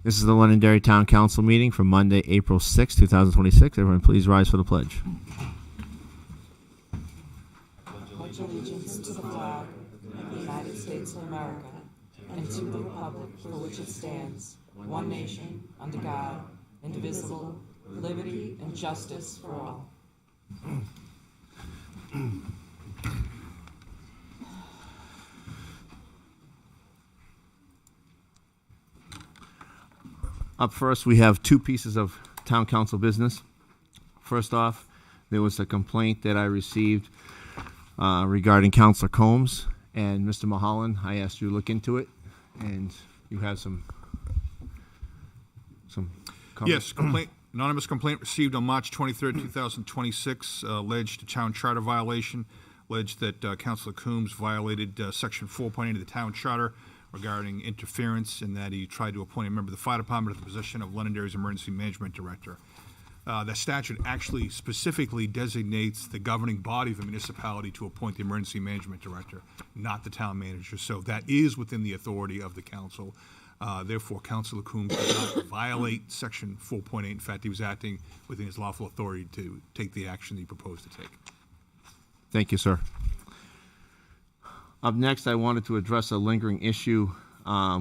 This is the Londonderry Town Council meeting for Monday, April 6, 2026. Everyone please rise for the pledge. Pledge allegiance to the flag of the United States of America and to the republic for which it stands, one nation, under God, indivisible, with liberty and justice for all. Up first, we have two pieces of town council business. First off, there was a complaint that I received regarding Councilor Combs. And Mr. Mulholland, I asked you to look into it, and you have some comments. Yes, anonymous complaint received on March 23rd, 2026, alleged town charter violation, alleged that Councilor Combs violated Section 4.8 of the town charter regarding interference, and that he tried to appoint a member of the fire department to the position of Londonderry's emergency management director. The statute actually specifically designates the governing body of the municipality to appoint the emergency management director, not the town manager. So that is within the authority of the council. Therefore, Councilor Combs did not violate Section 4.8. In fact, he was acting within his lawful authority to take the action that he proposed to take. Thank you, sir. Up next, I wanted to address a lingering issue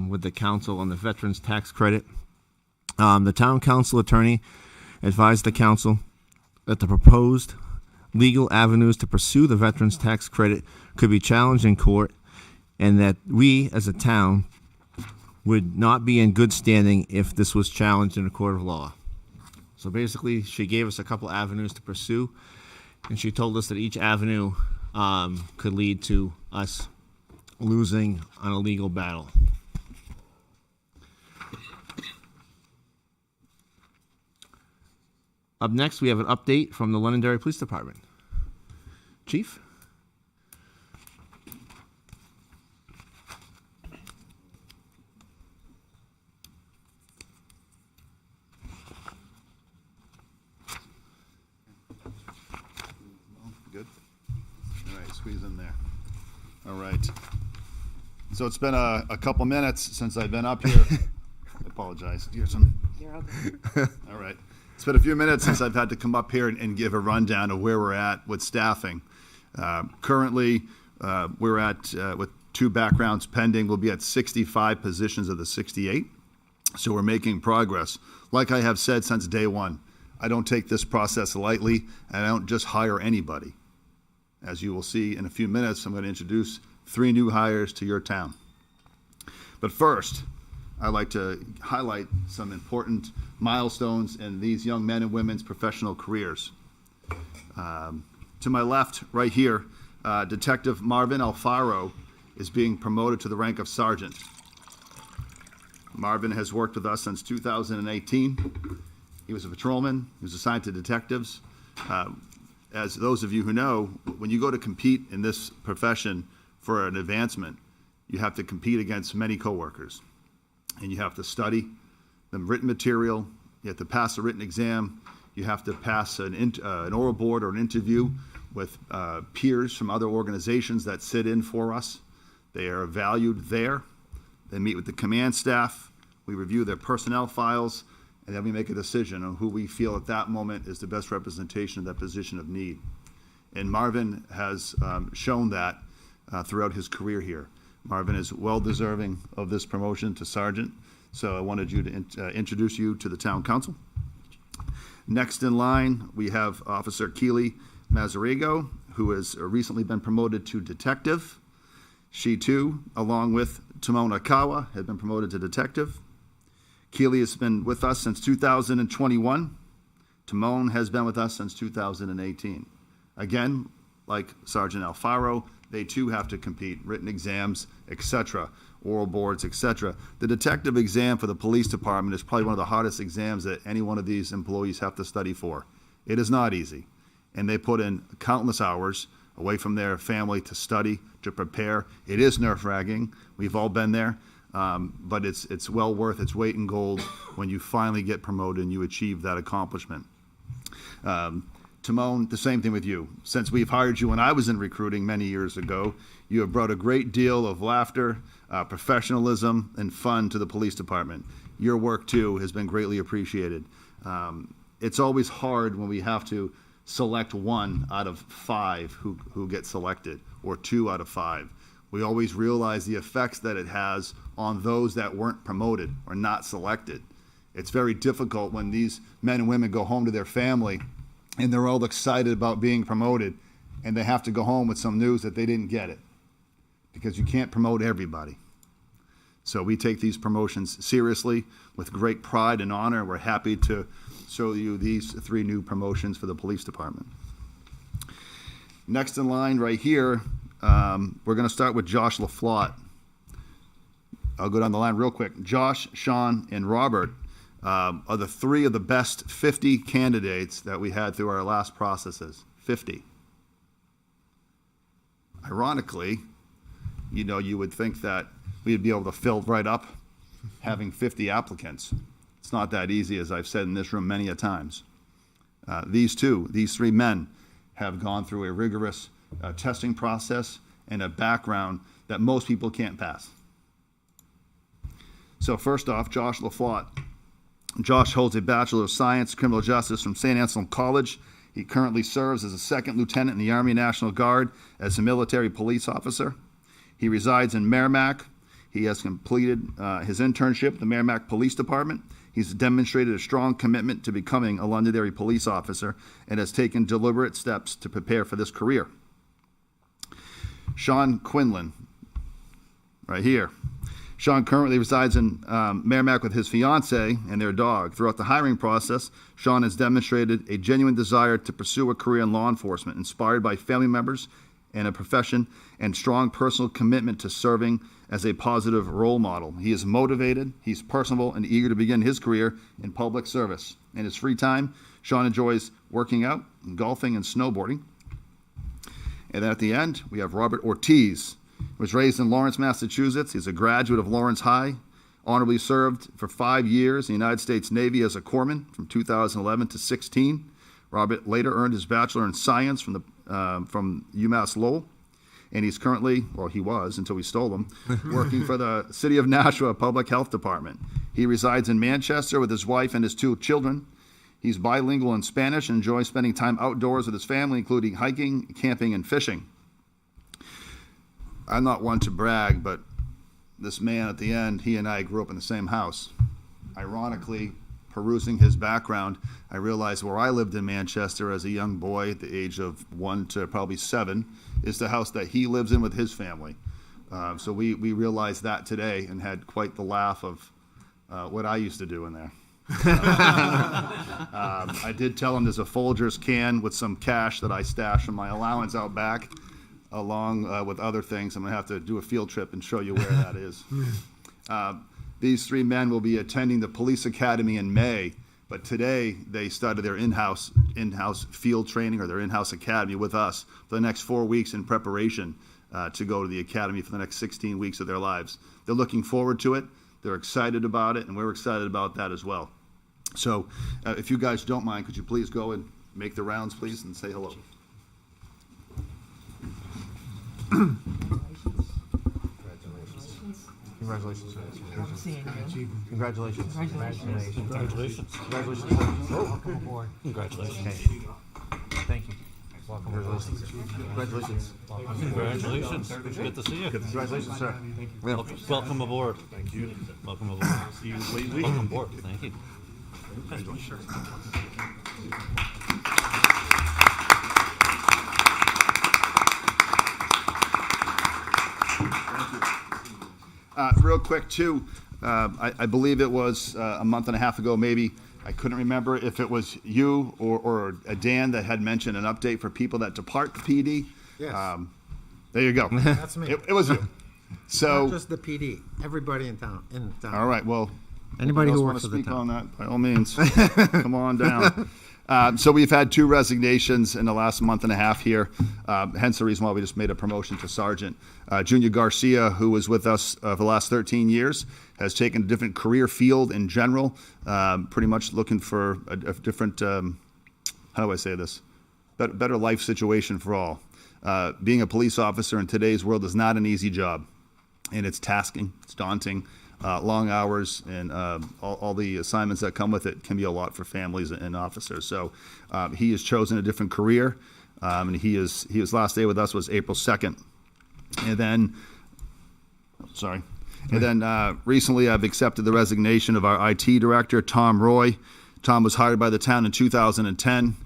with the council on the veterans tax credit. The town council attorney advised the council that the proposed legal avenues to pursue the veterans tax credit could be challenged in court, and that we as a town would not be in good standing if this was challenged in a court of law. So basically, she gave us a couple avenues to pursue, and she told us that each avenue could lead to us losing on a legal battle. Up next, we have an update from the Londonderry Police Department. Chief? Good. All right, squeeze in there. All right. So it's been a couple minutes since I've been up here. I apologize. Here's some. You're okay. All right. It's been a few minutes since I've had to come up here and give a rundown of where we're at with staffing. Currently, we're at, with 2 backgrounds pending, we'll be at 65 positions of the 68. So we're making progress. Like I have said since day one, I don't take this process lightly, and I don't just hire anybody. As you will see in a few minutes, I'm going to introduce 3 new hires to your town. But first, I'd like to highlight some important milestones in these young men and women's professional careers. To my left, right here, Detective Marvin Alfaro is being promoted to the rank of sergeant. Marvin has worked with us since 2018. He was a patrolman. He was assigned to detectives. As those of you who know, when you go to compete in this profession for an advancement, you have to compete against many coworkers. And you have to study the written material, you have to pass a written exam, you have to pass an oral board or an interview with peers from other organizations that sit in for us. They are valued there. They meet with the command staff, we review their personnel files, and then we make a decision on who we feel at that moment is the best representation of that position of need. And Marvin has shown that throughout his career here. Marvin is well deserving of this promotion to sergeant, so I wanted you to introduce you to the town council. Next in line, we have Officer Keely Mazarigo, who has recently been promoted to detective. She too, along with Timon Akawa, had been promoted to detective. Keely has been with us since 2021. Timon has been with us since 2018. Again, like Sergeant Alfaro, they too have to compete, written exams, etc., oral boards, etc. The detective exam for the police department is probably one of the hardest exams that any one of these employees have to study for. It is not easy, and they put in countless hours away from their family to study, to prepare. It is nerve-wracking. We've all been there, but it's well worth its weight in gold when you finally get promoted and you achieve that accomplishment. Timon, the same thing with you. Since we've hired you when I was in recruiting many years ago, you have brought a great deal of laughter, professionalism, and fun to the police department. your work too has been greatly appreciated. It's always hard when we have to select 1 out of 5 who get selected, or 2 out of 5. We always realize the effects that it has on those that weren't promoted or not selected. It's very difficult when these men and women go home to their family and they're all excited about being promoted, and they have to go home with some news that they didn't get it, because you can't promote everybody. So we take these promotions seriously with great pride and honor. We're happy to show you these 3 new promotions for the police department. Next in line right here, we're going to start with Josh LaFlotte. I'll go down the line real quick. Josh, Sean, and Robert are the 3 of the best 50 candidates that we had through our last processes. 50. Ironically, you would think that we'd be able to fill right up having 50 applicants. It's not that easy, as I've said in this room many a times. These 3 men have gone through a rigorous testing process and a background that most people can't pass. So first off, Josh LaFlotte. Josh holds a Bachelor of Science, Criminal Justice from St. Anselm College. He currently serves as a 2nd Lieutenant in the Army National Guard as a military police officer. He resides in Merrimack. He has completed his internship at the Merrimack Police Department. He's demonstrated a strong commitment to becoming a Londonderry police officer and has taken deliberate steps to prepare for this career. Sean Quinlan, right here. Sean currently resides in Merrimack with his fiancée and their dog. Throughout the hiring process, Sean has demonstrated a genuine desire to pursue a career in law enforcement, inspired by family members and a profession, and strong personal commitment to serving as a positive role model. He is motivated, he's personable, and eager to begin his career in public service. In his free time, Sean enjoys working out, golfing, and snowboarding. And then at the end, we have Robert Ortiz. He was raised in Lawrence, Massachusetts. He's a graduate of Lawrence High, honorably served for 5 years in the United States Navy as a corpsman from 2011 to 16. Robert later earned his Bachelor in Science from UMass Lowell, and he's currently, or he was until we stole him, working for the City of Nashua Public Health Department. He resides in Manchester with his wife and his 2 children. He's bilingual in Spanish and enjoys spending time outdoors with his family, including hiking, camping, and fishing. I'm not one to brag, but this man at the end, he and I grew up in the same house. Ironically, perusing his background, I realized where I lived in Manchester as a young boy at the age of 1 to probably 7 is the house that he lives in with his family. So we realized that today and had quite the laugh of what I used to do in there. I did tell him there's a Folgers can with some cash that I stashed from my allowance out back, along with other things. I'm going to have to do a field trip and show you where that is. These 3 men will be attending the police academy in May, but today they started their in-house field training, or their in-house academy with us for the next 4 weeks in preparation to go to the academy for the next 16 weeks of their lives. They're looking forward to it. They're excited about it, and we're excited about that as well. So if you guys don't mind, could you please go and make the rounds, please, and say hello. Congratulations. I'm seeing you. Congratulations. Congratulations. Congratulations. Congratulations. Welcome aboard. Congratulations. Thank you. Welcome. Congratulations. Congratulations. Congratulations. Good to see you. Congratulations, sir. Welcome aboard. Thank you. Welcome aboard. See you lately. Welcome aboard. Thank you. Real quick, too, I believe it was a month and a half ago, maybe. I couldn't remember if it was you or Dan that had mentioned an update for people that depart the PD. Yes. There you go. That's me. It was you. So, Not just the PD, everybody in town. all right, well, Anybody else who want works to for the speak on town. that, by all means, come on down. So we've had 2 resignations in the last month and a half here, hence the reason why we just made a promotion to sergeant. Junior Garcia, who was with us for the last 13 years, has taken a different career field in general, pretty much looking for a different, how do I say this, better life situation for all. Being a police officer in today's world is not an easy job, and it's tasking, it's daunting. long hours, and all the assignments that come with it can be a lot for families and officers. So he has chosen a different career, and his last day with us was April 2nd. And then, recently I've accepted the resignation of our IT director, Tom Roy. Tom was hired by the town in 2010.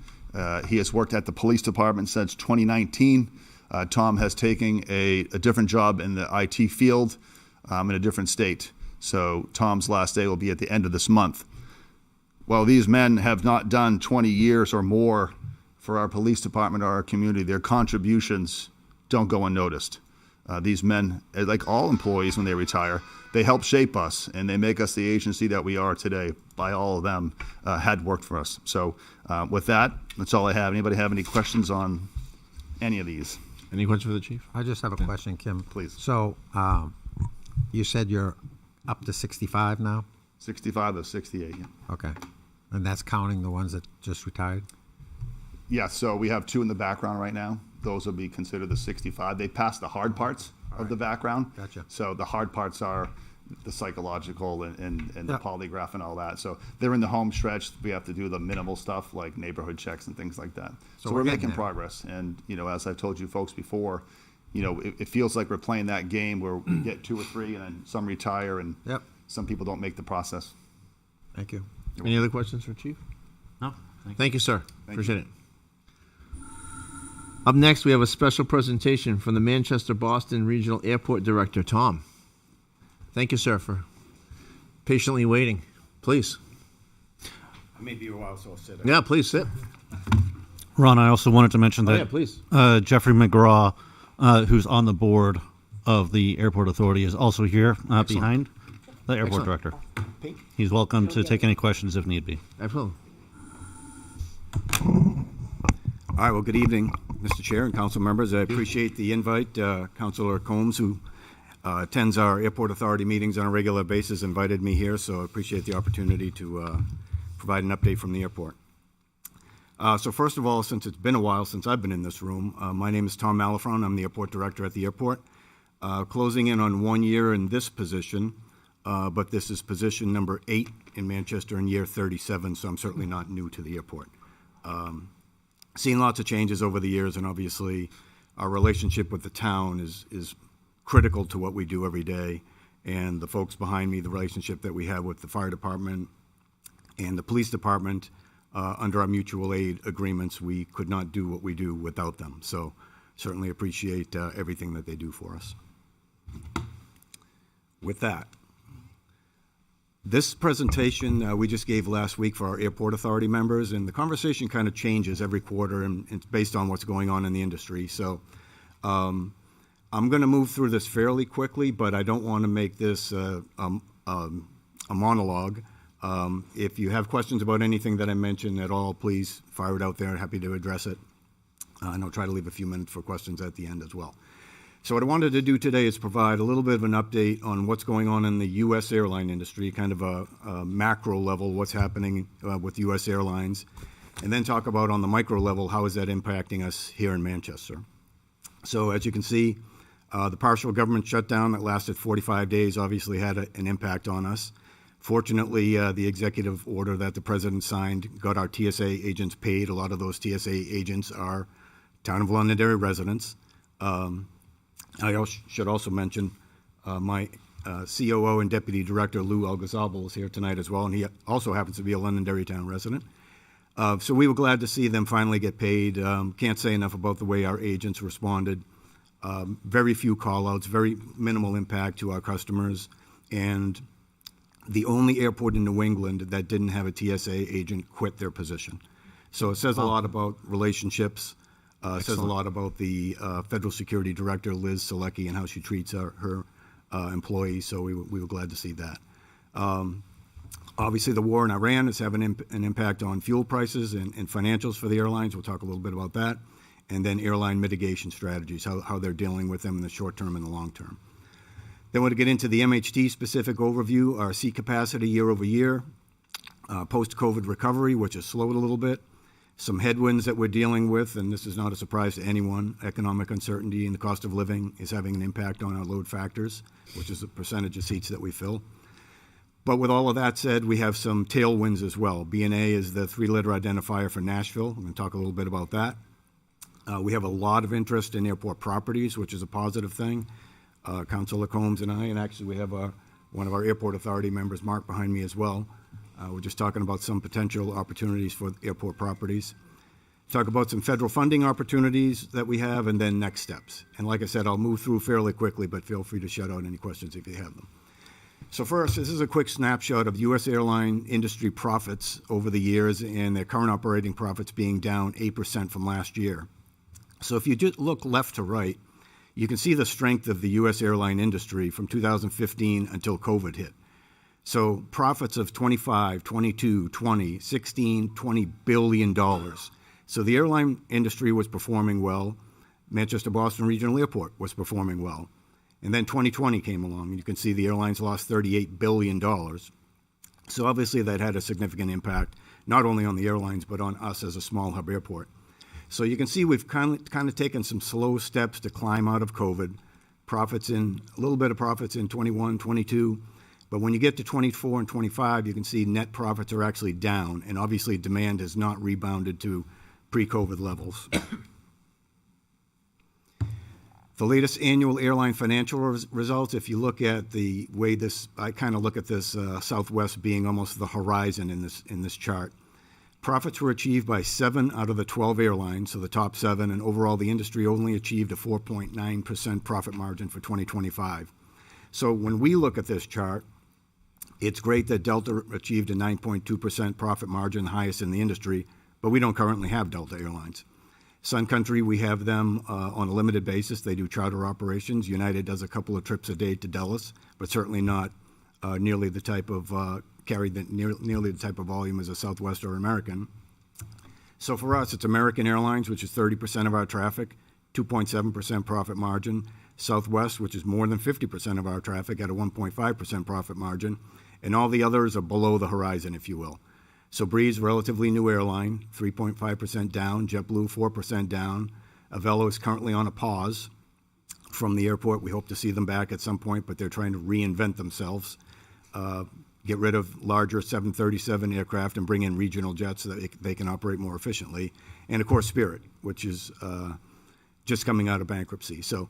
He has worked at the police department since 2019. Tom has taken a different job in the IT field in a different state. So Tom's last day will be at the end of this month. While these men have not done 20 years or more for our police department or our community, their contributions don't go unnoticed. These men, like all employees when they retire, they help shape us and they make us the agency that we are today. By all of them, had worked for us. So with that, that's all I have. Anybody have any questions on any of these? Any questions for the chief? I just have a question, Kim. Please. So, you said you're up to 65 now? 65 of 68, yeah. Okay. And that's counting the ones that just retired? Yeah, so we have 2 in the background right now. Those will be considered the 65. They passed the hard parts of the background. Gotcha. So the hard parts are the psychological and the Yeah. polygraph and all that. So they're in the home stretch. We have to do the minimal stuff like neighborhood checks and things like that. So we're we're getting making there. progress. And, as I've told you folks before, it feels like we're playing that game where we get 2 or 3 and then some retire and Yep. some people don't make the process. Thank you. Any other questions for chief? No, thank you. Thank you, sir. Thank Appreciate it. Up next, we have a special presentation from the Manchester-Boston Regional Airport Director, Tom. Thank you, sir, for patiently waiting. Please. I may be a while, so I'll sit. Yeah, please sit. Ron, I also wanted to mention Oh, that yeah, please. Jeffrey McGraw, who's on the board of the Airport Authority, is also here behind the airport director. Pink? He's welcome to take any questions if need be. Absolutely. All right, well, good evening, Mr. Chair and council members. I appreciate the invite. Councilor Combs, who attends our Airport Authority meetings on a regular basis, invited me here, so I appreciate the opportunity to provide an update from the airport. So first of all, since it's been a while since I've been in this room, my name is Tom Malafron. I'm the airport director at the airport. Closing in on 1 year in this position, but this is position number 8 in Manchester in year 37, so I'm certainly not new to the airport. Seen lots of changes over the years, and obviously our relationship with the town is critical to what we do every day. And the folks behind me, the relationship that we have with the fire department and the police department, under our mutual aid agreements, we could not do what we do without them. So certainly appreciate everything that they do for us. With that, this presentation we just gave last week for our Airport Authority members, and the conversation kind of changes every quarter, and it's based on what's going on in the industry. So I'm going to move through this fairly quickly, but I don't want to make this a monologue. If you have questions about anything that I mentioned at all, please fire it out there. I'm happy to address it. And I'll try to leave a few minutes for questions at the end as well. So what I wanted to do today is provide a little bit of an update on what's going on in the U.S. airline industry, kind of a macro level, what's happening with U.S. airlines, and then talk about on the micro level, how is that impacting us here in Manchester. So as you can see, the partial government shutdown that lasted 45 days obviously had an impact on us. Fortunately, the executive order that the president signed got our TSA agents paid. A lot of those TSA agents are town of Londonderry residents. I should also mention my COO and Deputy Director, Lou Algazabal, is here tonight as well, and he also happens to be a Londonderry town resident. So we were glad to see them finally get paid. Can't say enough about the way our agents responded. Very few call-outs, very minimal impact to our customers, and the only airport in New England that didn't have a TSA agent quit their position. So it says a lot about relationships. It says a lot about the Federal Security Director, Liz Selecki, and how she treats her employees, so we were glad to see that. Obviously, the war in Iran is having an impact on fuel prices and financials for the airlines. We'll talk a little bit about that. And then airline mitigation strategies, how they're dealing with them in the short term and the long term. Then we'll get into the MHT specific overview, our seat capacity year over year, post-COVID recovery, which has slowed a little bit. Some headwinds that we're dealing with, and this is not a surprise to anyone. Economic uncertainty and the cost of living is having an impact on our load factors, which is the percentage of seats that we fill. But with all of that said, we have some tailwinds as well. B&A is the three-letter identifier for Nashville. I'm going to talk a little bit about that. We have a lot of interest in airport properties, which is a positive thing. Councilor Combs and I, and actually we have one of our airport authority members, Mark, behind me as well. We're just talking about some potential opportunities for airport properties. Talk about some federal funding opportunities that we have, and then next steps. And like I said, I'll move through fairly quickly, but feel free to shout out any questions if you have them. So first, this is a quick snapshot of U.S. airline industry profits over the years and their current operating profits being down 8% from last year. So if you just look left to right, you can see the strength of the U.S. airline industry from 2015 until COVID hit. So profits of 25, 22, 20, 16, $20 billion. So the airline industry was performing well. Manchester-Boston Regional Airport was performing well. And then 2020 came along, and you can see the airlines lost $38 billion. So obviously that had a significant impact, not only on the airlines, but on us as a small hub airport. So you can see we've kind of taken some slow steps to climb out of COVID. A little bit of profits in 21, 22. But when you get to 24 and 25, you can see net profits are actually down. And obviously demand has not rebounded to pre-COVID levels. The latest annual airline financial results, if you look at the way I kind of look at this Southwest being almost the horizon in this chart. Profits were achieved by 7 out of the 12 airlines, so the top 7, and overall the industry only achieved a 4.9% profit margin for 2025. So when we look at this chart, it's great that Delta achieved a 9.2% profit margin, the highest in the industry, but we don't currently have Delta Airlines. Sun Country, we have them on a limited basis. They do charter operations. United does a couple of trips a day to Dallas, but certainly not nearly the type of nearly the type of volume as a Southwest or American. So for us, it's American Airlines, which is 30% of our traffic, 2.7% profit margin. Southwest, which is more than 50% of our traffic, at a 1.5% profit margin. And all the others are below the horizon, if you will. So Breeze, relatively new airline, 3.5% down. JetBlue, 4% down. Avelo is currently on a pause from the airport. We hope to see them back at some point, but they're trying to reinvent themselves, get rid of larger 737 aircraft and bring in regional jets so that they can operate more efficiently. And of course, Spirit, which is just coming out of bankruptcy. So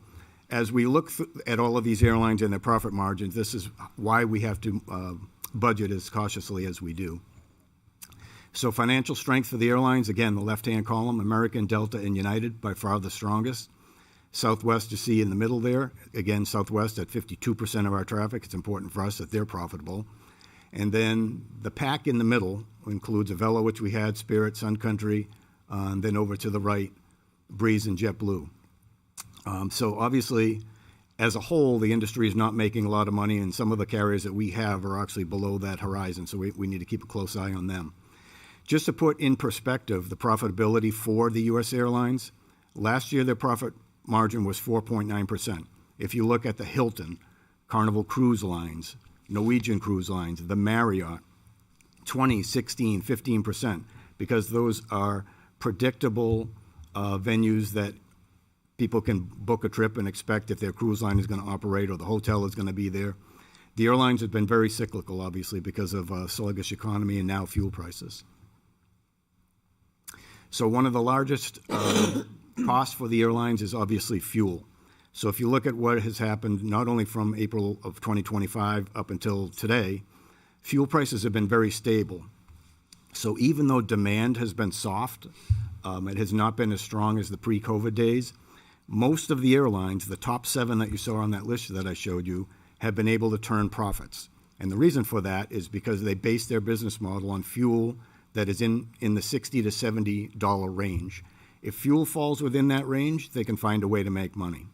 as we look at all of these airlines and their profit margins, this is why we have to budget as cautiously as we do. So financial strength for the airlines, again, the left-hand column, American, Delta, and United, by far the strongest. Southwest, you see in the middle there. Again, Southwest at 52% of our traffic. It's important for us that they're profitable. And then the pack in the middle includes Avelo, which we had, Spirit, Sun Country, and then over to the right, Breeze and JetBlue. So obviously, as a whole, the industry is not making a lot of money, and some of the carriers that we have are actually below that horizon, so we need to keep a close eye on them. Just to put in perspective the profitability for the U.S. airlines, last year their profit margin was 4.9%. If you look at the Hilton, Carnival Cruise Lines, Norwegian Cruise Lines, the Marriott, 20, 16, 15%, because those are predictable venues that people can book a trip and expect if their cruise line is going to operate or the hotel is going to be there. The airlines have been very cyclical, obviously, because of a sluggish economy and now fuel prices. So one of the largest costs for the airlines is obviously fuel. So if you look at what has happened, not only from April of 2025 up until today, fuel prices have been very stable. So even though demand has been soft, it has not been as strong as the pre-COVID days, most of the airlines, the top 7 that you saw on that list that I showed you, have been able to turn profits. And the reason for that is because they base their business model on fuel that is in the $60 to $70 range. If fuel falls within that range, they can find a way to make money.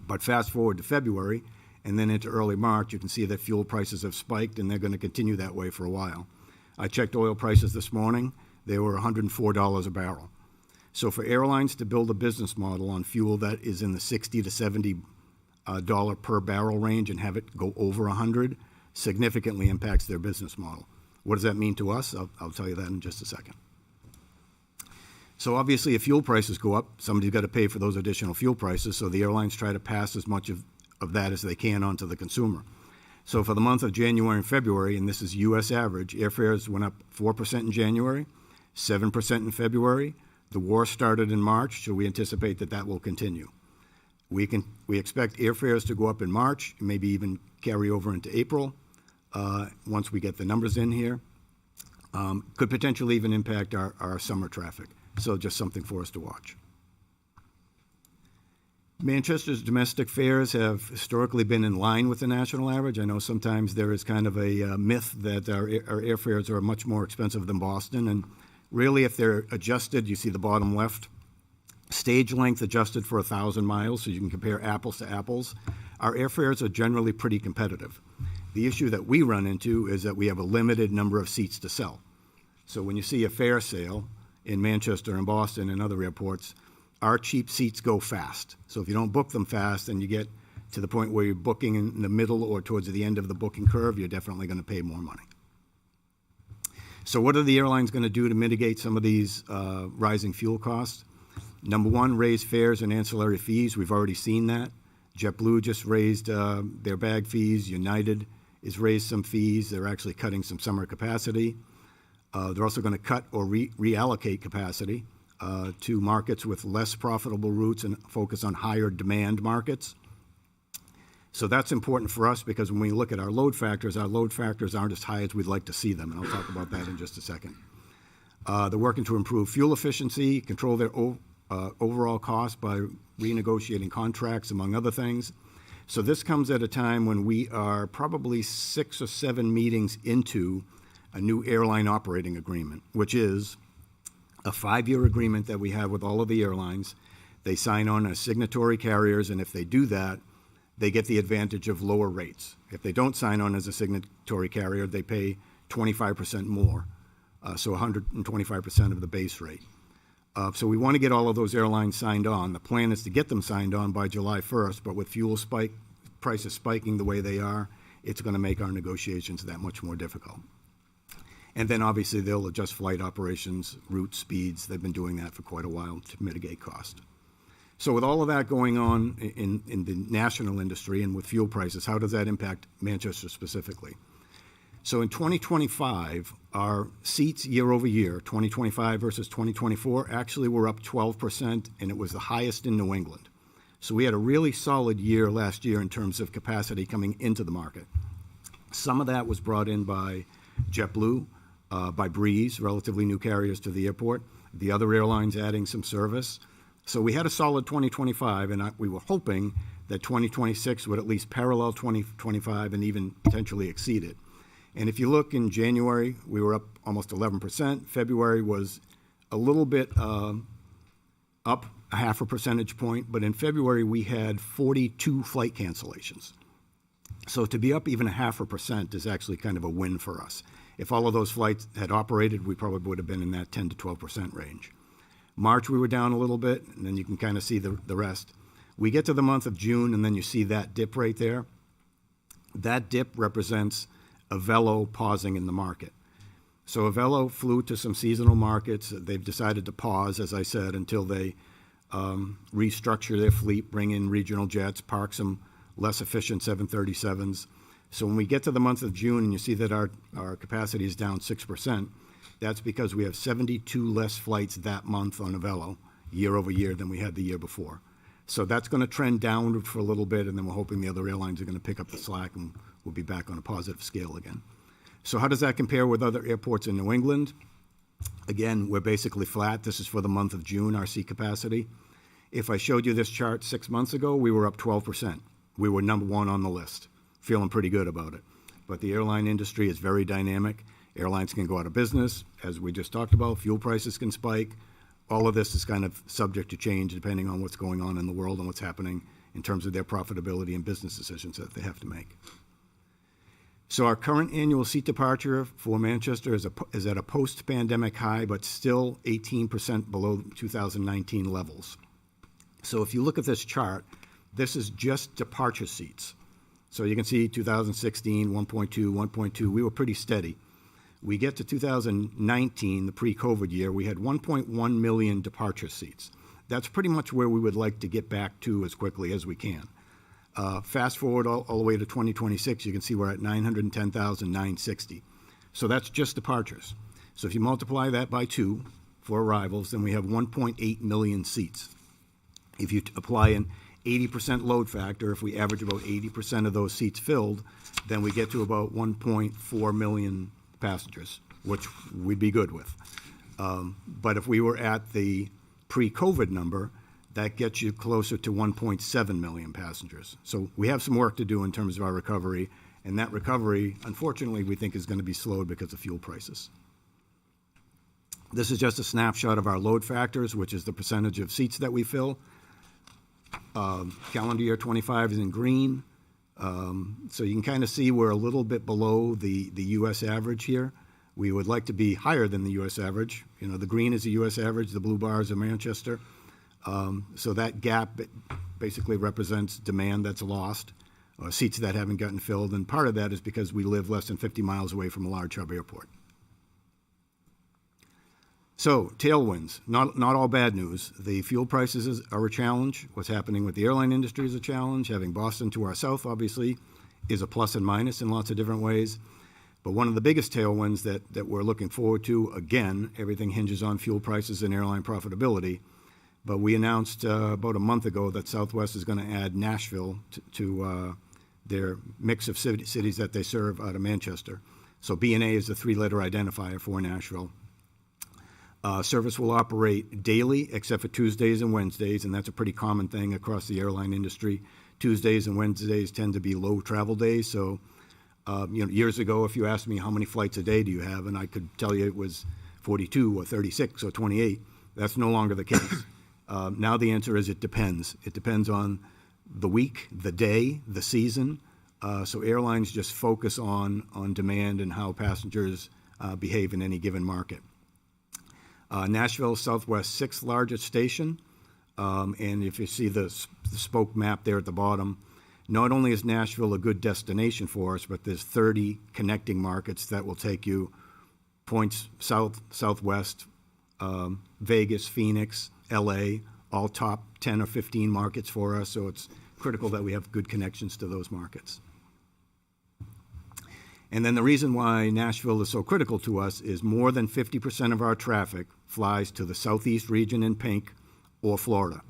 But fast forward to February and then into early March, you can see that fuel prices have spiked and they're going to continue that way for a while. I checked oil prices this morning. They were $104 a barrel. So for airlines to build a business model on fuel that is in the $60 to $70 per barrel range and have it go over 100 significantly impacts their business model. What does that mean to us? I'll tell you that in just a second. So obviously, if fuel prices go up, somebody's got to pay for those additional fuel prices, so the airlines try to pass as much of that as they can onto the consumer. So for the month of January and February, and this is U.S. average, airfares went up 4% in January, 7% in February. The war started in March, so we anticipate that that will continue. We expect airfares to go up in March, maybe even carry over into April, once we get the numbers in here. Could potentially even impact our summer traffic. So just something for us to watch. Manchester's domestic fares have historically been in line with the national average. I know sometimes there is kind of a myth that our airfares are much more expensive than Boston, and really if they're adjusted, you see the bottom left, stage length adjusted for 1,000 miles, so you can compare apples to apples, our airfares are generally pretty competitive. The issue that we run into is that we have a limited number of seats to sell. So when you see a fare sale in Manchester and Boston and other airports, our cheap seats go fast. So if you don't book them fast and you get to the point where you're booking in the middle or towards the end of the booking curve, you're definitely going to pay more money. So what are the airlines going to do to mitigate some of these rising fuel costs? Number one, raise fares and ancillary fees. We've already seen that. JetBlue just raised their bag fees. United has raised some fees. They're actually cutting some summer capacity. They're also going to cut or reallocate capacity to markets with less profitable routes and focus on higher demand markets. So that's important for us because when we look at our load factors aren't as high as we'd like to see them, and I'll talk about that in just a second. They're working to improve fuel efficiency, control their overall cost by renegotiating contracts, among other things. So this comes at a time when we are probably 6 or 7 meetings into a new airline operating agreement, which is a 5-year agreement that we have with all of the airlines. They sign on as signatory carriers, and if they do that, they get the advantage of lower rates. If they don't sign on as a signatory carrier, they pay 25% more, so 125% of the base rate. So we want to get all of those airlines signed on. The plan is to get them signed on by July 1st, but with fuel prices spiking the way they are, it's going to make our negotiations that much more difficult. And then obviously they'll adjust flight operations, route speeds. They've been doing that for quite a while to mitigate cost. So with all of that going on in the national industry and with fuel prices, how does that impact Manchester specifically? So in 2025, our seats year over year, 2025 versus 2024, actually were up 12%, and it was the highest in New England. So we had a really solid year last year in terms of capacity coming into the market. Some of that was brought in by JetBlue, by Breeze, relatively new carriers to the airport, the other airlines adding some service. So we had a solid 2025, and we were hoping that 2026 would at least parallel 2025 and even potentially exceed it. And if you look in January, we were up almost 11%. February was a little bit up a half a percentage point, but in February we had 42 flight cancellations. So to be up even a half a percent is actually kind of a win for us. If all of those flights had operated, we probably would have been in that 10 to 12% range. March, we were down a little bit, and then you can kind of see the rest. We get to the month of June, and then you see that dip right there. That dip represents Avelo pausing in the market. So Avelo flew to some seasonal markets. They've decided to pause, as I said, until they restructure their fleet, bring in regional jets, park some less efficient 737s. So when we get to the month of June and you see that our capacity is down 6%, that's because we have 72 less flights that month on Avelo year over year than we had the year before. So that's going to trend downward for a little bit, and then we're hoping the other airlines are going to pick up the slack and we'll be back on a positive scale again. So how does that compare with other airports in New England? Again, we're basically flat. This is for the month of June, our seat capacity. If I showed you this chart 6 months ago, we were up 12%. We were number one on the list. Feeling pretty good about it. But the airline industry is very dynamic. Airlines can go out of business, as we just talked about. Fuel prices can spike. All of this is kind of subject to change depending on what's going on in the world and what's happening in terms of their profitability and business decisions that they have to make. So our current annual seat departure for Manchester is at a post-pandemic high, but still 18% below 2019 levels. So if you look at this chart, this is just departure seats. So you can see 2016, 1.2, 1.2, we were pretty steady. We get to 2019, the pre-COVID year, we had 1.1 million departure seats. That's pretty much where we would like to get back to as quickly as we can. Fast forward all the way to 2026, you can see we're at 910,960. So that's just departures. So if you multiply that by 2 for arrivals, then we have 1.8 million seats. If you apply an 80% load factor, if we average about 80% of those seats filled, then we get to about 1.4 million passengers, which we'd be good with. But if we were at the pre-COVID number, that gets you closer to 1.7 million passengers. So we have some work to do in terms of our recovery, and that recovery, unfortunately, we think is going to be slowed because of fuel prices. This is just a snapshot of our load factors, which is the percentage of seats that we fill. Calendar year 25 is in green. So you can kind of see we're a little bit below the U.S. average here. We would like to be higher than the U.S. average. You know, the green is the U.S. average, the blue bars are Manchester. So that gap basically represents demand that's lost, seats that haven't gotten filled, and part of that is because we live less than 50 miles away from a large hub airport. So, tailwinds, not all bad news. The fuel prices are a challenge. What's happening with the airline industry is a challenge. Having Boston to our south, obviously, is a plus and minus in lots of different ways. But one of the biggest tailwinds that we're looking forward to, again, everything hinges on fuel prices and airline profitability. But we announced about a month ago that Southwest is going to add Nashville to their mix of cities that they serve out of Manchester. So B&A is the 3-letter identifier for Nashville. Service will operate daily except for Tuesdays and Wednesdays, and that's a pretty common thing across the airline industry. Tuesdays and Wednesdays tend to be low travel days. So, years ago, if you asked me how many flights a day do you have, and I could tell you it was 42 or 36 or 28, that's no longer the case. Now the answer is it depends. It depends on the week, the day, the season. So airlines just focus on demand and how passengers behave in any given market. Nashville, Southwest's 6th largest station. And if you see the spoke map there at the bottom, not only is Nashville a good destination for us, but there's 30 connecting markets that will take you points south, southwest, Vegas, Phoenix, LA, all top 10 or 15 markets for us. So it's critical that we have good connections to those markets. And then the reason why Nashville is so critical to us is more than 50% of our traffic flies to the southeast region in pink or Florida,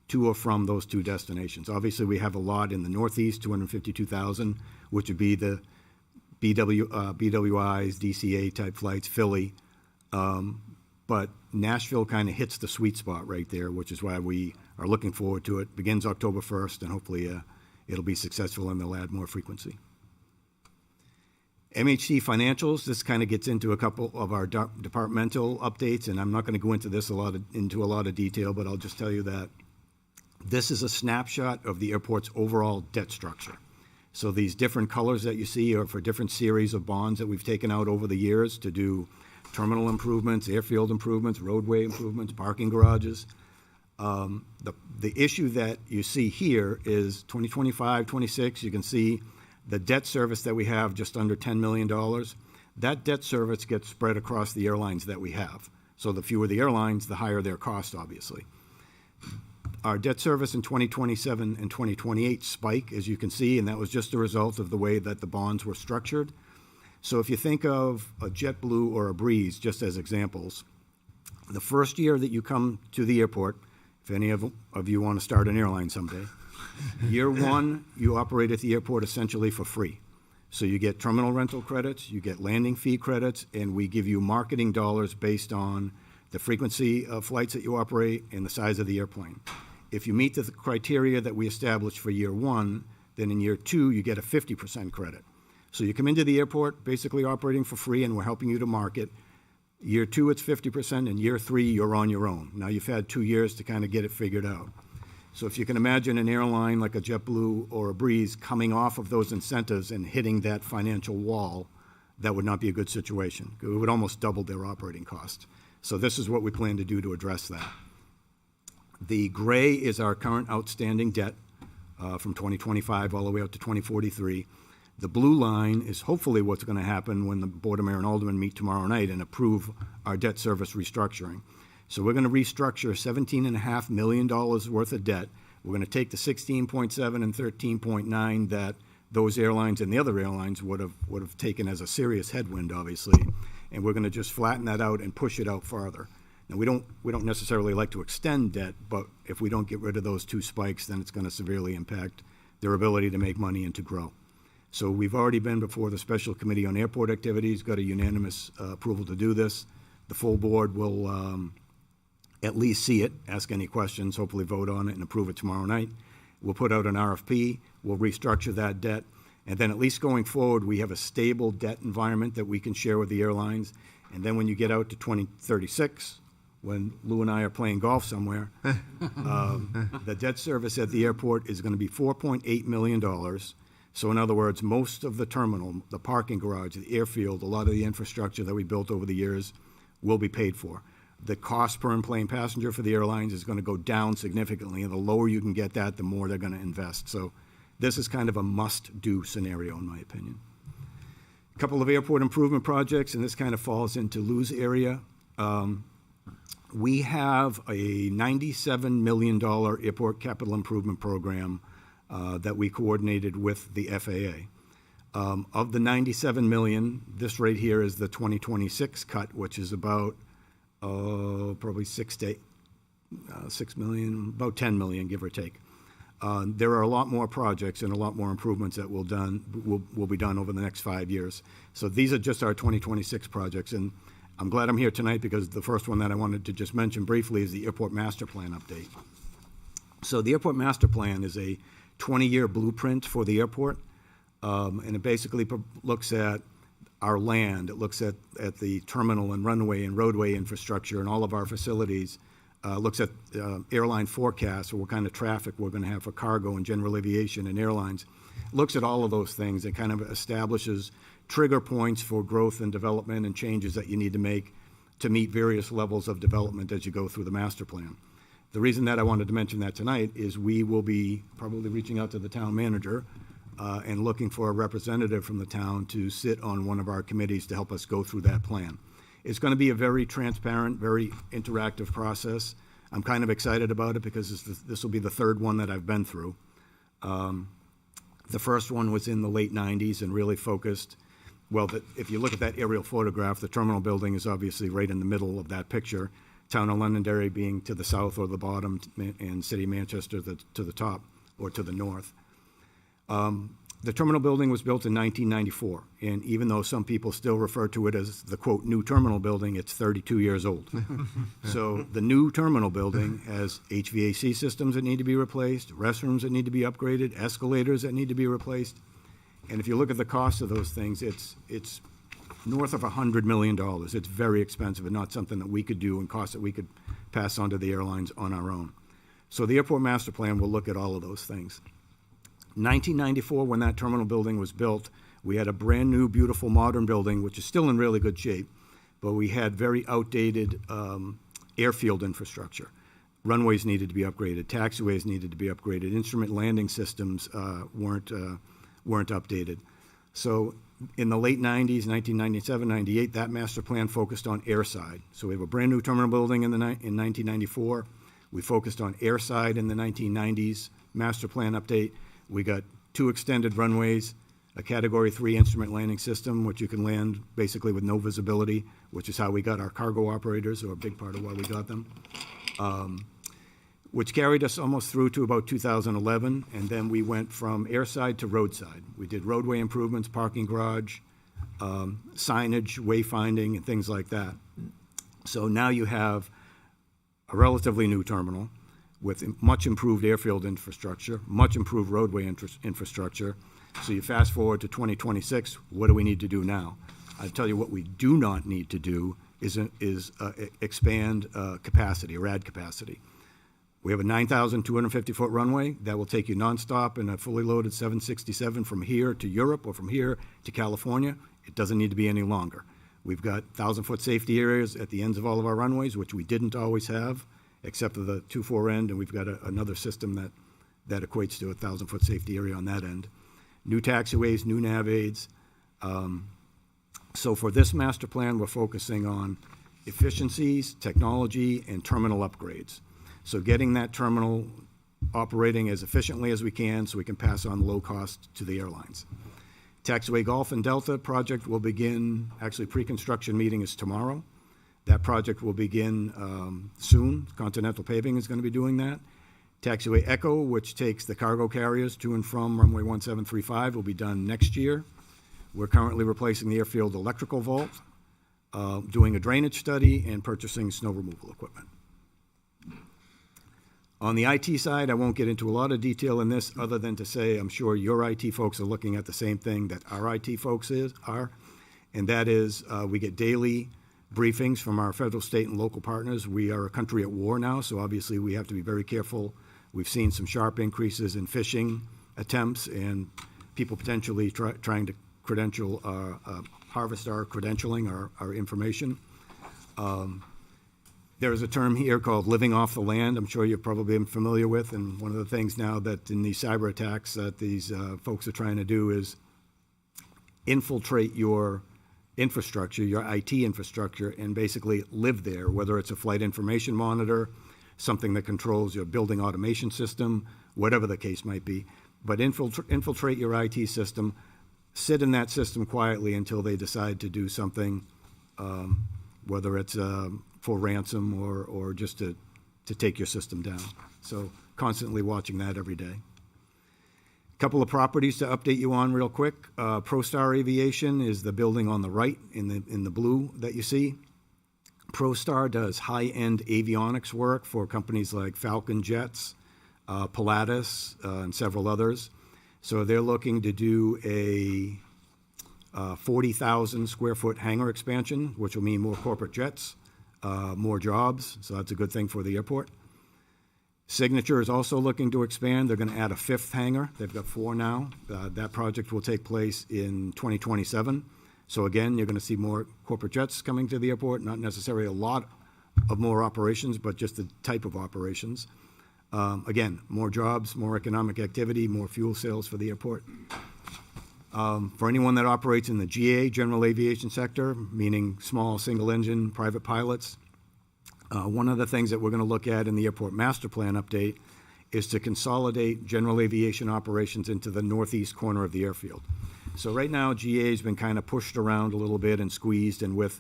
to or from those 2 destinations. Obviously, we have a lot in the northeast, 252,000, which would be the BWIs, DCA type flights, Philly. But Nashville kind of hits the sweet spot right there, which is why we are looking forward to it. Begins October 1st, and hopefully it'll be successful and they'll add more frequency. MHC financials, this kind of gets into a couple of our departmental updates, and I'm not going to go into this into a lot of detail, but I'll just tell you that this is a snapshot of the airport's overall debt structure. So these different colors that you see are for different series of bonds that we've taken out over the years to do terminal improvements, airfield improvements, roadway improvements, parking garages. The issue that you see here is 2025, 26, you can see the debt service that we have, just under $10 million. That debt service gets spread across the airlines that we have. So the fewer the airlines, the higher their cost, obviously. Our debt service in 2027 and 2028 spike, as you can see, and that was just a result of the way that the bonds were structured. So if you think of a JetBlue or a Breeze, just as examples, the first year that you come to the airport, if any of you want to start an airline someday, year 1, you operate at the airport essentially for free. So you get terminal rental credits, you get landing fee credits, and we give you marketing dollars based on the frequency of flights that you operate and the size of the airplane. If you meet the criteria that we established for year 1, then in year 2, you get a 50% credit. So you come into the airport basically operating for free, and we're helping you to market. Year 2, it's 50%, and year 3, you're on your own. Now you've had 2 years to kind of get it figured out. So if you can imagine an airline like a JetBlue or a Breeze coming off of those incentives and hitting that financial wall, that would not be a good situation. It would almost double their operating cost. So this is what we plan to do to address that. The gray is our current outstanding debt from 2025 all the way out to 2043. The blue line is hopefully what's going to happen when the Board of Mayor and Aldermen meet tomorrow night and approve our debt service restructuring. So we're going to restructure $17.5 million worth of debt We're going to take the 16.7 and 13.9 that those airlines and the other airlines would have taken as a serious headwind, obviously, and we're going to just flatten that out and push it out farther. Now, we don't necessarily like to extend debt, but if we don't get rid of those two spikes, then it's going to severely impact their ability to make money and to grow. So we've already been before the Special Committee on Airport Activities, got a unanimous approval to do this. The full board will at least see it, ask any questions, hopefully vote on it and approve it tomorrow night. We'll put out an RFP, we'll restructure that debt, and then at least going forward, we have a stable debt environment that we can share with the airlines. And then when you get out to 2036, when Lou and I are playing golf somewhere, the debt service at the airport is going to be $4.8 million. So in other words, most of the terminal, the parking garage, the airfield, a lot of the infrastructure that we built over the years will be paid for. The cost per in-plane passenger for the airlines is going to go down significantly, and the lower you can get that, the more they're going to invest. So this is kind of a must-do scenario, in my opinion. A couple of airport improvement projects, and this kind of falls into Lou's area. We have a $97 million airport capital improvement program that we coordinated with the FAA. Of the $97 million, this right here is the 2026 cut, which is about probably 6 million, about 10 million, give or take. There are a lot more projects and a lot more improvements that will be done over the next 5 years. So these are just our 2026 projects, and I'm glad I'm here tonight because the first one that I wanted to just mention briefly is the Airport Master Plan update. So the Airport Master Plan is a 20-year blueprint for the airport, and it basically looks at our land, it looks at the terminal and runway and roadway infrastructure and all of our facilities, looks at airline forecasts or what kind of traffic we're going to have for cargo and general aviation and airlines, looks at all of those things and kind of establishes trigger points for growth and development and changes that you need to make to meet various levels of development as you go through the master plan. The reason that I wanted to mention that tonight is we will be probably reaching out to the town manager and looking for a representative from the town to sit on one of our committees to help us go through that plan. It's going to be a very transparent, very interactive process. I'm kind of excited about it because this will be the third one that I've been through. The first one was in the late 90s and really focused. Well, if you look at that aerial photograph, the terminal building is obviously right in the middle of that picture. Town of Londonderry being to the south or the bottom, and City of Manchester to the top or to the north. The terminal building was built in 1994, and even though some people still refer to it as the, quote, new terminal building, it's 32 years old. So the new terminal building has HVAC systems that need to be replaced, restrooms that need to be upgraded, escalators that need to be replaced. And if you look at the cost of those things, it's north of $100 million. It's very expensive and not something that we could do and costs that we could pass on to the airlines on our own. So the Airport Master Plan will look at all of those things. 1994, when that terminal building was built, we had a brand new, beautiful, modern building, which is still in really good shape, but we had very outdated airfield infrastructure. Runways needed to be upgraded, taxiways needed to be upgraded, instrument landing systems weren't updated. So in the late 90s, 1997, 98, that master plan focused on airside. So we have a brand new terminal building in 1994. We focused on airside in the 1990s master plan update. We got 2 extended runways, a Category 3 instrument landing system, which you can land basically with no visibility, which is how we got our cargo operators, or a big part of why we got them, which carried us almost through to about 2011, and then we went from airside to roadside. We did roadway improvements, parking garage, signage, wayfinding, and things like that. So now you have a relatively new terminal with much improved airfield infrastructure, much improved roadway infrastructure. So you fast forward to 2026, what do we need to do now? I'll tell you what we do not need to do is expand capacity, or add capacity. We have a 9,250-foot runway that will take you nonstop in a fully loaded 767 from here to Europe or from here to California. It doesn't need to be any longer. We've got 1,000-foot safety areas at the ends of all of our runways, which we didn't always have, except for the 2-4 end, and we've got another system that equates to a 1,000-foot safety area on that end. New taxiways, new nav aids. So for this master plan, we're focusing on efficiencies, technology, and terminal upgrades. So getting that terminal operating as efficiently as we can so we can pass on low cost to the airlines. Taxiway Gulf and Delta project will begin, actually pre-construction meeting is tomorrow. That project will begin soon. Continental Paving is going to be doing that. Taxiway Echo, which takes the cargo carriers to and from runway 1735, will be done next year. We're currently replacing the airfield electrical vault, doing a drainage study, and purchasing snow removal equipment. On the IT side, I won't get into a lot of detail in this other than to say I'm sure your IT folks are looking at the same thing that our IT folks are, and that is we get daily briefings from our federal, state, and local partners. We are a country at war now, so obviously we have to be very careful. We've seen some sharp increases in phishing attempts and people potentially trying to harvest our credentialing, our information. There is a term here called living off the land. I'm sure you've probably been familiar with, and one of the things now that in these cyber attacks that these folks are trying to do is infiltrate your infrastructure, your IT infrastructure, and basically live there, whether it's a flight information monitor, something that controls your building automation system, whatever the case might be. But infiltrate your IT system, sit in that system quietly until they decide to do something, whether it's for ransom or just to take your system down. So constantly watching that every day. A couple of properties to update you on real quick. ProStar Aviation is the building on the right in the blue that you see. ProStar does high-end avionics work for companies like Falcon Jets, Pilatus, and several others. So they're looking to do a 40,000 square foot hangar expansion, which will mean more corporate jets, more jobs, so that's a good thing for the airport. Signature is also looking to expand. They're going to add a 5th hangar. They've got 4 now. That project will take place in 2027. So again, you're going to see more corporate jets coming to the airport, not necessarily a lot of more operations, but just the type of operations. Again, more jobs, more economic activity, more fuel sales for the airport. For anyone that operates in the GA, general aviation sector, meaning small single-engine private pilots, one of the things that we're going to look at in the airport master plan update is to consolidate general aviation operations into the northeast corner of the airfield. So right now, GA has been kind of pushed around a little bit and squeezed, and with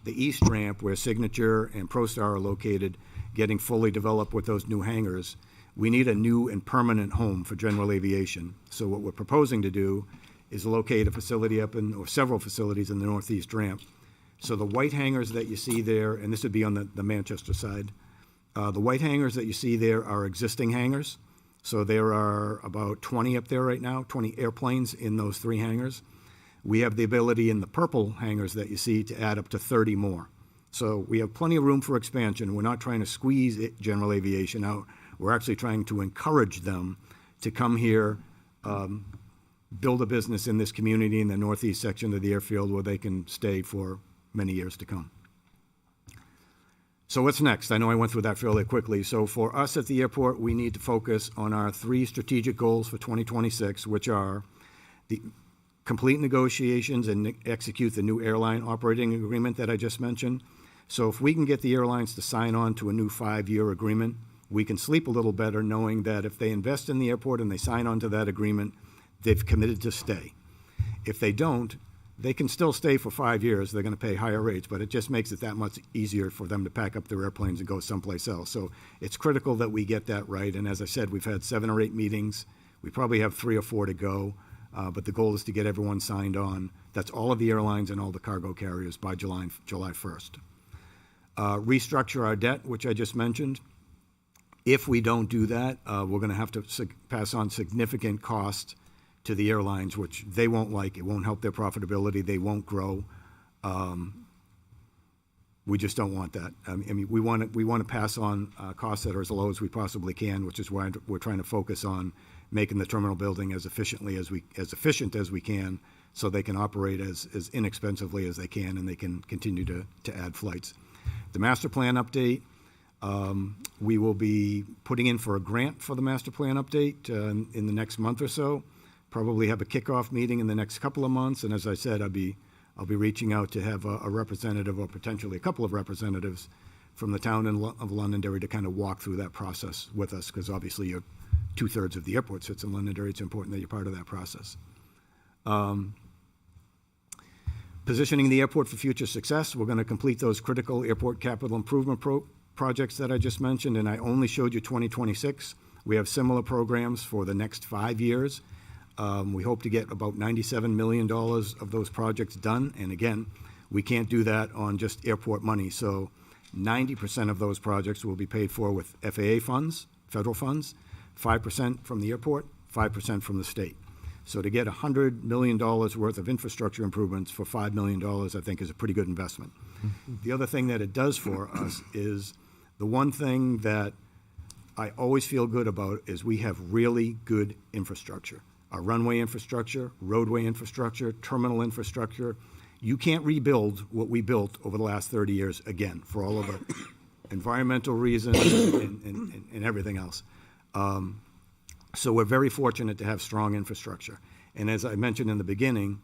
the east ramp where Signature and ProStar are located, getting fully developed with those new hangars, we need a new and permanent home for general aviation. So what we're proposing to do is locate a facility or several facilities in the northeast ramp. So the white hangars that you see there, and this would be on the Manchester side, the white hangars that you see there are existing hangars. So there are about 20 up there right now, 20 airplanes in those 3 hangars. We have the ability in the purple hangars that you see to add up to 30 more. So we have plenty of room for expansion. We're not trying to squeeze general aviation out. We're actually trying to encourage them to come here, build a business in this community in the northeast section of the airfield where they can stay for many years to come. So what's next? I know I went through that fairly quickly. So for us at the airport, we need to focus on our 3 strategic goals for 2026, which are the complete negotiations and execute the new airline operating agreement that I just mentioned. So if we can get the airlines to sign on to a new 5-year agreement, we can sleep a little better knowing that if they invest in the airport and they sign on to that agreement, they've committed to stay. If they don't, they can still stay for 5 years. They're going to pay higher rates, but it just makes it that much easier for them to pack up their airplanes and go someplace else. So it's critical that we get that right. And as I said, we've had 7 or 8 meetings. We probably have 3 or 4 to go, but the goal is to get everyone signed on. That's all of the airlines and all the cargo carriers by July 1st. Restructure our debt, which I just mentioned. If we don't do that, we're going to have to pass on significant cost to the airlines, which they won't like. It won't help their profitability. They won't grow. We just don't want that. I mean, we want to pass on costs that are as low as we possibly can, which is why we're trying to focus on making the terminal building as efficient as we can, so they can operate as inexpensively as they can, and they can continue to add flights. The master plan update. We will be putting in for a grant for the master plan update in the next month or so. Probably have a kickoff meeting in the next couple of months, and as I said, I'll be reaching out to have a representative or potentially a couple of representatives from the town of Londonderry to kind of walk through that process with us, because obviously 2/3 of the airport sits in Londonderry. It's important that you're part of that process. Positioning the airport for future success, we're going to complete those critical airport capital improvement projects that I just mentioned, and I only showed you 2026. We have similar programs for the next 5 years. We hope to get about $97 million of those projects done, and again, we can't do that on just airport money. So 90% of those projects will be paid for with FAA funds, federal funds, 5% from the airport, 5% from the state. So to get $100 million worth of infrastructure improvements for $5 million, I think is a pretty good investment. The other thing that it does for us is the one thing that I always feel good about is we have really good infrastructure. Our runway infrastructure, roadway infrastructure, terminal infrastructure. You can't rebuild what we built over the last 30 years again for all of the environmental reasons and everything else. So we're very fortunate to have strong infrastructure. And as I mentioned in the beginning,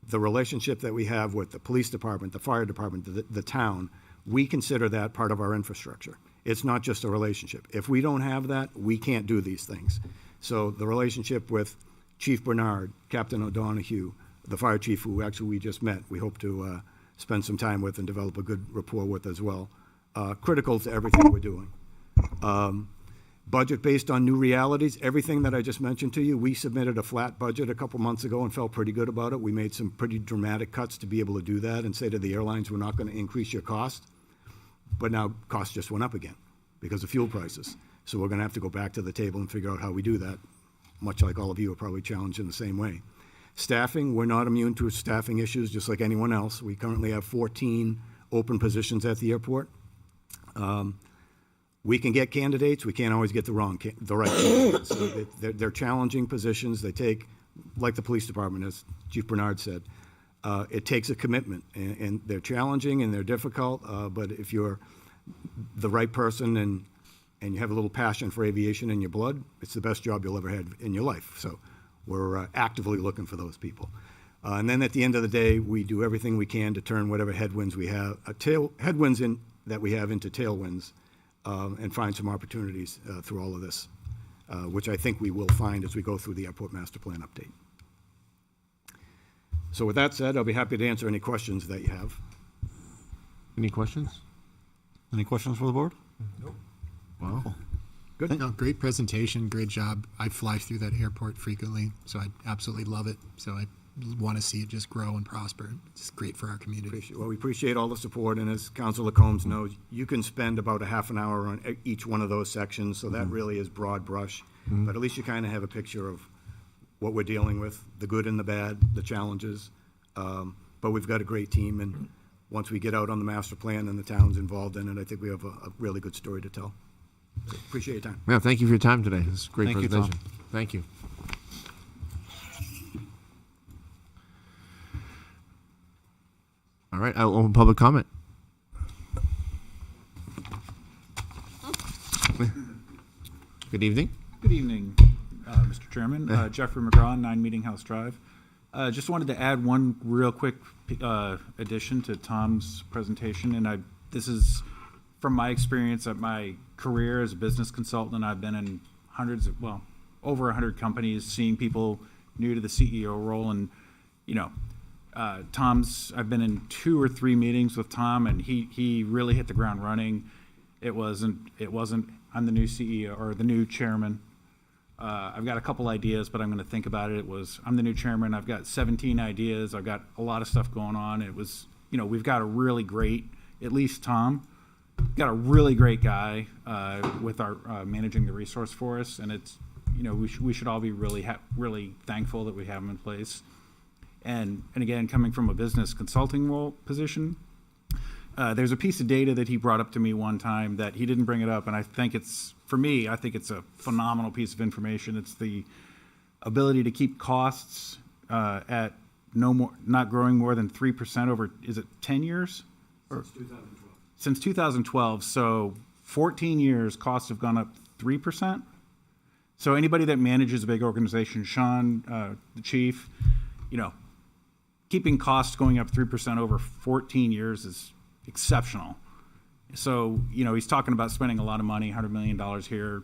the relationship that we have with the police department, the fire department, the town, we consider that part of our infrastructure. It's not just a relationship. If we don't have that, we can't do these things. So the relationship with Chief Bernard, Captain O'Donohue, the fire chief who actually we just met, we hope to spend some time with and develop a good rapport with as well, critical to everything we're doing. Budget based on new realities, everything that I just mentioned to you, we submitted a flat budget a couple months ago and felt pretty good about it. We made some pretty dramatic cuts to be able to do that and say to the airlines, we're not going to increase your cost. But now costs just went up again because of fuel prices. So we're going to have to go back to the table and figure out how we do that, much like all of you are probably challenged in the same way. Staffing, we're not immune to staffing issues just like anyone else. We currently have 14 open positions at the airport. We can get candidates. We can't always get the right candidates. So they're challenging positions. They take, like the police department, as Chief Bernard said, it takes a commitment. And they're challenging and they're difficult, but if you're the right person and you have a little passion for aviation in your blood, it's the best job you'll ever have in your life. So we're actively looking for those people. And then at the end of the day, we do everything we can to turn whatever headwinds we have, that we have into tailwinds, and find some opportunities through all of this, which I think we will find as we go through the airport master plan update. So with that said, I'll be happy to answer any questions that you have. Any questions? Any questions for the board? Wow. Good. No, great presentation, great job. I fly through that airport frequently, so I absolutely love it. So I want to see it just grow and prosper. It's great for our community. Well, we appreciate all the support, and as Councilor Combs knows, you can spend about a half an hour on each one of those sections, so that really is broad brush. But at least you kind of have a picture of what we're dealing with, the good and the bad, the challenges. But we've got a great team, and once we get out on the master plan and the town's involved in it, I think we have a really good story to tell. So appreciate your time. Yeah, thank you for your time today. This is a great Thank you, Tom. presentation. Thank you. All right, I'll open public comment. Good evening. Good evening, Mr. Chairman. Jeffrey McGraw, 9 Meeting House Drive. Just wanted to add one real quick addition to Tom's presentation, and this is from my experience at my career as a business consultant. I've been in over 100 companies, seeing people new to the CEO role, and I've been in 2 or 3 meetings with Tom, and he really hit the ground running. It wasn't I'm the new CEO or the new chairman. I've got a couple ideas, but I'm going to think about it. It was, I'm the new chairman. I've got 17 ideas. I've got a lot of stuff going on. It was, we've got a really great, at least Tom, got a really great guy with our managing the resource for us. And it's, we should all be really thankful that we have him in place. And again, coming from a business consulting role position, there's a piece of data that he brought up to me one time that he didn't bring it up, and I think it's a phenomenal piece of information. It's the ability to keep costs at not growing more than 3% over, is it 10 years? Since 2012. Since 2012, so 14 years, costs have gone up 3%. So anybody that manages a big organization, Sean, the chief, keeping costs going up 3% over 14 years is exceptional. So, he's talking about spending a lot of money, $100 million here,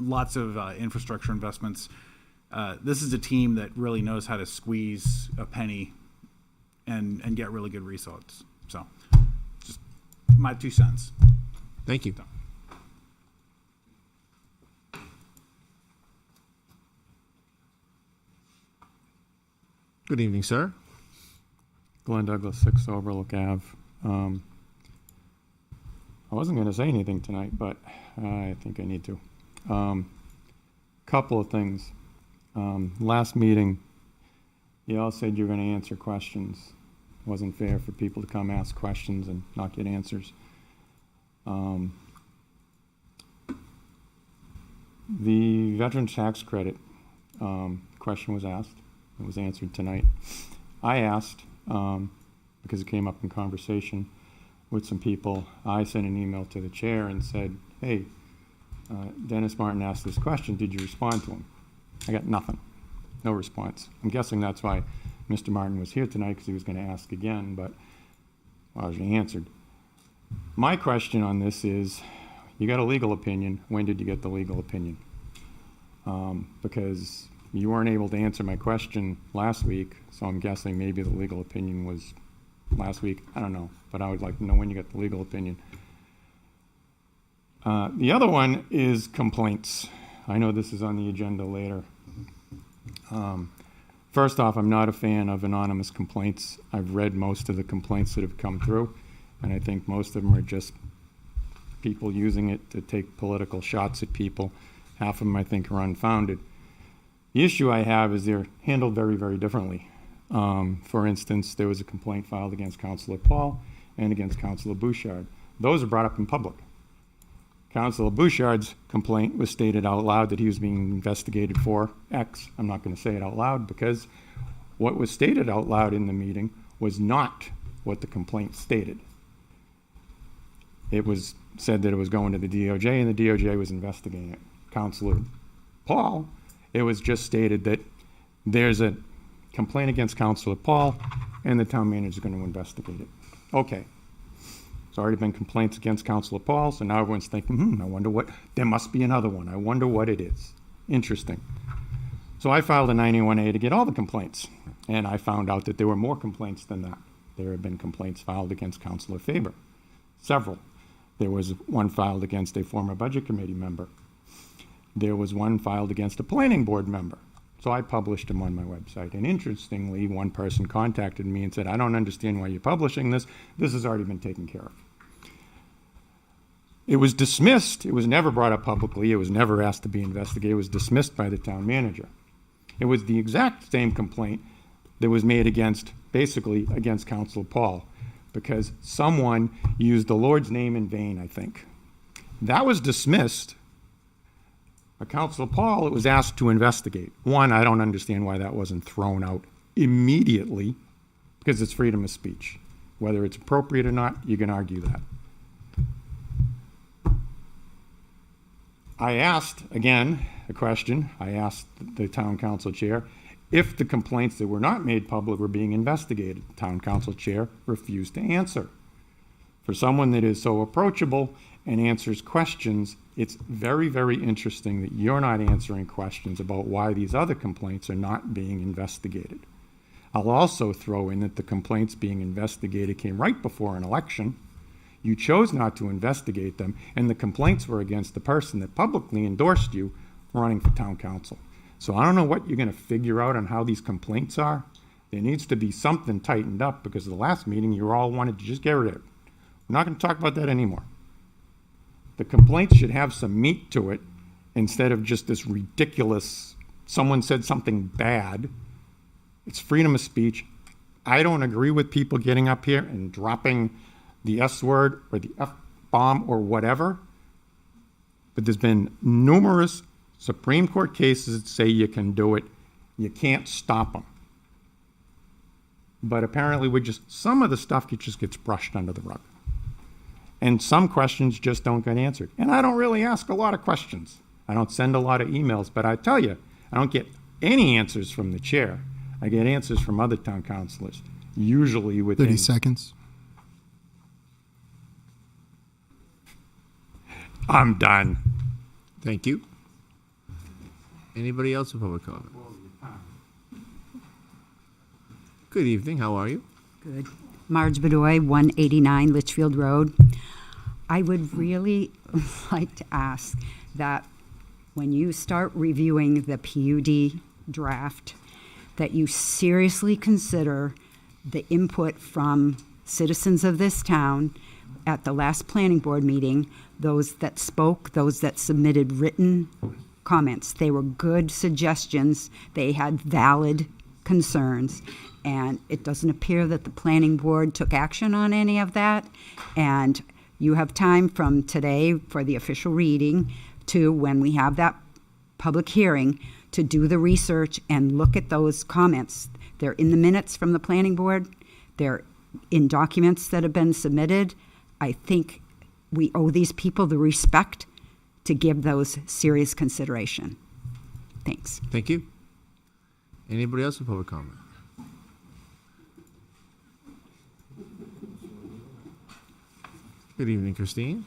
lots of infrastructure investments. This is a team that really knows how to squeeze a penny and get really good results. So, just my 2 cents. Thank you. Good evening, sir. Glenn Douglas, 6 Overlook Ave. I wasn't going to say anything tonight, but I think I need to. Couple of things. Last meeting, you all said you were going to answer questions. It wasn't fair for people to come ask questions and not get answers. The veterans tax credit question was asked. It was answered tonight. I asked, because it came up in conversation with some people, I sent an email to the chair and said, hey, Dennis Martin asked this question. Did you respond to him? I got nothing. No response. I'm guessing that's why Mr. Martin was here tonight, because he was going to ask again, but largely answered. My question on this is, you got a legal opinion. When did you get the legal opinion? Because you weren't able to answer my question last week, so I'm guessing maybe the legal opinion was last week. I don't know, but I would like to know when you got the legal opinion. The other one is complaints. I know this is on the agenda later. First off, I'm not a fan of anonymous complaints. I've read most of the complaints that have come through, and I think most of them are just people using it to take political shots at people. Half of them, I think, are unfounded. The issue I have is they're handled very, very differently. For instance, there was a complaint filed against Councilor Paul and against Councilor Bouchard. Those are brought up in public. Councilor Bouchard's complaint was stated out loud that he was being investigated for X. I'm not going to say it out loud because what was stated out loud in the meeting was not what the complaint stated. It was said that it was going to the DOJ and the DOJ was investigating it. Councilor Paul, it was just stated that there's a complaint against Councilor Paul and the town manager is going to investigate it. Okay. There's already been complaints against Councilor Paul, so now everyone's thinking, I wonder what, there must be another one. I wonder what it is. Interesting. So I filed a 91A to get all the complaints, and I found out that there were more complaints than that. There have been complaints filed against Councilor Faber, several. There was one filed against a former budget committee member. There was one filed against a planning board member. So I published them on my website. And interestingly, one person contacted me and said, I don't understand why you're publishing this. This has already been taken care of. It was dismissed. It was never brought up publicly. It was never asked to be investigated. It was dismissed by the town manager. It was the exact same complaint that was made basically against Councilor Paul, because someone used the Lord's name in vain, I think. That was dismissed. Councilor Paul, it was asked to investigate. One, I don't understand why that wasn't thrown out immediately, because it's freedom of speech. Whether it's appropriate or not, you can argue that. I asked, again, a question. I asked the town council chair if the complaints that were not made public were being investigated. The town council chair refused to answer. For someone that is so approachable and answers questions, it's very, very interesting that you're not answering questions about why these other complaints are not being investigated. I'll also throw in that the complaints being investigated came right before an election. You chose not to investigate them, and the complaints were against the person that publicly endorsed you running for town council. So I don't know what you're going to figure out on how these complaints are. There needs to be something tightened up, because the last meeting you all wanted to just get rid of it. We're not going to talk about that anymore. The complaints should have some meat to it instead of just this ridiculous, someone said something bad. It's freedom of speech. I don't agree with people getting up here and dropping the S word or the F-bomb or whatever. But there's been numerous Supreme Court cases that say you can do it. You can't stop them. But apparently some of the stuff just gets brushed under the rug. And some questions just don't get answered. And I don't really ask a lot of questions. I don't send a lot of emails, but I tell you, I don't get any answers from the chair. I get answers from other town councilors, usually within 30 seconds. I'm done. Thank you. Anybody else with public comment? Good evening, how are you? Good. Marge Bedoy, 189 Litchfield Road. I would really like to ask that when you start reviewing the PUD draft, that you seriously consider the input from citizens of this town at the last planning board meeting, those that spoke, those that submitted written comments. They were good suggestions. They had valid concerns. And it doesn't appear that the planning board took action on any of that. And you have time from today for the official reading to when we have that public hearing to do the research and look at those comments. They're in the minutes from the planning board. They're in documents that have been submitted. I think we owe these people the respect to give those serious consideration. Thanks. Thank you. Anybody else with public comment? Good evening, Christine.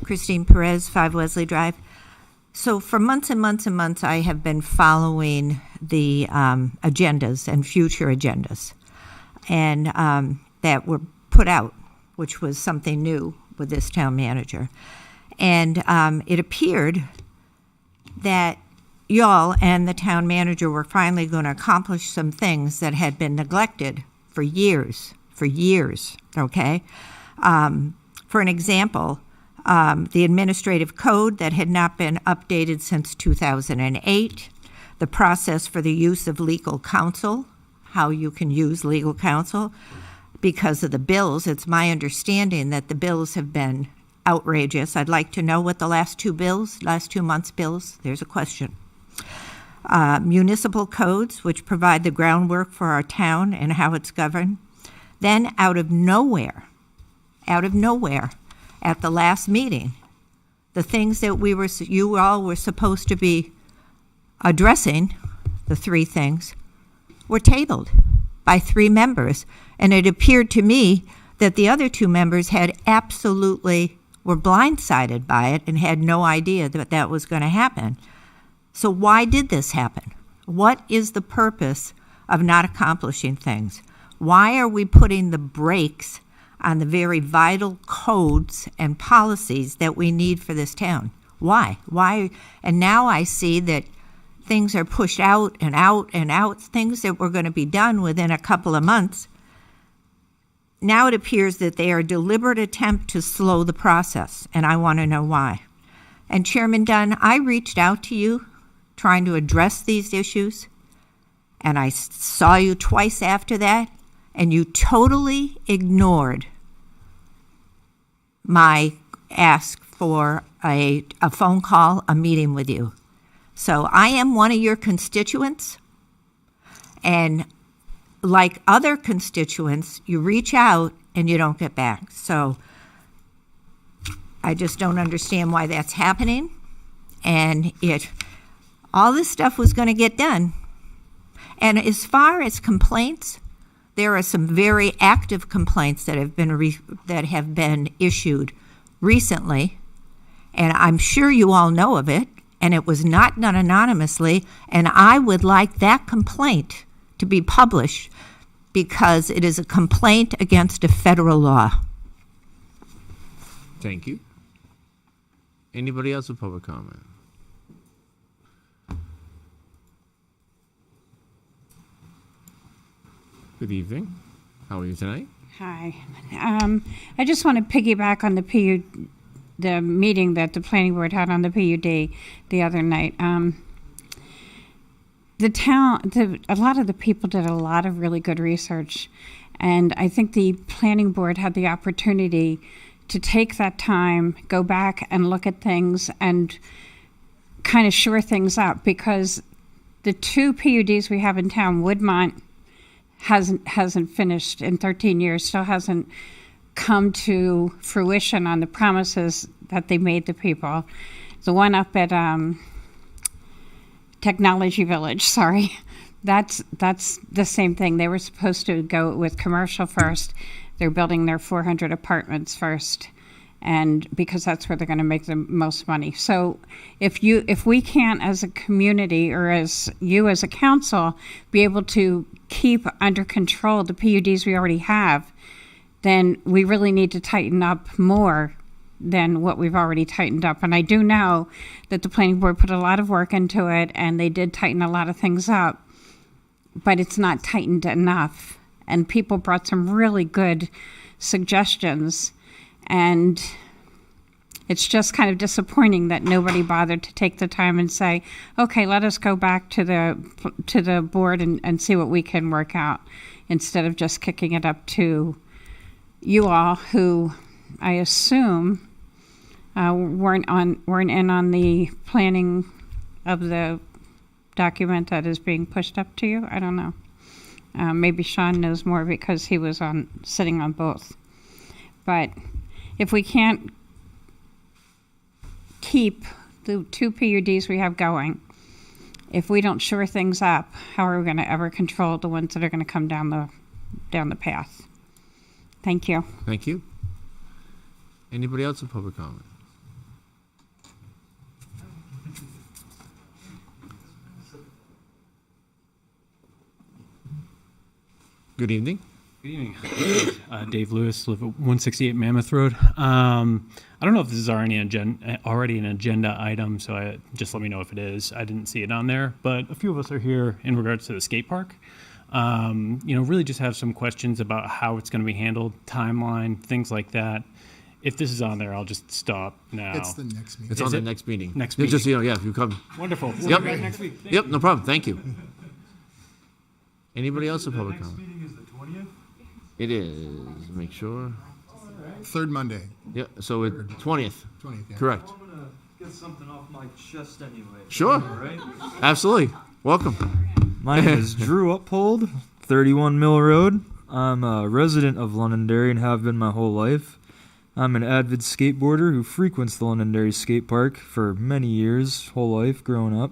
Christine Perez, 5 Wesley Drive. So for months and months and months, I have been following the agendas and future agendas and that were put out, which was something new with this town manager. And it appeared that y'all and the town manager were finally going to accomplish some things that had been neglected for years, okay? For an example, the administrative code that had not been updated since 2008, the process for the use of legal counsel, how you can use legal counsel. Because of the bills, it's my understanding that the bills have been outrageous. I'd like to know what the last 2 months' bills, there's a question. Municipal codes, which provide the groundwork for our town and how it's governed. Then out of nowhere, at the last meeting, the things that you all were supposed to be addressing, the 3 things, were tabled by 3 members. And it appeared to me that the other 2 members were blindsided by it and had no idea that that was going to happen. So why did this happen? What is the purpose of not accomplishing things? Why are we putting the brakes on the very vital codes and policies that we need for this town? Why? And now I see that things are pushed out and out and out, things that were going to be done within a couple of months. Now it appears that they are a deliberate attempt to slow the process, and I want to know why. And Chairman Dunn, I reached out to you trying to address these issues, and I saw you twice after that, and you totally ignored my ask for a phone call, a meeting with you. So I am one of your constituents, and like other constituents, you reach out and you don't get back. So I just don't understand why that's happening. And all this stuff was going to get done. And as far as complaints, there are some very active complaints that have been issued recently, and I'm sure you all know of it. And it was not done anonymously. And I would like that complaint to be published because it is a complaint against a federal law. Thank you. Anybody else with public comment? Good evening. How are you tonight? Hi. I just want to piggyback on the meeting that the planning board had on the PUD the other night. A lot of the people did a lot of really good research, and I think the planning board had the opportunity to take that time, go back and look at things and kind of shore things up, because the 2 PUDs we have in town, Woodmont hasn't finished in 13 years, still hasn't come to fruition on the promises that they made the people. The one up at Technology Village, that's the same thing. They were supposed to go with commercial first. They're building their 400 apartments first. and because that's where they're going to make the most money. So if we can't, as a community or as you as a council, be able to keep under control the PUDs we already have, then we really need to tighten up more than what we've already tightened up. And I do know that the planning board put a lot of work into it, and they did tighten a lot of things up, but it's not tightened enough. And people brought some really good suggestions, and it's just kind of disappointing that nobody bothered to take the time and say, okay, let us go back to the board and see what we can work out, instead of just kicking it up to you all, who I assume weren't in on the planning of the document that is being pushed up to you. I don't know. Maybe Sean knows more because he was sitting on both. But if we can't keep the 2 PUDs we have going, if we don't shore things up, how are we going to ever control the ones that are going to come down the path? Thank you. Thank you. Anybody else in public comment? Good evening. Good evening. Dave Lewis, live at 168 Mammoth Road. I don't know if this is already an agenda item, so just let me know if it is. I didn't see it on there, but a few of us are here in regards to the skate park. Really just have some questions about how it's going to be handled, timeline, things like that. If this is on there, I'll just stop now. It's the next meeting. It's on the next meeting. Next meeting. Just, if you come. Wonderful. We'll Yep. be back next week. Thank Yep, you. no problem. Thank you. Anybody else in public comment? Next meeting is the 20th? It is. Make sure. Third Monday. Yeah, so it's 20th. 20th, yeah. Correct. I'm going to get something off my chest anyway. Sure. All right? Absolutely. Welcome. My name is Drew Uphold, 31 Mill Road. I'm a resident of Londonderry and have been my whole life. I'm an avid skateboarder who frequents the Londonderry skate park for many years, whole life, growing up.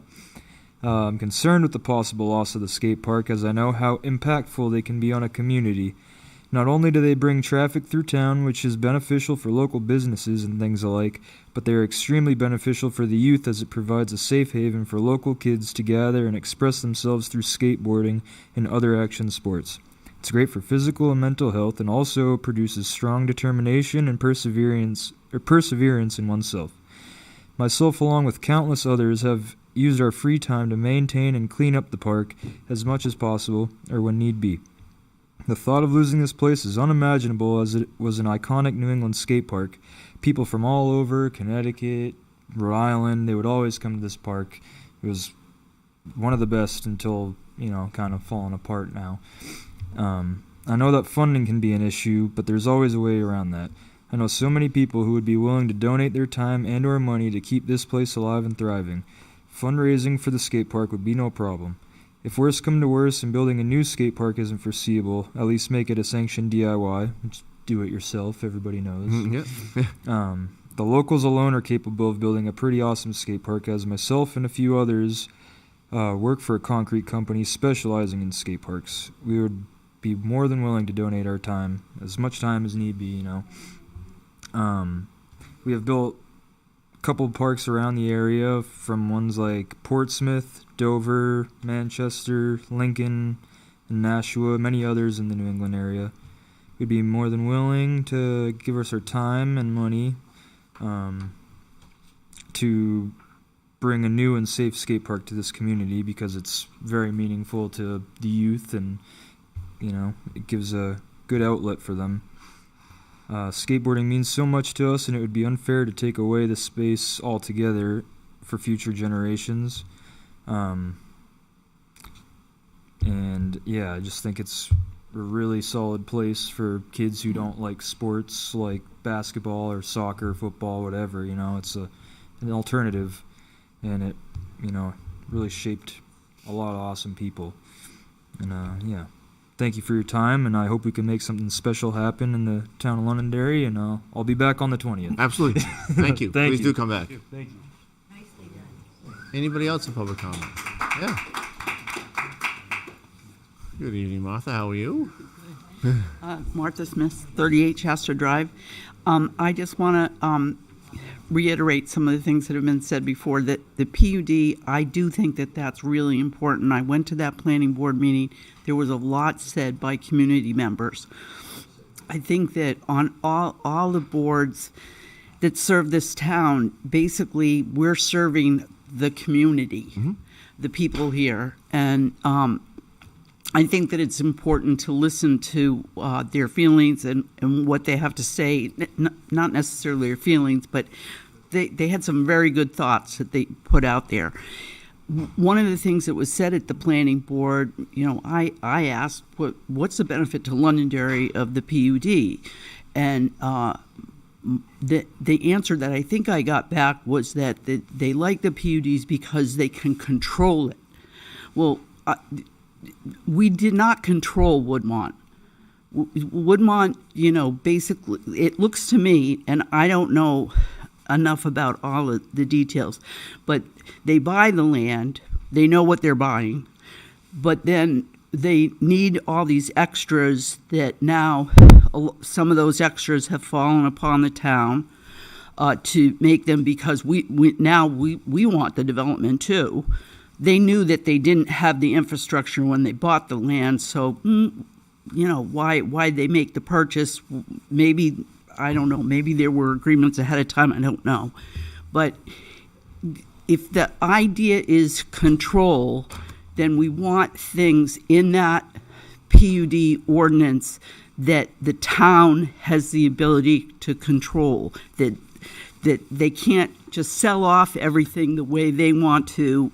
I'm concerned with the possible loss of the skate park, as I know how impactful they can be on a community. Not only do they bring traffic through town, which is beneficial for local businesses and things alike, but they are extremely beneficial for the youth, as it provides a safe haven for local kids to gather and express themselves through skateboarding and other action sports. It's great for physical and mental health, and also produces strong determination and perseverance in oneself. Myself, along with countless others, have used our free time to maintain and clean up the park as much as possible, or when need be. The thought of losing this place is unimaginable, as it was an iconic New England skate park. People from all over, Connecticut, Rhode Island, they would always come to this park. It was one of the best until, kind of falling apart now. I know that funding can be an issue, but there's always a way around that. I know so many people who would be willing to donate their time and or money to keep this place alive and thriving. Fundraising for the skate park would be no problem. If worse come to worse and building a new skate park isn't foreseeable, at least make it a sanctioned DIY. Just do it yourself, everybody knows. The locals alone are capable of building a pretty awesome skate park, as myself and a few others work for a concrete company specializing in skate parks. We would be more than willing to donate our time, as much time as need be, We have built a couple of parks around the area, from ones like Portsmouth, Dover, Manchester, Lincoln, and Nashua, many others in the New England area. We'd be more than willing to give us our time and money to bring a new and safe skate park to this community, because it's very meaningful to the youth, and it gives a good outlet for them. Skateboarding means so much to us, and it would be unfair to take away the space altogether for future generations. I just think it's a really solid place for kids who don't like sports, like basketball or soccer, football, whatever. It's an alternative, and it really shaped a lot of awesome people. And thank you for your time, and I hope we can make something special happen in the town of Londonderry, and I'll be back on the 20th. Absolutely. Thank you. Thank Please you. do come back. Thank you. Anybody else in public comment? Yeah. Good evening, Martha. How are you? Martha Smith, 38 Chester Drive. I just want to reiterate some of the things that have been said before, that the PUD, I do think that that's really important. I went to that planning board meeting. There was a lot said by community members. I think that on all the boards that serve this town, basically, we're serving the community, the people here. And I think that it's important to listen to their feelings and what they have to say, not necessarily their feelings, but they had some very good thoughts that they put out there. One of the things that was said at the planning board, I asked, what's the benefit to Londonderry of the PUD? And the answer that I think I got back was that they like the PUDs because they can control it. Well, we did not control Woodmont. Woodmont, basically, it looks to me, and I don't know enough about all of the details, but they buy the land, they know what they're buying, but then they need all these extras that now, some of those extras have fallen upon the town to make them, because we want the development too. They knew that they didn't have the infrastructure when they bought the land, so, why they make the purchase? Maybe, I don't know, maybe there were agreements ahead of time, I don't know. But if the idea is control, then we want things in that PUD ordinance that the town has the ability to control, that they can't just sell off everything the way they want to,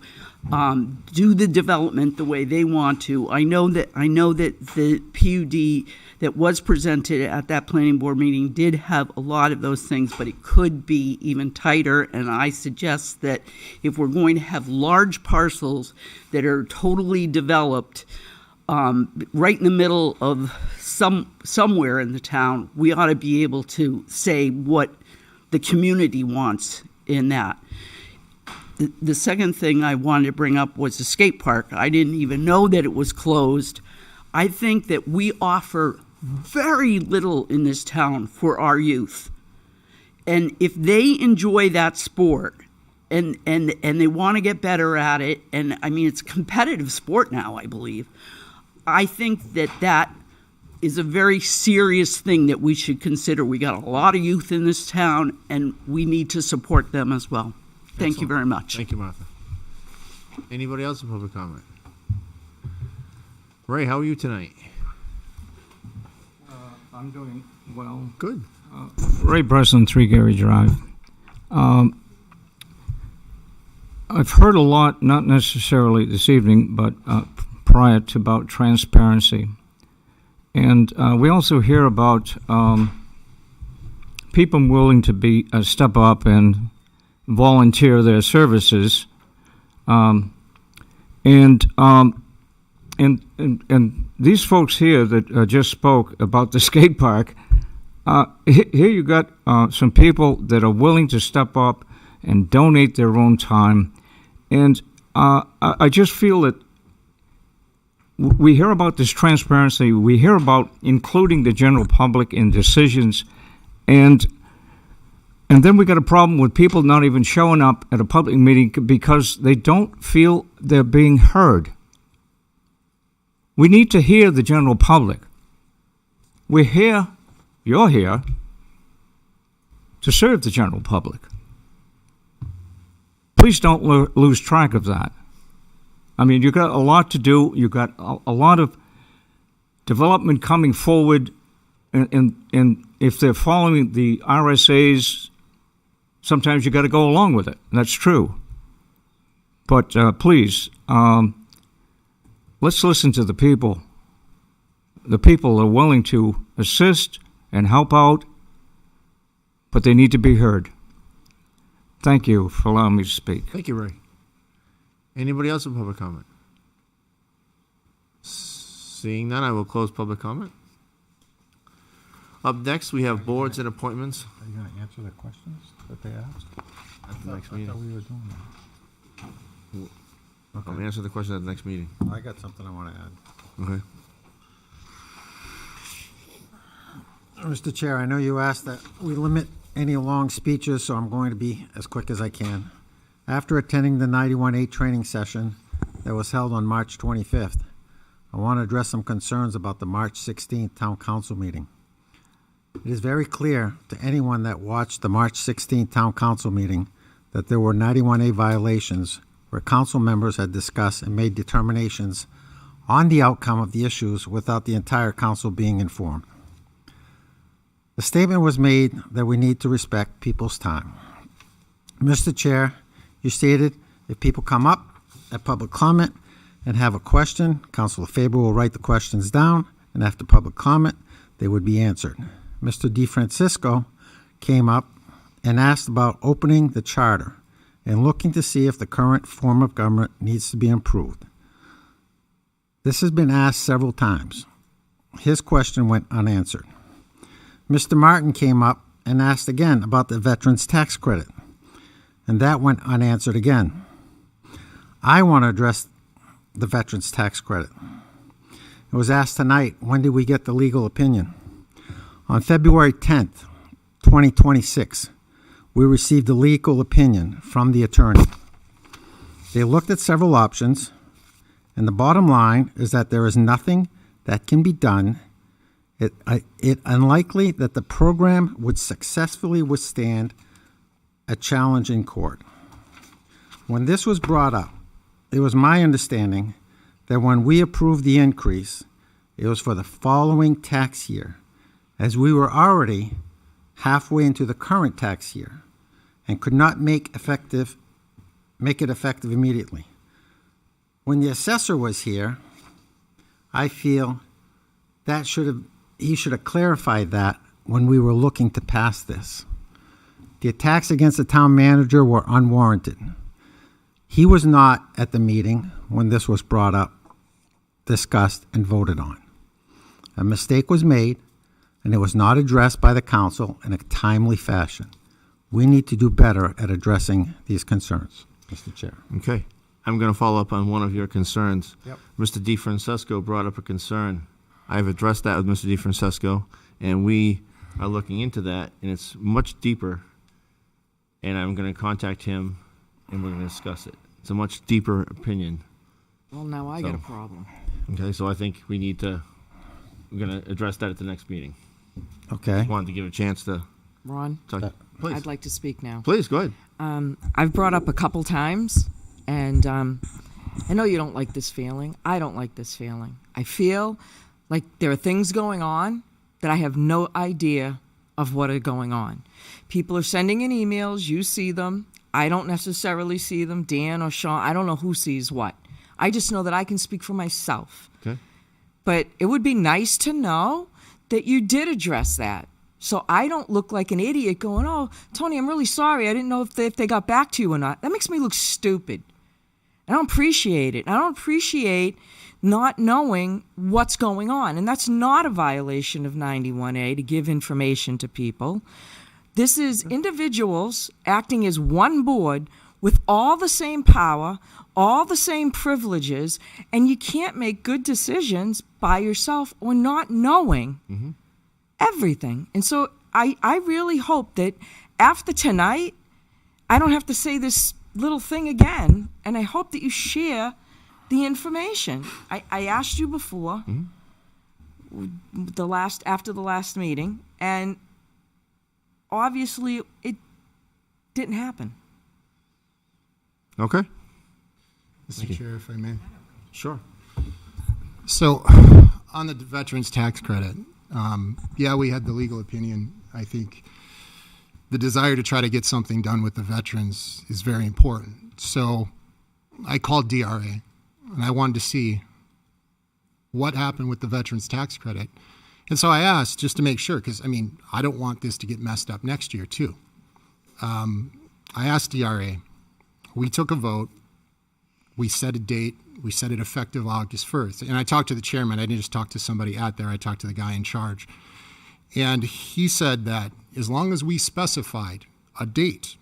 do the development the way they want to. I know that the PUD that was presented at that planning board meeting did have a lot of those things, but it could be even tighter. And I suggest that if we're going to have large parcels that are totally developed, right in the middle of somewhere in the town, we ought to be able to say what the community wants in that. The second thing I wanted to bring up was the skate park. I didn't even know that it was closed. I think that we offer very little in this town for our youth. And if they enjoy that sport and they want to get better at it, and I mean, it's a competitive sport now, I believe, I think that is a very serious thing that we should consider. We got a lot of youth in this town, and we need to support them as well. Thank you very much. Thank you, Martha. Anybody else in public comment? Ray, how are you tonight? I'm doing well. Good. Ray Bresson, 3 Gary Drive. I've heard a lot, not necessarily this evening, but prior to, about transparency. And we also hear about people willing to step up and volunteer their services, and these folks here that just spoke about the skate park. Here you got some people that are willing to step up and donate their own time, and I just feel that we hear about this transparency. We hear about including the general public in decisions, and then we got a problem with people not even showing up at a public meeting because they don't feel they're being heard. We need to hear the general public. We're here, you're here, to serve the general public. Please don't lose track of that. I mean, you've got a lot to do. You've got a lot of development coming forward, and if they're following the RSAs, sometimes you got to go along with it. That's true. But please, let's listen to the people. The people are willing to assist and help out, but they need to be heard. Thank you for allowing me to speak. Thank you, Ray. Anybody else in public comment? Seeing none, I will close public comment. Up next, we have boards and appointments. Are you going to answer the questions that they asked? At the next I meeting. thought we were doing that. I'm going to answer the question at the next meeting. I got something I want to add. Okay. Mr. Chair, I know you asked that we limit any long speeches, so I'm going to be as quick as I can. After attending the 91A training session that was held on March 25th, I want to address some concerns about the March 16th Town Council meeting. It is very clear to anyone that watched the March 16th Town Council meeting that there were 91A violations where council members had discussed and made determinations on the outcome of the issues without the entire council being informed. The statement was made that we need to respect people's time. Mr. Chair, you stated if people come up at public comment and have a question, Councilor Faber will write the questions down, and after public comment, they would be answered. Mr. DeFrancisco came up and asked about opening the charter and looking to see if the current form of government needs to be improved. This has been asked several times. His question went unanswered. Mr. Martin came up and asked again about the veterans tax credit, and that went unanswered again. I want to address the veterans tax credit. It was asked tonight, when did we get the legal opinion? On February 10th, 2026, we received a legal opinion from the attorney. They looked at several options, and the bottom line is that there is nothing that can be done. It unlikely that the program would successfully withstand a challenge in court. When this was brought up, it was my understanding that when we approved the increase, it was for the following tax year, as we were already halfway into the current tax year and could not make it effective immediately. When the assessor was here, I feel that he should have clarified that when we were looking to pass this. The attacks against the town manager were unwarranted. He was not at the meeting when this was brought up, discussed, and voted on. A mistake was made, and it was not addressed by the council in a timely fashion. We need to do better at addressing these concerns, Mr. Chair. Okay. I'm going to follow up on one of your concerns. Yep. Mr. DeFrancisco brought up a concern. I've addressed that with Mr. DeFrancisco, and we are looking into that, and it's much deeper, and I'm going to contact him, and we're going to discuss it. It's a much deeper opinion. Well, now I got a problem. Okay, so I think we're going to address that at the next meeting. Okay. Just wanted to give a chance to Ron, talk. Please. I'd like to speak now. Please, go ahead. I've brought up a couple times, and I know you don't like this feeling. I don't like this feeling. I feel like there are things going on that I have no idea of what are going on. People are sending in emails. You see them. I don't necessarily see them. Dan or Sean, I don't know who sees what. I just know that I can speak for myself. Okay. But it would be nice to know that you did address that. So I don't look like an idiot going, oh, Tony, I'm really sorry. I didn't know if they got back to you or not. That makes me look stupid. I don't appreciate it. I don't appreciate not knowing what's going on. And that's not a violation of 91A to give information to people. This is individuals acting as one board with all the same power, all the same privileges, and you can't make good decisions by yourself or not knowing everything. And so I really hope that after tonight, I don't have to say this little thing again, and I hope that you share the information. I asked you before, after the last meeting, and obviously it didn't happen. Okay. Mr. Chair, if I may. Sure. So, on the veterans tax credit, yeah, we had the legal opinion. I think the desire to try to get something done with the veterans is very important. So, I called DRA, and I wanted to see what happened with the veterans tax credit. And so I asked, just to make sure, because, I don't want this to get messed up next year, too. I asked DRA. We took a vote. We set a date. We set it effective August 1st. And I talked to the chairman. I didn't just talk to somebody out there. I talked to the guy in charge. And he said that as long as we specified a date,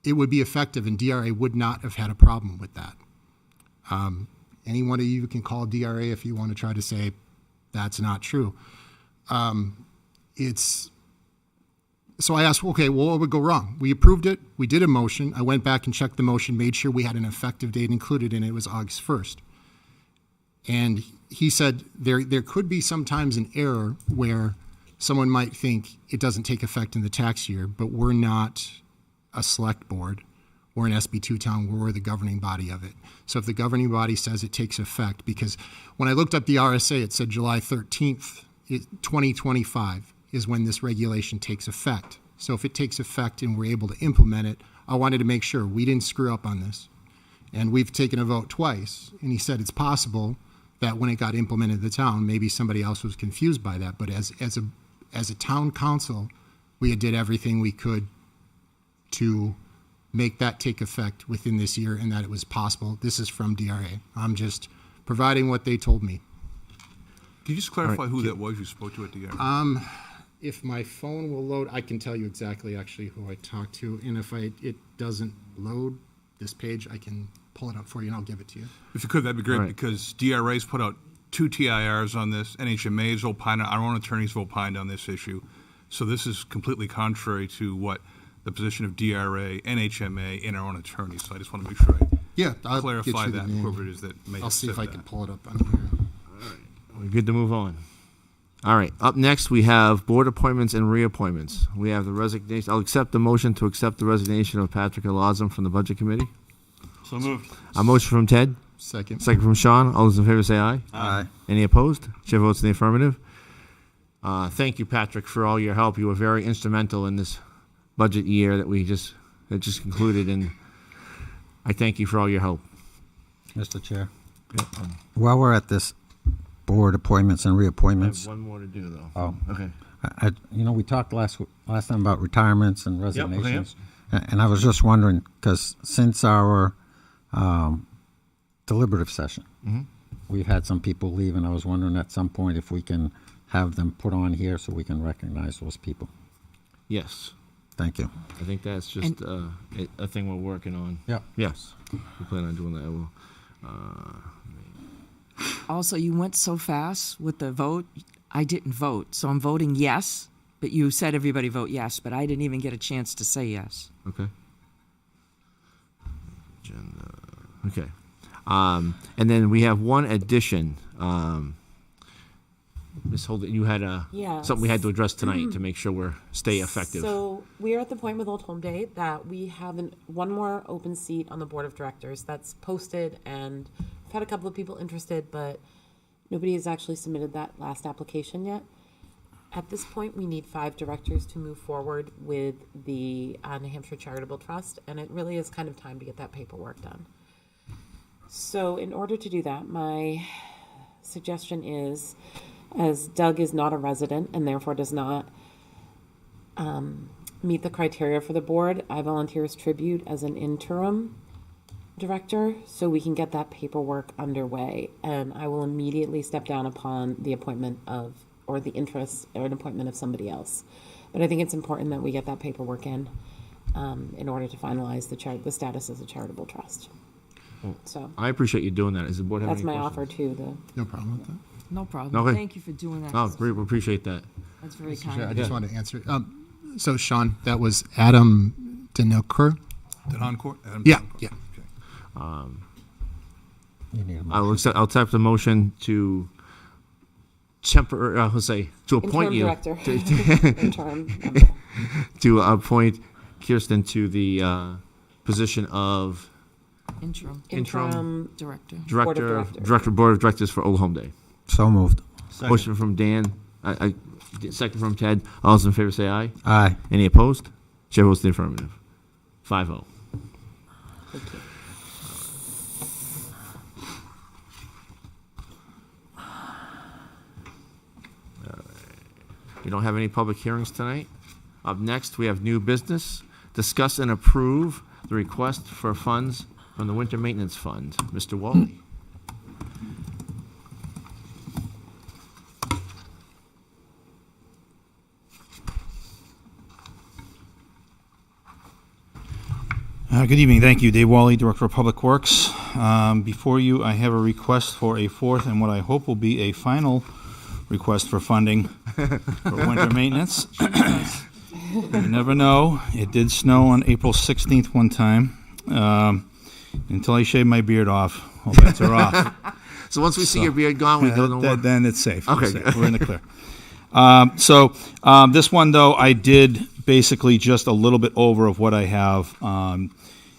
it would be effective, and DRA would not have had a problem with that. Any one of you can call DRA if you want to try to say that's not true. So I asked, okay, well, what would go wrong? We approved it. We did a motion. I went back and checked the motion, made sure we had an effective date included in it. It was August 1st. And he said there could be sometimes an error where someone might think it doesn't take effect in the tax year, but we're not a select board. We're an SB2 town. We're the governing body of it. So if the governing body says it takes effect, because when I looked up the RSA, it said July 13th, 2025 is when this regulation takes effect. So if it takes effect and we're able to implement it, I wanted to make sure we didn't screw up on this. And we've taken a vote twice, and he said it's possible that when it got implemented in the town, maybe somebody else was confused by that. But as a town council, we did everything we could to make that take effect within this year, and that it was possible. This is from DRA. I'm just providing what they told me. Can you just clarify who that was you spoke to at DRA? If my phone will load, I can tell you exactly actually who I talked to, and if it doesn't load this page, I can pull it up for you and I'll give it to you. If you could, that'd be great, because DRA's put out 2 TIRs on this. NHMA's opined, our own attorneys have opined on this issue. So this is completely contrary to what the position of DRA, NHMA, and our own attorneys. So I just want to make sure I I'll clarify get you that, the name. whoever it is that may I'll have see said if I that. can pull it up on here. We're good to move on. All right. Up next, we have board appointments and reappointments. We have the resignation. I'll accept the motion to accept the resignation of Patrick Liaison from the Budget Committee. So moved. A motion from Ted. Second. Second from Sean. All those in favor say aye. Aye. Any opposed? Chair votes in the affirmative. Thank you, Patrick, for all your help. You were very instrumental in this budget year that just concluded, and I thank you for all your help. Mr. Chair. While we're at this board appointments and I have reappointments, one more to do, though. Oh. Okay. we talked last time about retirements and okay, yep. resignations. And I was just wondering, because since our deliberative session, we've had some people leave, and I was wondering at some point if we can have them put on here so we can recognize those people. Yes. Thank you. I think that's just a thing we're working on. Yeah. Yes. We plan on doing that. We'll, Also, you went so fast with the vote. I didn't vote, so I'm voting yes. But you said everybody vote yes, but I didn't even get a chance to say yes. Okay. Agenda. Okay. And then we have one addition. Ms. Holden, you had something we had to address tonight to make sure we're stay effective. So we are at the point with Old Home Day that we have one more open seat on the board of directors that's posted, and we've had a couple of people interested, but nobody has actually submitted that last application yet. At this point, we need 5 directors to move forward with the New Hampshire Charitable Trust, and it really is kind of time to get that paperwork done. So in order to do that, my suggestion is, as Doug is not a resident and therefore does not meet the criteria for the board, I volunteer as tribute as an interim director so we can get that paperwork underway. And I will immediately step down upon the appointment of, or the interest or an appointment of somebody else. But I think it's important that we get that paperwork in order to finalize the status as a charitable trust. Well, So I appreciate you doing that. Is the board have that's any my questions? offer to the. No problem with that. No problem. Okay. Thank you for doing that. Oh, great. We appreciate that. That's very Mr. kind. Chair, I just Yeah. wanted to answer. So Sean, that was Adam Denokur. Denoncourt? Adam Yeah, Denoncourt. yeah. Okay. You need a I'll accept the motion to to appoint Interim you director. Interim member. to appoint Kirsten to the position of Interim director. Board of Directors for Old Home Day. So moved. Motion from Dan, second from Ted. All those in favor say aye. Aye. Any opposed? Chair votes in the affirmative. 5-0. Thank you. We don't have any public hearings tonight. Up next, we have new business. Discuss and approve the request for funds from the Winter Maintenance Fund. Mr. Wally. Good evening. Thank you. Dave Wally, Director of Public Works. Before you, I have a request for a fourth and what I hope will be a final request for funding for winter maintenance. You never know. It did snow on April 16th one time. Until I shave my beard off, all bets are off. So once we see your beard gone, we know no more. Then it's safe. Okay, We're safe. good. We're in the clear. This one, though, I did basically just a little bit over of what I have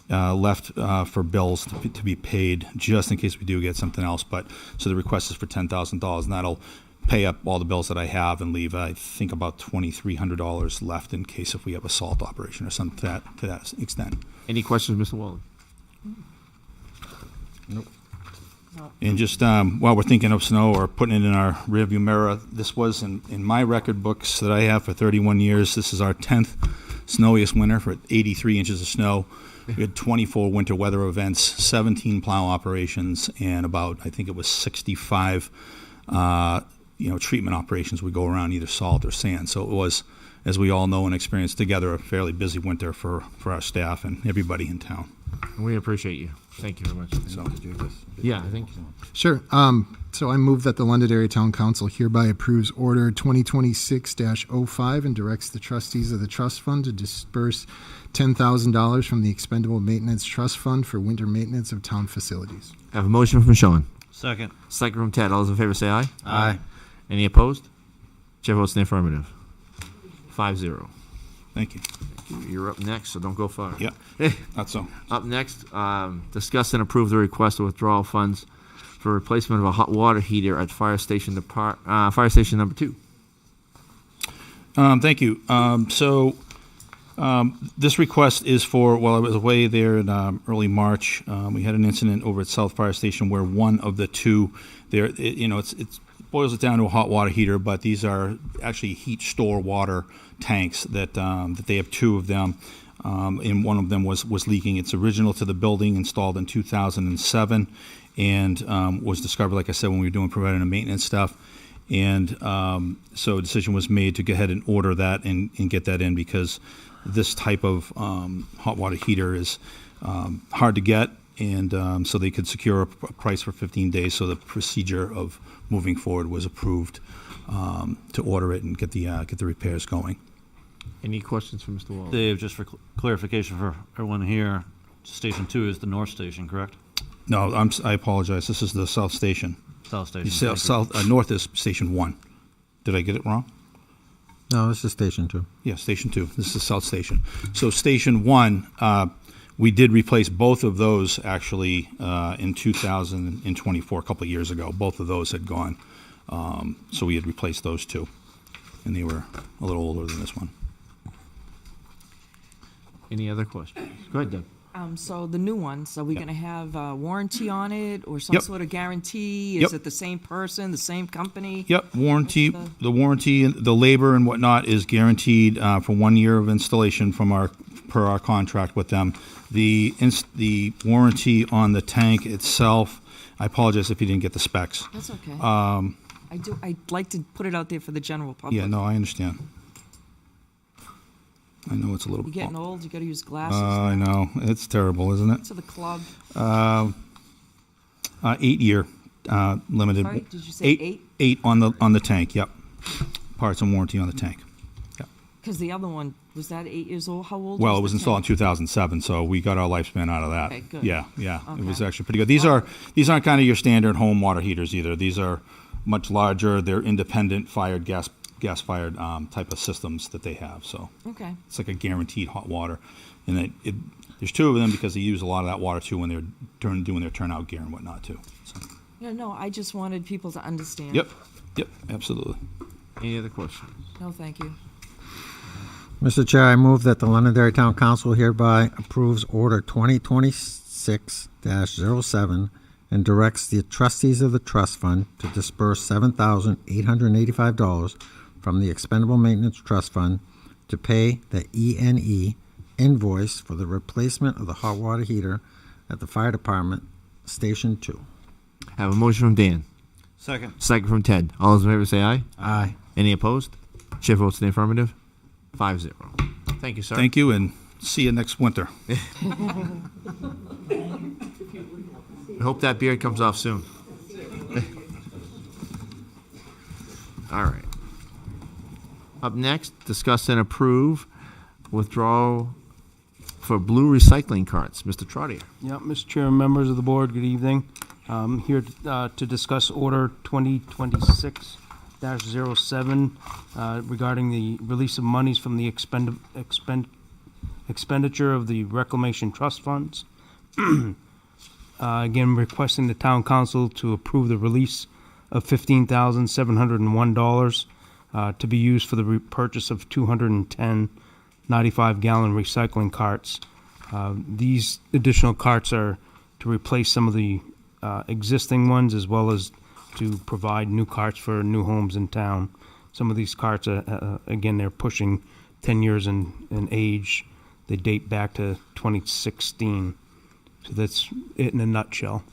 left for bills to be paid, just in case we do get something else. But so the request is for $10,000, and that'll pay up all the bills that I have and leave, I think, about $2,300 left in case if we have a salt operation or something to that extent. Any questions, Mr. Waller? Nope. And just while we're thinking of snow or putting it in our rearview mirror, this was in my record books that I have for 31 years. This is our 10th snowiest winter for 83 inches of snow. We had 24 winter weather events, 17 plow operations, and about, I think it was 65 treatment operations would go around, either salt or sand. So it was, as we all know and experienced together, a fairly busy winter for our staff and everybody in town. We appreciate you. Thank you very much. So, yeah, I think so. Sure. So I move that the Londonderry Town Council hereby approves Order 2026-05 and directs the trustees of the trust fund to disperse $10,000 from the Expendable Maintenance Trust Fund for winter maintenance of town facilities. I have a motion from Sean. Second. Second from Ted. All those in favor say aye. Aye. Any opposed? Chair votes in the affirmative. 5-0. Thank you. You're up next, so don't go far. Yep. That's so. Up next, discuss and approve the request of withdrawal funds for replacement of a hot water heater at fire station number 2. Thank you. This request is for, while I was away there in early March, we had an incident over at South Fire Station where one of the two there, it boils it down to a hot water heater, but these are actually heat store water tanks that they have 2 of them, and one of them was leaking. It's original to the building, installed in 2007, and was discovered, like I said, when we were doing preventative maintenance stuff. And so a decision was made to go ahead and order that and get that in, because this type of hot water heater is hard to get, and so they could secure a price for 15 days. So the procedure of moving forward was approved to order it and get the repairs going. Any questions for Mr. Waller? Dave, just for clarification for everyone here, Station 2 is the North Station, correct? No, I apologize. This is the South Station. South Station. North is Station 1. Did I get it wrong? No, this is Station 2. Yeah, Station 2. This is South Station. So Station 1, we did replace both of those actually in 2024, a couple of years ago. Both of those had gone. So we had replaced those 2. And they were a little older than this one. Any other questions? Go ahead, Deb. So the new ones, are we going to have a warranty on it or some sort of guarantee? Is it the same person, the same company? Yep, warranty. The warranty, and the labor and whatnot is guaranteed for 1 year of installation per our contract with them. The warranty on the tank itself, I apologize if you didn't get the specs. That's okay. I'd like to put it out there for the general public. Yeah, no, I understand. I know it's a little. You're getting old. You got to use glasses. I know, it's terrible, isn't it? To the club. 8-year limited. Sorry, did you say 8? 8 on the tank. Yep, parts and warranty on the tank. Yep. Because the other one was that 8 years old. How old? Well, it was installed in 2007, so we got our lifespan out of that. Okay, good. Yeah, Okay. It was actually pretty good. These aren't kind of your standard home water heaters either. These are much larger. They're independent fired gas-fired type of systems that they have. So okay, it's like a guaranteed hot water, and there's 2 of them because they use a lot of that water too when they're doing their turnout gear and whatnot too. So. Yeah, no, I just wanted people to understand. Yep, absolutely. Any other questions? No, thank you. Mr. Chair, I move that the Londonderry Town Council hereby approves Order 2026-07 and directs the trustees of the trust fund to disperse $7,885 from the Expendable Maintenance Trust Fund to pay the E&E invoice for the replacement of the hot water heater at the fire department, Station 2. I have a motion from Dan. Second. Second from Ted. All those in favor say aye. Aye. Any opposed? Chair votes in the affirmative. 5-0. Thank you, sir. Thank you, and see you next winter. I hope that beard comes off soon. All right. Up next, discuss and approve withdrawal for blue recycling carts. Mr. Trotter. Yeah, Mr. Chairman, members of the board, good evening. Here to discuss Order 2026-07 regarding the release of monies from the expenditure of the Reclamation Trust Funds. Again, requesting the Town Council to approve the release of $15,701 to be used for the purchase of 210 95-gallon recycling carts. These additional carts are to replace some of the existing ones, as well as to provide new carts for new homes in town. Some of these carts, again, they're pushing 10 years in age. They date back to 2016. So that's it in a nutshell.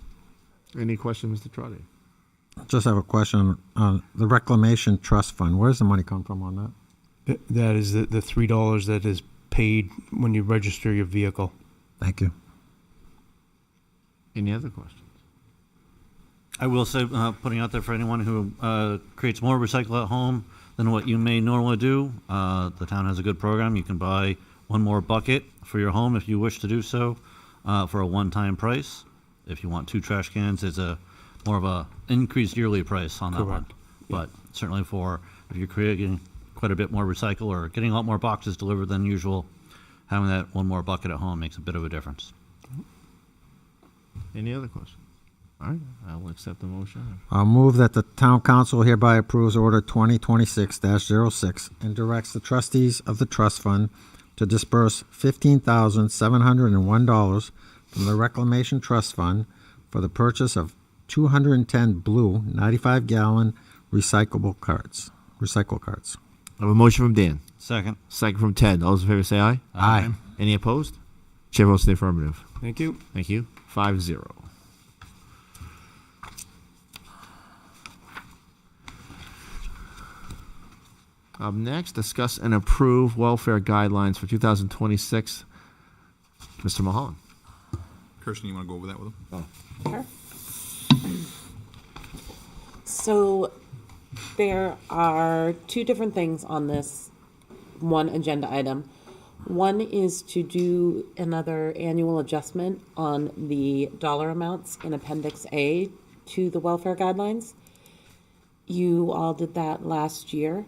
Any questions, Mr. Trotter? I just have a question on the Reclamation Trust Fund. Where does the money come from on that? That is the $3 that is paid when you register your vehicle. Thank you. Any other questions? I will say, putting out there for anyone who creates more recycle at home than what you may normally do, the town has a good program. You can buy one more bucket for your home if you wish to do so for a one-time price. If you want 2 trash cans, it's a more of a increased yearly price on that one. But certainly if you're creating quite a bit more recycle or getting a lot more boxes delivered than usual, having that one more bucket at home makes a bit of a difference. Any other questions? All right, I will accept the motion. I'll move that the Town Council hereby approves Order 2026-06 and directs the trustees of the trust fund to disperse $15,701 from the Reclamation Trust Fund for the purchase of 210 blue 95-gallon recycle carts. I have a motion from Dan. Second. Second from Ted. All those in favor say aye. Aye. Any opposed? Chair votes in the affirmative. Thank you. Thank you. 5-0. Up next, discuss and approve welfare guidelines for 2026. Mr. Mulholland. Kirsten, you want to go over that with them? Sure. So there are 2 different things on this one agenda item. One is to do another annual adjustment on the dollar amounts in Appendix A to the welfare guidelines. You all did that last year.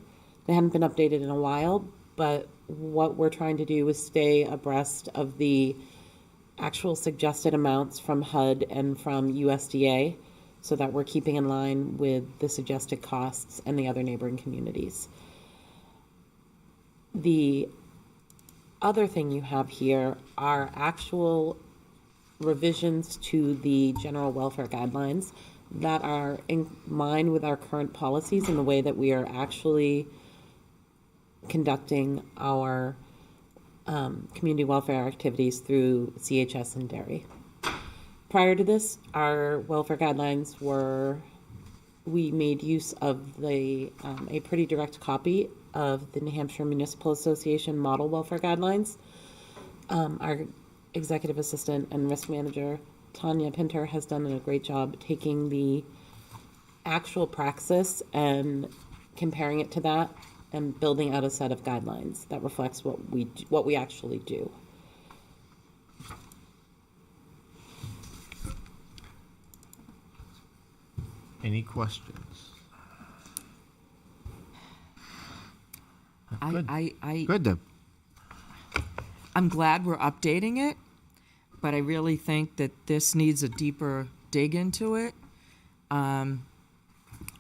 They hadn't been updated in a while, but what we're trying to do is stay abreast of the actual suggested amounts from HUD and from USDA so that we're keeping in line with the suggested costs and the other neighboring communities. The other thing you have here are actual revisions to the general welfare guidelines that are in line with our current policies and the way that we are actually conducting our community welfare activities through CHS and dairy. Prior to this, our welfare guidelines we made use of a pretty direct copy of the New Hampshire Municipal Association Model Welfare Guidelines. Our executive assistant and risk manager, Tanya Pinter, has done a great job taking the actual praxis and comparing it to that and building out a set of guidelines that reflects what we actually do. Any questions? Good, Deb. I'm glad we're updating it, but I really think that this needs a deeper dig into it.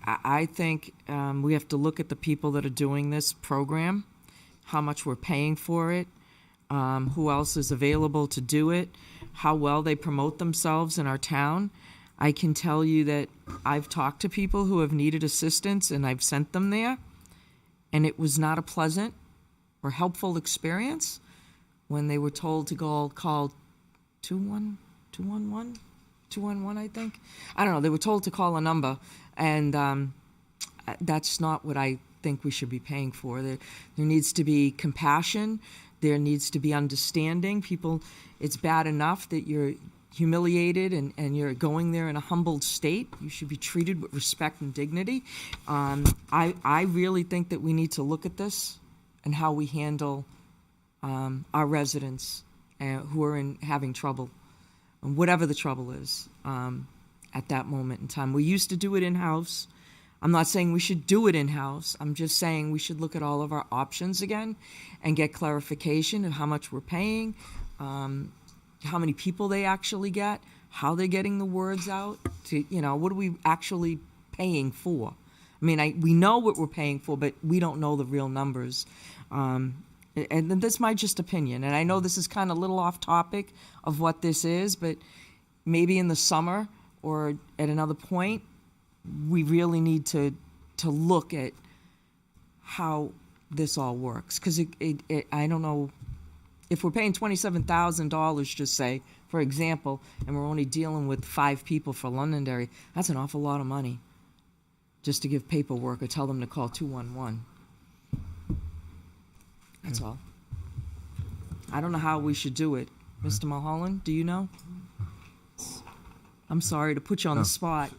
I think we have to look at the people that are doing this program, how much we're paying for it, who else is available to do it, how well they promote themselves in our town. I can tell you that I've talked to people who have needed assistance and I've sent them there, and it was not a pleasant or helpful experience when they were told to go call 211, I think. I don't know. They were told to call a number, and that's not what I think we should be paying for. There needs to be compassion. There needs to be understanding. People, it's bad enough that you're humiliated and you're going there in a humbled state. You should be treated with respect and dignity. I really think that we need to look at this and how we handle our residents who are having trouble, and whatever the trouble is at that moment in time. We used to do it in-house. I'm not saying we should do it in-house. I'm just saying we should look at all of our options again and get clarification of how much we're paying, how many people they actually get, how they're getting the words out, to, what are we actually paying for? I mean, we know what we're paying for, but we don't know the real numbers. And that's my just opinion. And I know this is kind of a little off topic of what this is, but maybe in the summer or at another point, we really need to look at how this all works. Because I don't know, if we're paying $27,000, just say, for example, and we're only dealing with 5 people for Londonderry, that's an awful lot of money just to give paperwork or tell them to call 211. That's all. I don't know how we should do it. Mr. Mulholland, do you know? I'm sorry to put you on the spot.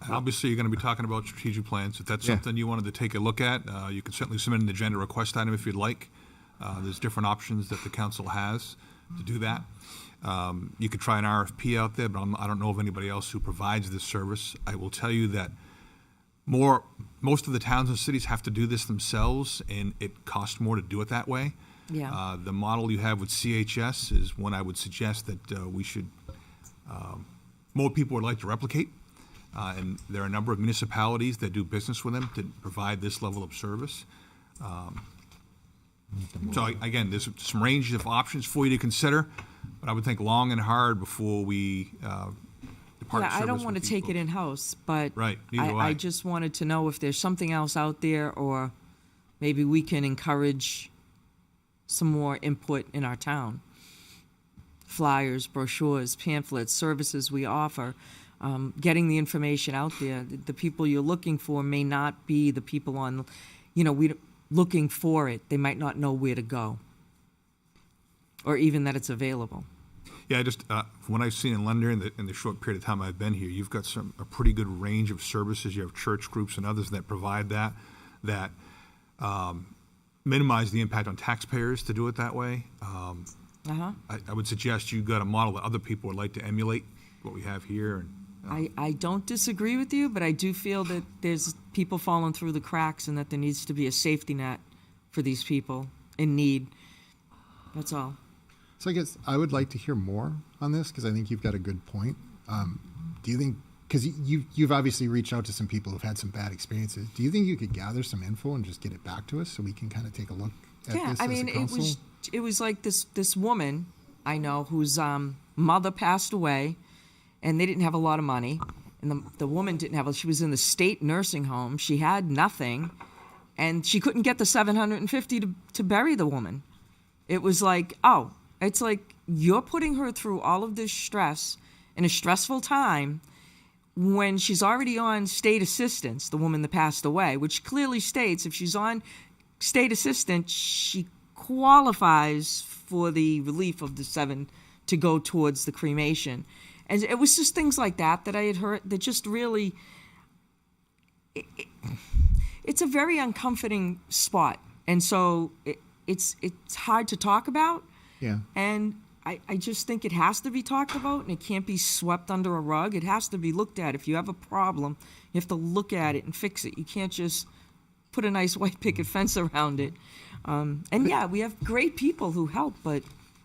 Obviously, you're going to be talking about strategic plans. If that's Yeah. something you wanted to take a look at, you can certainly submit an agenda request item if you'd like. There's different options that the council has to do that. You could try an RFP out there, but I don't know of anybody else who provides this service. I will tell you that most of the towns and cities have to do this themselves, and it costs more to do it that way. Yeah. The model you have with CHS is one I would suggest that we should, more people would like to replicate. And there are a number of municipalities that do business with them to provide this level of service. So again, there's some range of options for you to consider, but I would think long and hard before we depart Yeah, I don't service want to with take people. it in-house, but Right, neither do I I. just wanted to know if there's something else out there, or maybe we can encourage some more input in our town. Flyers, brochures, pamphlets, services we offer, getting the information out there. The people you're looking for may not be the people on, looking for it. They might not know where to go, or even that it's available. Yeah, just from what I've seen in London in the short period of time I've been here, you've got a pretty good range of services. You have church groups and others that provide that minimize the impact on taxpayers to do it that way. I would suggest you got a model that other people would like to emulate, what we have here. And I don't disagree with you, but I do feel that there's people falling through the cracks and that there needs to be a safety net for these people in need. That's all. So I guess I would like to hear more on this, because I think you've got a good point. Do you think, because you've obviously reached out to some people who've had some bad experiences, do you think you could gather some info and just get it back to us so we can kind of take a look at Yeah, this I as mean, a council? it was like this woman I know whose mother passed away, and they didn't have a lot of money, and the woman didn't have. She was in the state nursing home. She had nothing, and she couldn't get the $750 to bury the woman. It was like, it's like you're putting her through all of this stress in a stressful time when she's already on state assistance, the woman that passed away, which clearly states if she's on state assistance, she qualifies for the relief of the $7 to go towards the cremation. And it was just things like that I had heard that just really, it's a very uncomforting spot. And so it's hard to talk about. Yeah. And I just think it has to be talked about, and it can't be swept under a rug. It has to be looked at. If you have a problem, you have to look at it and fix it. You can't just put a nice white picket fence around it. And yeah, we have great people who help, but...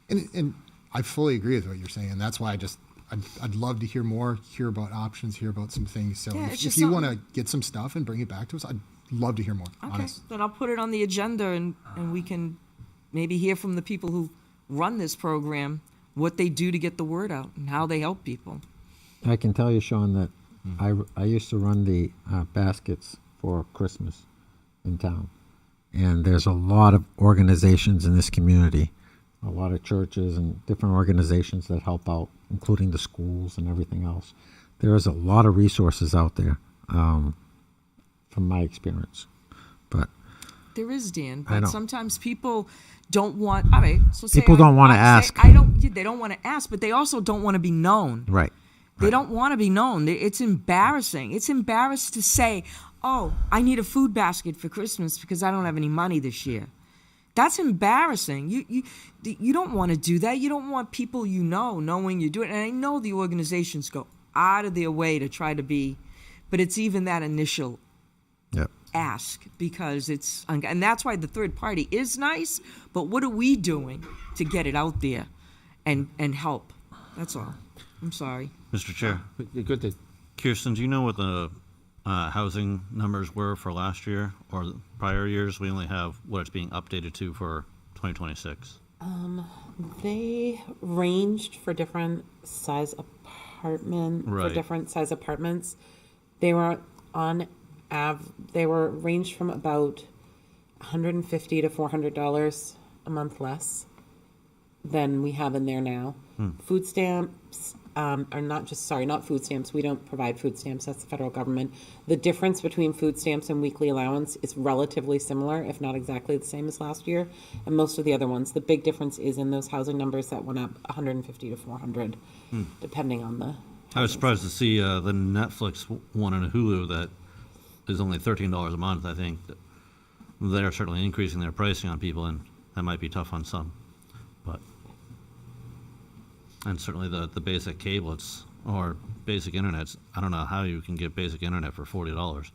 And I fully agree with what you're saying. That's why I'd love to hear more, hear about options, hear about some things. So Yeah, it's if just you want to something- get some stuff and bring it back to us, I'd love to hear more, Okay, honest. then I'll put it on the agenda, and we can maybe hear from the people who run this program, what they do to get the word out and how they help people. I can tell you, Sean, that I used to run the baskets for Christmas in town. And there's a lot of organizations in this community, a lot of churches and different organizations that help out, including the schools and everything else. There is a lot of resources out there, from my experience. But There is, Dan, I but know. sometimes people don't want, all right, so say People don't wanna say ask. they don't want to ask, but they also don't want to be known. Right. They don't want to be known. It's embarrassing. It's embarrassed to say, oh, I need a food basket for Christmas because I don't have any money this year. That's embarrassing. You don't want to do that. You don't want people knowing you do it. And I know the organizations go out of their way to try to be, but it's even that initial Yep. ask because and that's why the third party is nice, but what are we doing to get it out there and help? That's all. I'm sorry. Mr. Chair. Good to Kirsten, do you know what the housing numbers were for last year or the prior years? We only have what it's being updated to for 2026. They ranged for different size Right. for different size apartments. They were they were ranged from about $150 to $400 a month less than we have in there now. Food stamps are not food stamps. We don't provide food stamps. That's the federal government. The difference between food stamps and weekly allowance is relatively similar, if not exactly the same as last year. And most of the other ones, the big difference is in those housing numbers that went up 150 to 400, depending on the. I was surprised to see the Netflix one on Hulu that is only $13 a month. I think that they're certainly increasing their pricing on people, and that might be tough on some. But and certainly the basic cable or basic internets. I don't know how you can get basic internet for $40.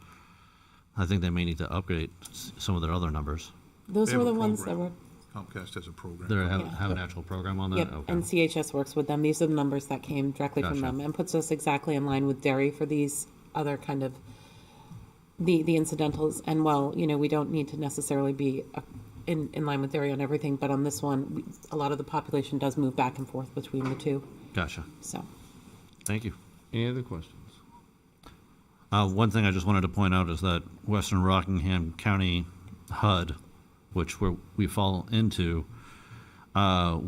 I think they may need to upgrade some of their other numbers. Those They were have the a ones that program. were. Comcast has a program. They have an actual program on that? Yep, Okay. and CHS works with them. These are the numbers that came directly from Gotcha. them and puts us exactly in line with dairy for these other kind of the incidentals. And while, we don't need to necessarily be in line with dairy on everything, but on this one, a lot of the population does move back and forth between the two. Gotcha. So. Thank you. Any other questions? One thing I just wanted to point out is that Western Rockingham County HUD, which we fall into,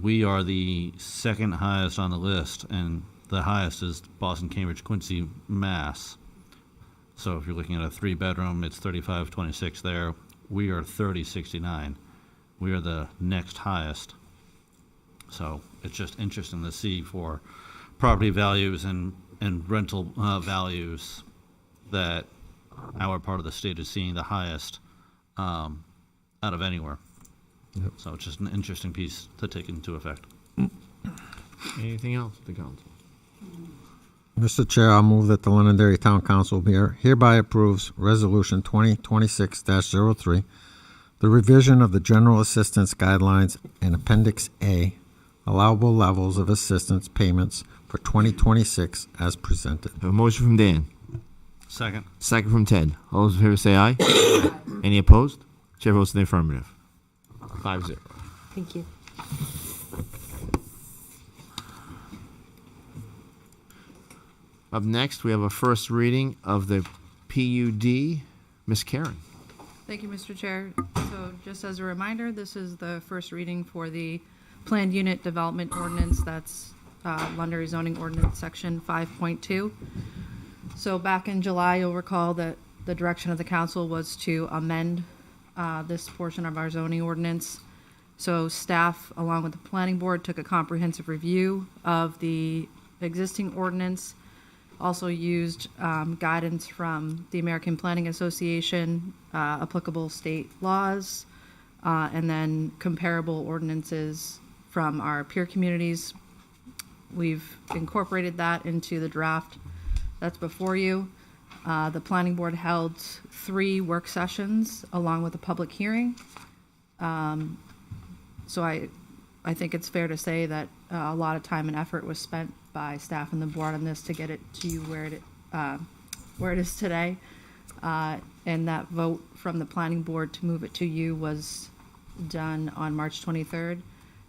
we are the second highest on the list, and the highest is Boston, Cambridge, Quincy, Mass. So if you're looking at a 3-bedroom, it's 3526 there. We are 3069. We are the next highest. So it's just interesting to see for property values and rental values that our part of the state is seeing the highest out of anywhere. Yep. So it's just an interesting piece to take into effect. Anything else, the council? Mr. Chair, I'll move that the Londonderry Town Council hereby approves Resolution 2026-03, the revision of the General Assistance Guidelines and Appendix A, allowable levels of assistance payments for 2026 as presented. A motion from Dan. Second. Second from Ted. All those in favor say aye. Any opposed? Chair votes in the affirmative. 5-0. Thank you. Up next, we have a first reading of the PUD. Ms. Karen. Thank you, Mr. Chair. So just as a reminder, this is the first reading for the Planned Unit Development Ordinance. That's Londonderry Zoning Ordinance, Section 5.2. So back in July, you'll recall that the direction of the council was to amend this portion of our zoning ordinance. So staff, along with the planning board, took a comprehensive review of the existing ordinance, also used guidance from the American Planning Association, applicable state laws, and then comparable ordinances from our peer communities. We've incorporated that into the draft that's before you. The planning board held 3 work sessions along with a public hearing. So I think it's fair to say that a lot of time and effort was spent by staff and the board on this to get it to you where it is today. And that vote from the planning board to move it to you was done on March 23rd.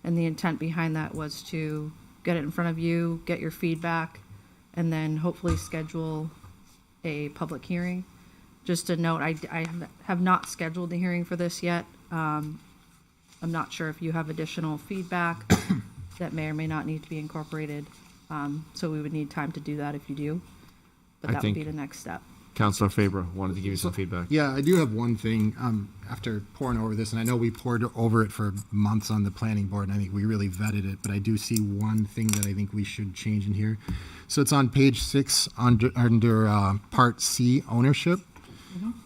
And the intent behind that was to get it in front of you, get your feedback, and then hopefully schedule a public hearing. Just a note, I have not scheduled the hearing for this yet. I'm not sure if you have additional feedback that may or may not need to be incorporated. So we would need time to do that if you do. But that would be the next step. Councilor Faber wanted to give you some feedback. Yeah, I do have one thing. After pouring over this, and I know we poured over it for months on the planning board, and I think we really vetted it, but I do see one thing that I think we should change in here. So it's on page 6 under Part C, ownership.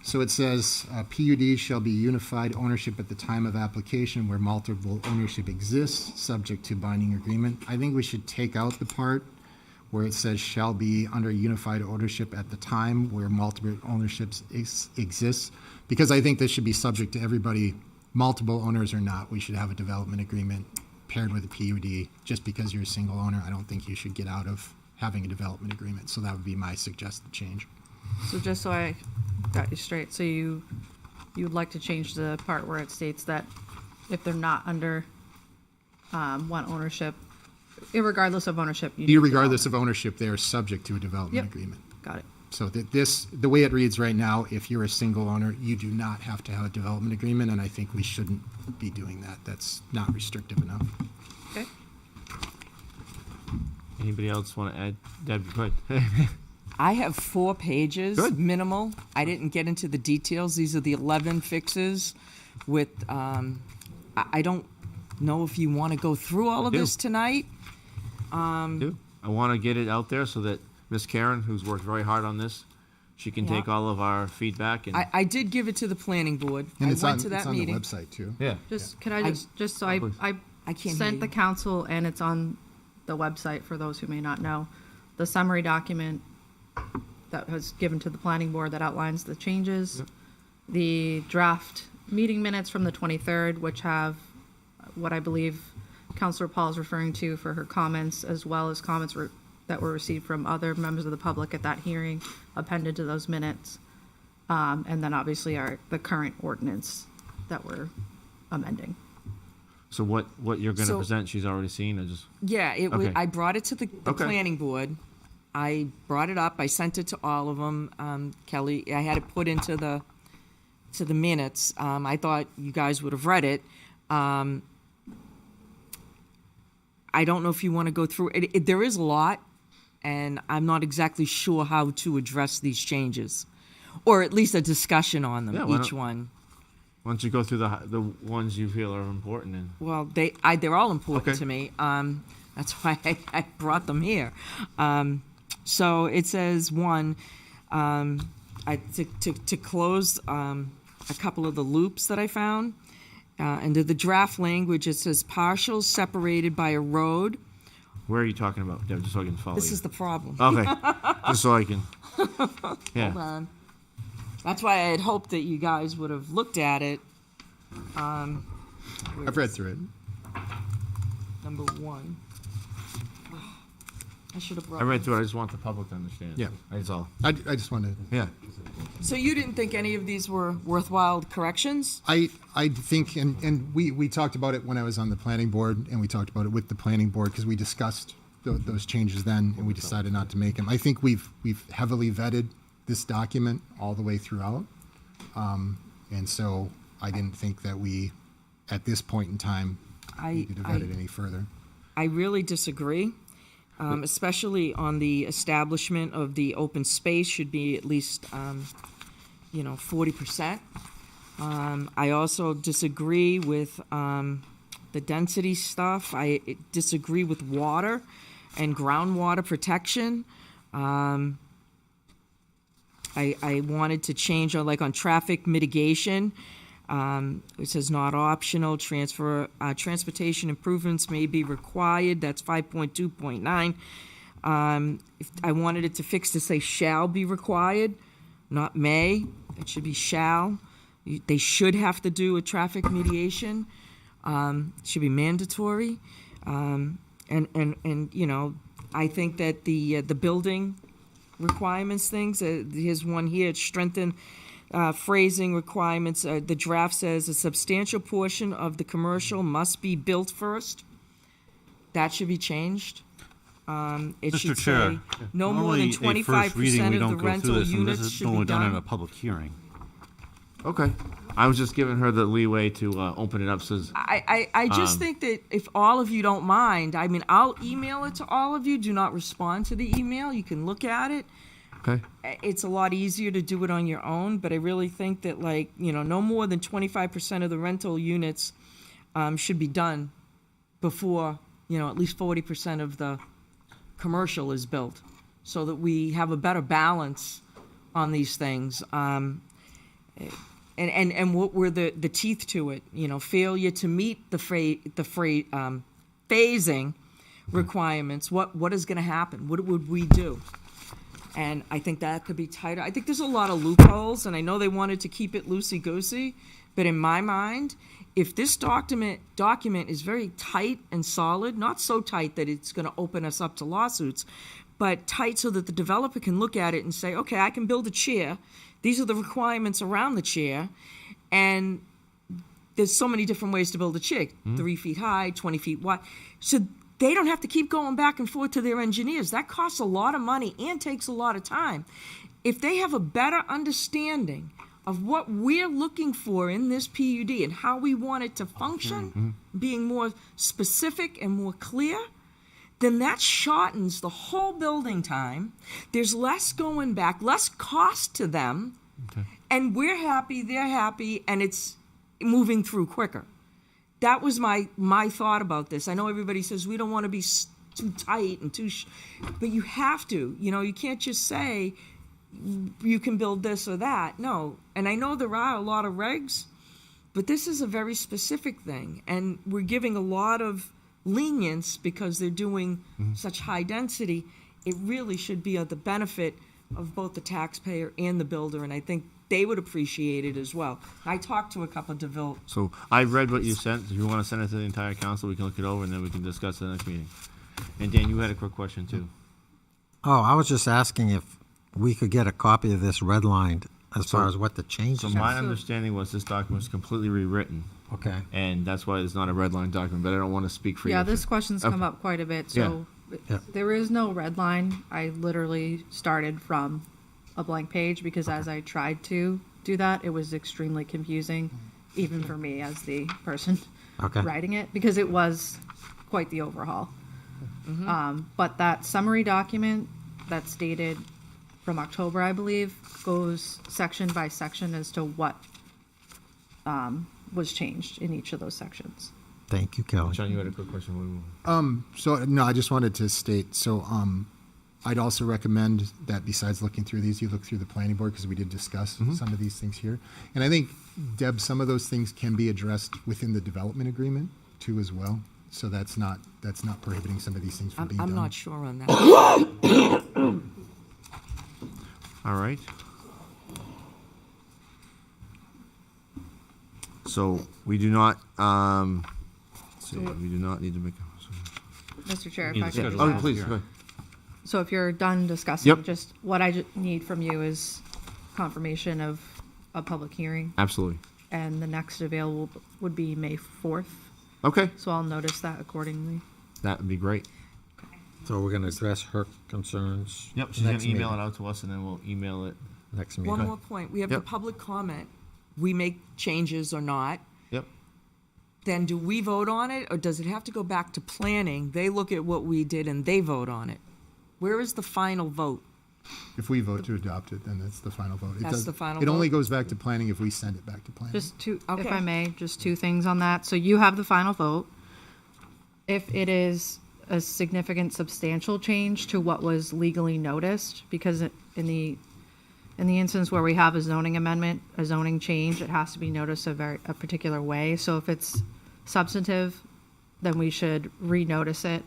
So it says, PUD shall be unified ownership at the time of application where multiple ownership exists, subject to binding agreement. I think we should take out the part where it says shall be under unified ownership at the time where multiple ownerships exists, because I think this should be subject to everybody, multiple owners or not. We should have a development agreement paired with a PUD. Just because you're a single owner, I don't think you should get out of having a development agreement. So that would be my suggested change. So just so I got you straight, so you would like to change the part where it states that if they're not under one ownership, irregardless of ownership, you need Irregardless of ownership, they are subject to a development agreement. Got it. So the way it reads right now, if you're a single owner, you do not have to have a development agreement, and I think we shouldn't be doing that. That's not restrictive enough. Okay. Anybody else want to add? Deb, go ahead. I have 4 pages, Good. minimal. I didn't get into the details. These are the 11 fixes with, I don't know if you want to go through all of do. this tonight. I want to get it out there so that Miss Karen, who's worked very hard on this, she can take all of our feedback. And I did give it to the planning board. And I it's went to that on meeting. the website too. Yeah. Can I just so I can't hear sent you. the council, and it's on the website for those who may not know, the summary document that was given to the planning board that outlines the changes, the draft meeting minutes from the 23rd, which have what I believe Councilor Paul is referring to for her comments, as well as comments that were received from other members of the public at that hearing, appended to those minutes, and then obviously the current ordinance that we're amending. So what you're going to So- present, she's already seen, or just? Yeah, it was, Okay. I brought it to the Okay. planning board. I brought it up. I sent it to all of them. Kelly, I had it put into the minutes. I thought you guys would have read it. I don't know if you want to go through it. There is a lot, and I'm not exactly sure how to address these changes, or at least a discussion on them, Yeah, why each not? one. Why don't you go through the ones you feel are important? And Well, they're all important Okay. to me. That's why I brought them here. So it says one, to close a couple of the loops that I found. Under the draft language, it says partial separated by a road. where are you talking about, Deb, just so I can follow This you? is the problem. Okay, just so I can. Yeah. Hold on. That's why I had hoped that you guys would have looked at it. I've read through it. Number 1. I should have brought. I read through it. I just want the public to understand. Yeah. That's all. I just wanted. Yeah. So you didn't think any of these were worthwhile corrections? I think, and we talked about it when I was on the planning board, and we talked about it with the planning board because we discussed those changes then, and we decided not to make them. I think we've heavily vetted this document all the way throughout, and so I didn't think that we, at this point in time, needed to vet it any further. I really disagree, especially on the establishment of the open space should be at least, 40%. I also disagree with the density stuff. I disagree with water and groundwater protection. I wanted to change on traffic mitigation. It says not optional. Transportation improvements may be required. That's 5.2.9. If I wanted it to fix to say shall be required, not may. It should be shall. They should have to do a traffic mediation. It should be mandatory. And I think that the building requirements things. Here's one here. Strengthen phrasing requirements. The draft says a substantial portion of the commercial must be built first. That should be changed. It Mr. should Chair, say no more than normally a first reading, 25% we of don't the go through rental this, and units this is should be only done in done. a public hearing. Okay. I was just giving her the leeway to open it up. Says I just think that if all of you don't mind, I mean, I'll email it to all of you. Do not respond to the email. You can look at it. Okay. It's a lot easier to do it on your own, but I really think that, like, no more than 25% of the rental units should be done before, at least 40% of the commercial is built, so that we have a better balance on these things. And what were the teeth to it? Failure to meet the phasing requirements. What is going to happen? What would we do? And I think that could be tighter. I think there's a lot of loopholes, and I know they wanted to keep it loosey-goosey, but in my mind, if this document is very tight and solid, not so tight that it's going to open us up to lawsuits, but tight so that the developer can look at it and say, okay, I can build a chair. These are the requirements around the chair, and there's so many different ways to build a chair, 3 feet high, 20 feet wide. So they don't have to keep going back and forth to their engineers. That costs a lot of money and takes a lot of time. If they have a better understanding of what we're looking for in this PUD and how we want it to function, being more specific and more clear, then that shortens the whole building time. There's less going back, less cost to them, and we're happy, they're happy, and it's moving through quicker. That was my thought about this. I know everybody says we don't want to be too tight and but you have to. You can't just say you can build this or that. No. And I know there are a lot of regs, but this is a very specific thing. And we're giving a lot of lenience because they're doing such high density. It really should be at the benefit of both the taxpayer and the builder, and I think they would appreciate it as well. I talked to a couple of developers. So I read what you sent. If you want to send it to the entire council, we can look it over, and then we can discuss it at the next meeting. And Dan, you had a quick question too. Oh, I was just asking if we could get a copy of this redlined as far as what the changes So are. my understanding was this document was completely rewritten. Okay. And that's why it's not a red line document, but I don't want to speak for you. Yeah, this question's come up quite a bit, so there is no red line. I literally started from a blank page because as I tried to do that, it was extremely confusing, even for me as the person writing it, because it was quite the overhaul. But that summary document that's dated from October, I believe, goes section by section as to what was changed in each of those sections. Thank you, Kelly. John, you had a quick question. So no, I just wanted to state, I'd also recommend that besides looking through these, you look through the planning board, because we did discuss some of these things here. And I think, Deb, some of those things can be addressed within the development agreement too as well. So that's not prohibiting some of these things from being done. I'm not sure on that. All right. So we do not, let's see, we do not need to make a. Mr. Chair, if I could just Oh, ask. please, go ahead. So if you're done discussing, Yep. just what I need from you is confirmation of a public hearing. Absolutely. And the next available would be May 4th. Okay. So I'll notice that accordingly. That would be great. So we're going to address her concerns. Yep, she's going to email it out to us, and then we'll email it. Next meeting. One more point. We have the public comment. We make changes or not. Yep. Then do we vote on it, or does it have to go back to planning? They look at what we did and they vote on it. Where is the final vote? If we vote to adopt it, then that's the final vote. That's the final It only vote? goes back to planning if we send it back to planning. Just two, if Okay. I may, just two things on that. So you have the final vote. If it is a significant, substantial change to what was legally noticed, because in the instance where we have a zoning amendment, a zoning change, it has to be noticed a particular way. So if it's substantive, then we should renotice it,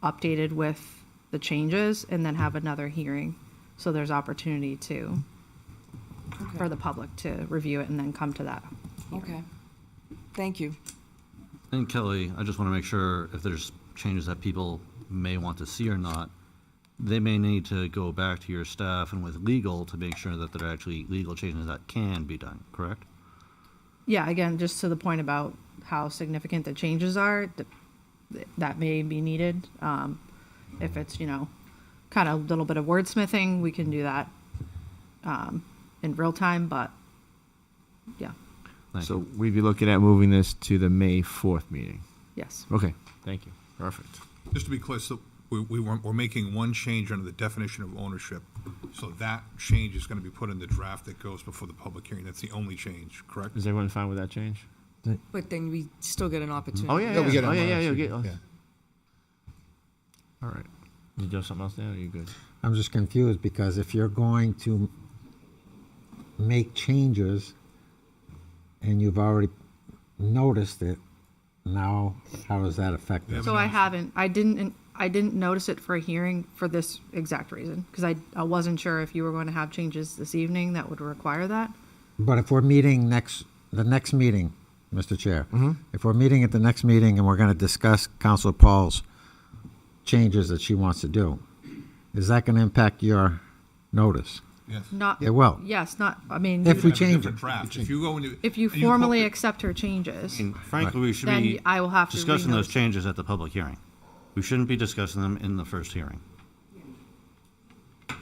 updated with the changes, and then have another hearing. So there's opportunity for the public to review it and then come to that. Okay. Thank you. And Kelly, I just want to make sure if there's changes that people may want to see or not, they may need to go back to your staff and with legal to make sure that there are actually legal changes that can be done, correct? Yeah, again, just to the point about how significant the changes are, that may be needed. If it's, kind of a little bit of wordsmithing, we can do that in real time, but yeah. So we'd be looking at moving this to the May 4th meeting. Yes. Okay, thank you. Perfect. Just to be clear, so we're making one change under the definition of ownership. So that change is gonna be put in the draft that goes before the public hearing. That's the only change, correct? Is everyone fine with that change? But then we still get an opportunity. Oh, yeah, Yeah, we get it Oh, on yeah, March. yeah. Yeah. All right. You do something else there, or are you good? I'm just confused because if you're going to make changes and you've already noticed it, now how does that affect it? So I didn't notice it for a hearing for this exact reason, because I wasn't sure if you were going to have changes this evening that would require that. But if we're meeting the next meeting, Mr. Chair, if we're meeting at the next meeting and we're going to discuss Councilor Paul's changes that she wants to do, is that going to impact your notice? Yes. Not. It will. Yes, not, I mean. If we Have a change different it. draft. If you go into. If you and formally incorporate- accept her changes, And frankly, we should then be I will have to discussing those renotice. changes at the public hearing. We shouldn't be discussing them in the first hearing.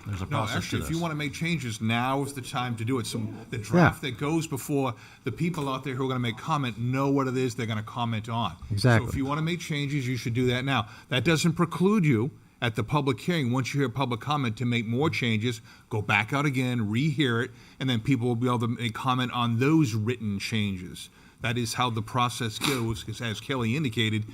There's a No, process to actually, if this. you want to make changes, now is the time to do it. So the draft that goes before, the people out there who are going to make comment know what it is they're going to comment on. Exactly. So if you want to make changes, you should do that now. That doesn't preclude you at the public hearing, once you hear public comment, to make more changes, go back out again, rehear it, and then people will be able to make comment on those written changes. That is how the process goes, because as Kelly indicated,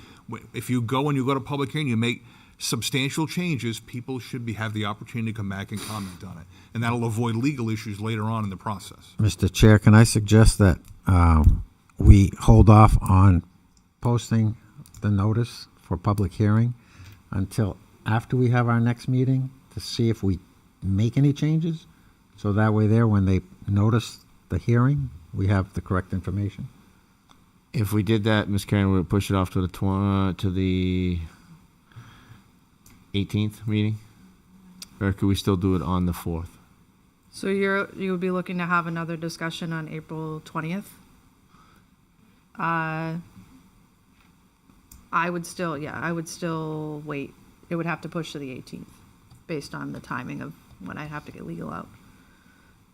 if you go to public hearing, you make substantial changes, people should have the opportunity to come back and comment on it. And that'll avoid legal issues later on in the process. Mr. Chair, can I suggest that we hold off on posting the notice for public hearing until after we have our next meeting to see if we make any changes? So that way there, when they notice the hearing, we have the correct information? If we did that, Ms. Karen, we would push it off to the 18th meeting? Or could we still do it on the 4th? So you would be looking to have another discussion on April 20th? I would still wait. It would have to push to the 18th, based on the timing of when I'd have to get legal out.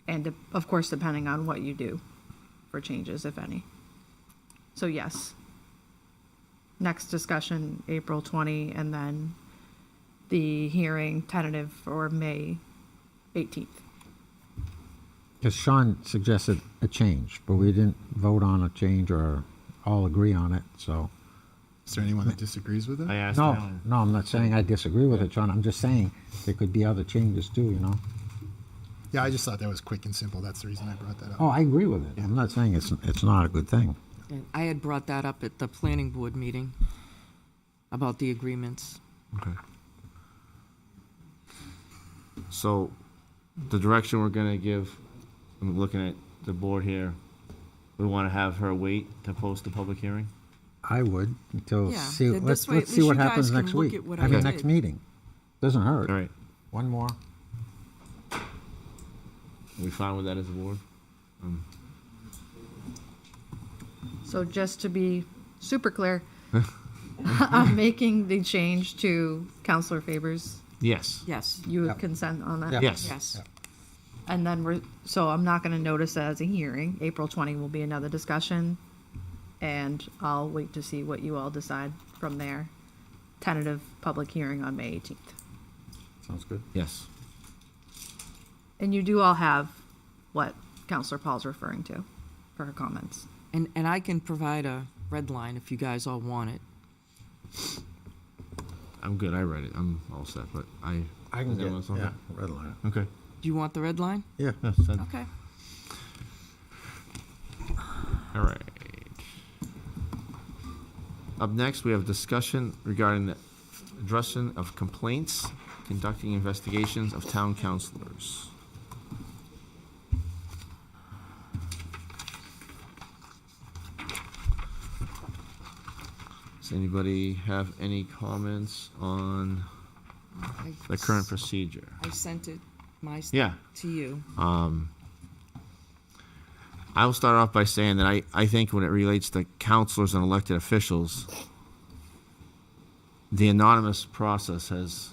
And of course, depending on what you do for changes, if any. So yes. Next discussion, April 20, and then the hearing tentative for May 18th. Because Sean suggested a change, but we didn't vote on a change or all agree on it, so. Is there anyone that disagrees with it? I asked No, Alan. no, I'm not saying I disagree with it, Sean. I'm just saying there could be other changes too, you know? Yeah, I just thought that was quick and simple. That's the reason I brought that up. Oh, I agree with it. I'm not saying it's not a good thing. And I had brought that up at the planning board meeting about the agreements. Okay. So, the direction we're gonna give, I'm looking at the board here, we wanna have her wait to post the public hearing? I would until Yeah, see. then Let's this way at see least what you guys happens can next look week. at what I I mean, did. next meeting doesn't hurt. All right. One more. Are we fine with that as a board? So just to be super clear, I'm making the change to Counselor Faber's. Yes. Yes. You would Yep. consent on that? Yep. Yes. Yes. And then so I'm not going to notice that as a hearing. April 20 will be another discussion, and I'll wait to see what you all decide from there. Tentative public hearing on May 18th. Sounds good. Yes. And you do all have what Counselor Paul's referring to for her comments. And I can provide a red line if you guys all want it. I'm good, I read it, I'm all set, but I I can does get anyone else want yeah, that? red line. Okay. Do you want the red line? Yeah. Yes, send. Okay. All right. Up next, we have discussion regarding the addressing of complaints, conducting investigations of town councilors. Does anybody have any comments on the current procedure? I sent it, Yeah. to you. I will start off by saying that I think when it relates to counselors and elected officials, the anonymous process has,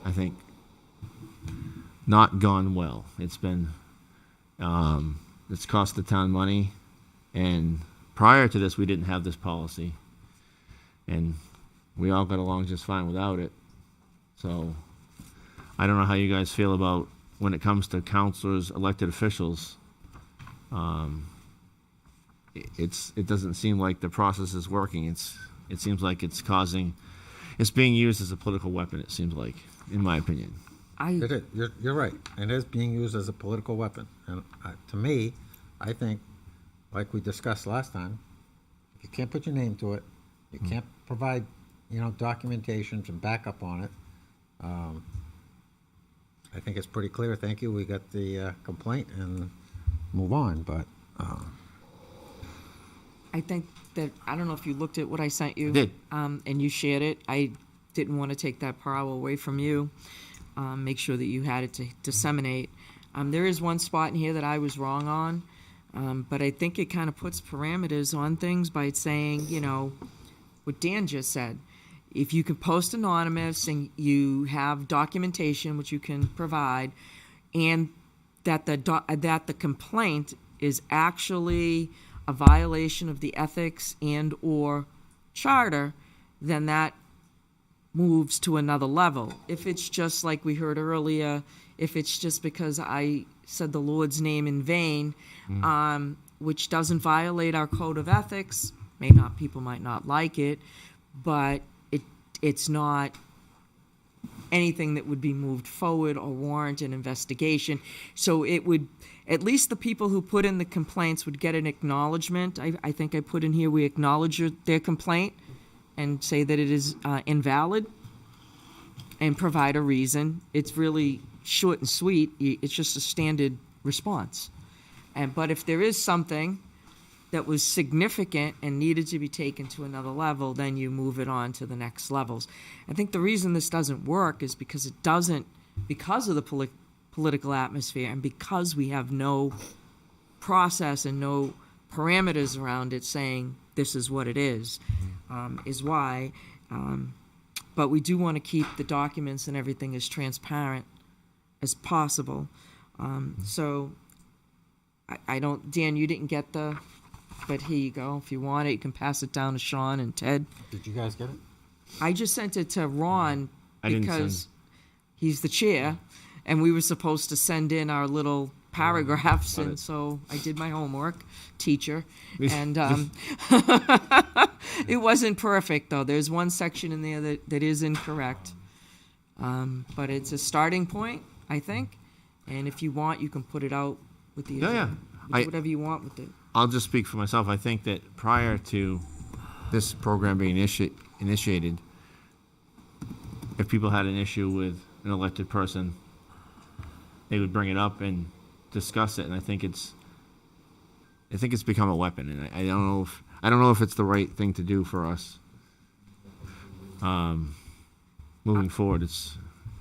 I think, not gone well. It's been, it's cost the town money, and prior to this, we didn't have this policy, and we all got along just fine without it. So I don't know how you guys feel about when it comes to counselors, elected officials. It doesn't seem like the process is working. It seems like it's being used as a political weapon, it seems like, in my opinion. It is. You're right. It is being used as a political weapon. And to me, I think, like we discussed last time, if you can't put your name to it, you can't provide, documentation to back up on it. I think it's pretty clear. Thank you. We got the complaint and move on. But I think that, I don't know if you looked at what I sent you. I did. And you shared it. I didn't want to take that power away from you. Make sure that you had it to disseminate. There is one spot in here that I was wrong on, but I think it kind of puts parameters on things by saying, what Dan just said. If you can post anonymous and you have documentation which you can provide, and that the complaint is actually a violation of the ethics and or charter, then that moves to another level. If it's just like we heard earlier, if it's just because I said the Lord's name in vain, which doesn't violate our code of ethics, people might not like it, but it's not anything that would be moved forward or warrant an investigation. So it would, at least the people who put in the complaints would get an acknowledgement. I think I put in here, we acknowledge their complaint and say that it is invalid and provide a reason. It's really short and sweet. It's just a standard response. But if there is something that was significant and needed to be taken to another level, then you move it on to the next levels. I think the reason this doesn't work is because it doesn't, because of the political atmosphere and because we have no process and no parameters around it saying this is what it is why. But we do want to keep the documents and everything as transparent as possible. So I don't, Dan, you didn't get but here you go. If you want it, you can pass it down to Sean and Ted. did you guys get it? I just sent it to Ron I didn't because he's the chair, and we were supposed to send in our little paragraphs, and so I did my homework, teacher, and it wasn't perfect, though. There's one section in there that is incorrect, but it's a starting point, I think, and if you want, you can put it out with the whatever you want with it. I'll just speak for myself. I think that prior to this program being initiated, if people had an issue with an elected person, they would bring it up and discuss it. And I think it's become a weapon. And I don't know if it's the right thing to do for us. Moving forward,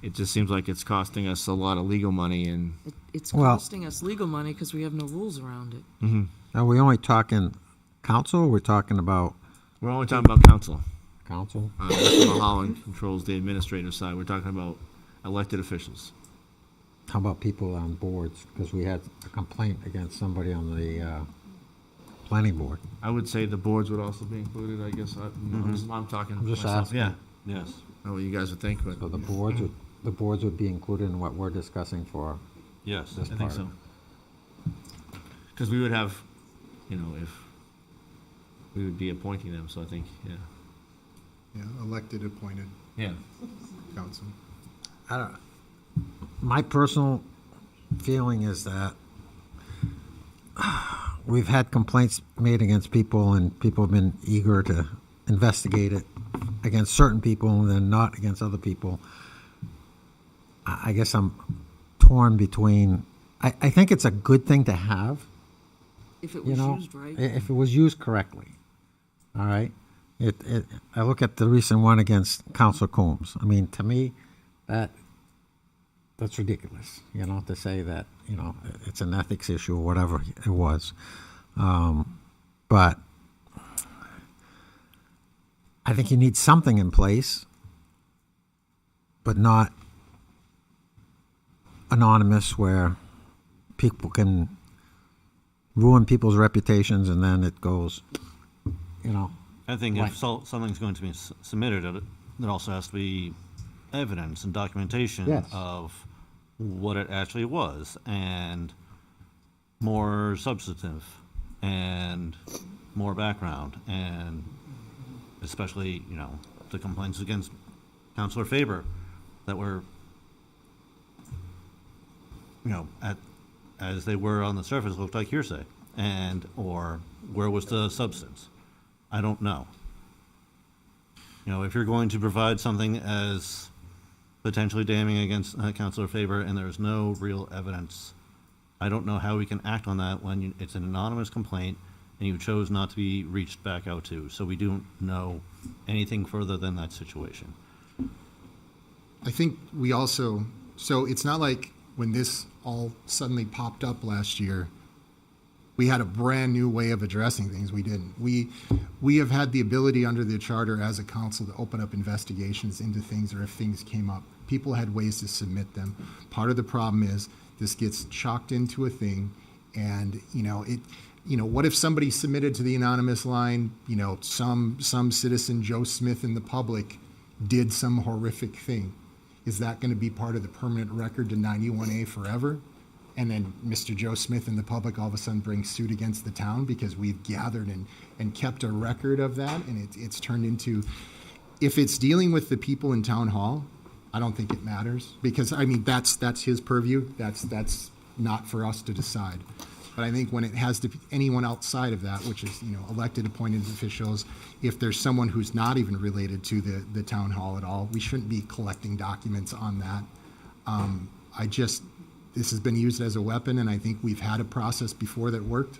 it just seems like it's costing us a lot of legal money, and It's costing us legal money because we have no rules around it. Mm-hmm. Are we only talking council, or we're talking about? We're only talking about council. Council? Mr. Mulholland controls the administrative side. We're talking about elected officials. How about people on boards? Because we had a complaint against somebody on the planning board. I would say the boards would also be included, I guess. I'm talking I'm just myself. asking. Yeah, yes. I don't know what you guys would think, but So the boards would be included in what we're discussing for Yes, this I part. think so. Because we would have, if we would be appointing them, so I think, Yeah, elected, appointed yeah. council. My personal feeling is that we've had complaints made against people, and people have been eager to investigate it against certain people and then not against other people. I guess I'm torn between, I think it's a good thing to have. If it was used right. If it was used correctly. All right? I look at the recent one against Councilor Coombs. I mean, to me, that's ridiculous, to say that, it's an ethics issue or whatever it was. But I think you need something in place, but not anonymous, where people can ruin people's reputations and then it goes, I think Right. if something's going to be submitted, it also has to be evidence and documentation Yes. of what it actually was, and more substantive, and more background, and especially, the complaints against Councilor Faber that were, as they were on the surface, looked like hearsay, or where was the substance? I don't know. If you're going to provide something as potentially damning against Councilor Faber and there's no real evidence, I don't know how we can act on that when it's an anonymous complaint and you chose not to be reached back out to. So we don't know anything further than that situation. I think we also, so it's not like when this all suddenly popped up last year, we had a brand new way of addressing things. We didn't. We have had the ability under the charter as a council to open up investigations into things, or if things came up, people had ways to submit them. Part of the problem is this gets chalked into a thing, and what if somebody submitted to the anonymous line, some citizen Joe Smith in the public did some horrific thing? Is that going to be part of the permanent record to 91A forever? And then Mr. Joe Smith in the public all of a sudden brings suit against the town because we've gathered and kept a record of that, and it's turned into, if it's dealing with the people in town hall, I don't think it matters, because that's his purview. That's not for us to decide. But I think when it has to anyone outside of that, which is elected, appointed officials, if there's someone who's not even related to the town hall at all, we shouldn't be collecting documents on that. This has been used as a weapon, and I think we've had a process before that worked.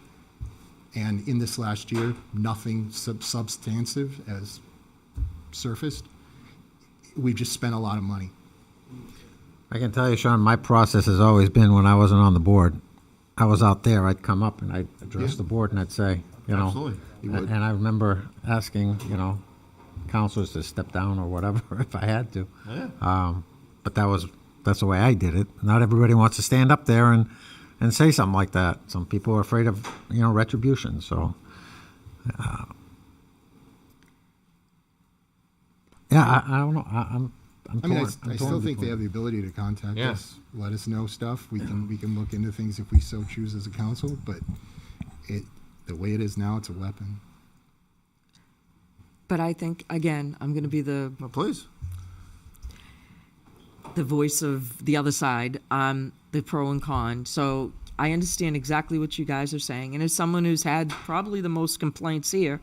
And in this last year, nothing substantive has surfaced. We've just spent a lot of money. I can tell you, Sean, my process has always been, when I wasn't on the board, I was out there, I'd come up and I'd address the board and I'd say, Absolutely. You would. And I remember asking, councilors to step down or whatever if I had to. Yeah. But that's the way I did it. Not everybody wants to stand up there and say something like that. Some people are afraid of, retribution. So, I don't know. I'm torn. I still think they have the ability to contact us, let us know stuff. We can look into things if we so choose as a council. But the way it is now, it's a weapon. But I think, again, I'm going to be the voice of the other side, the pro and con. So I understand exactly what you guys are saying. And as someone who's had probably the most complaints here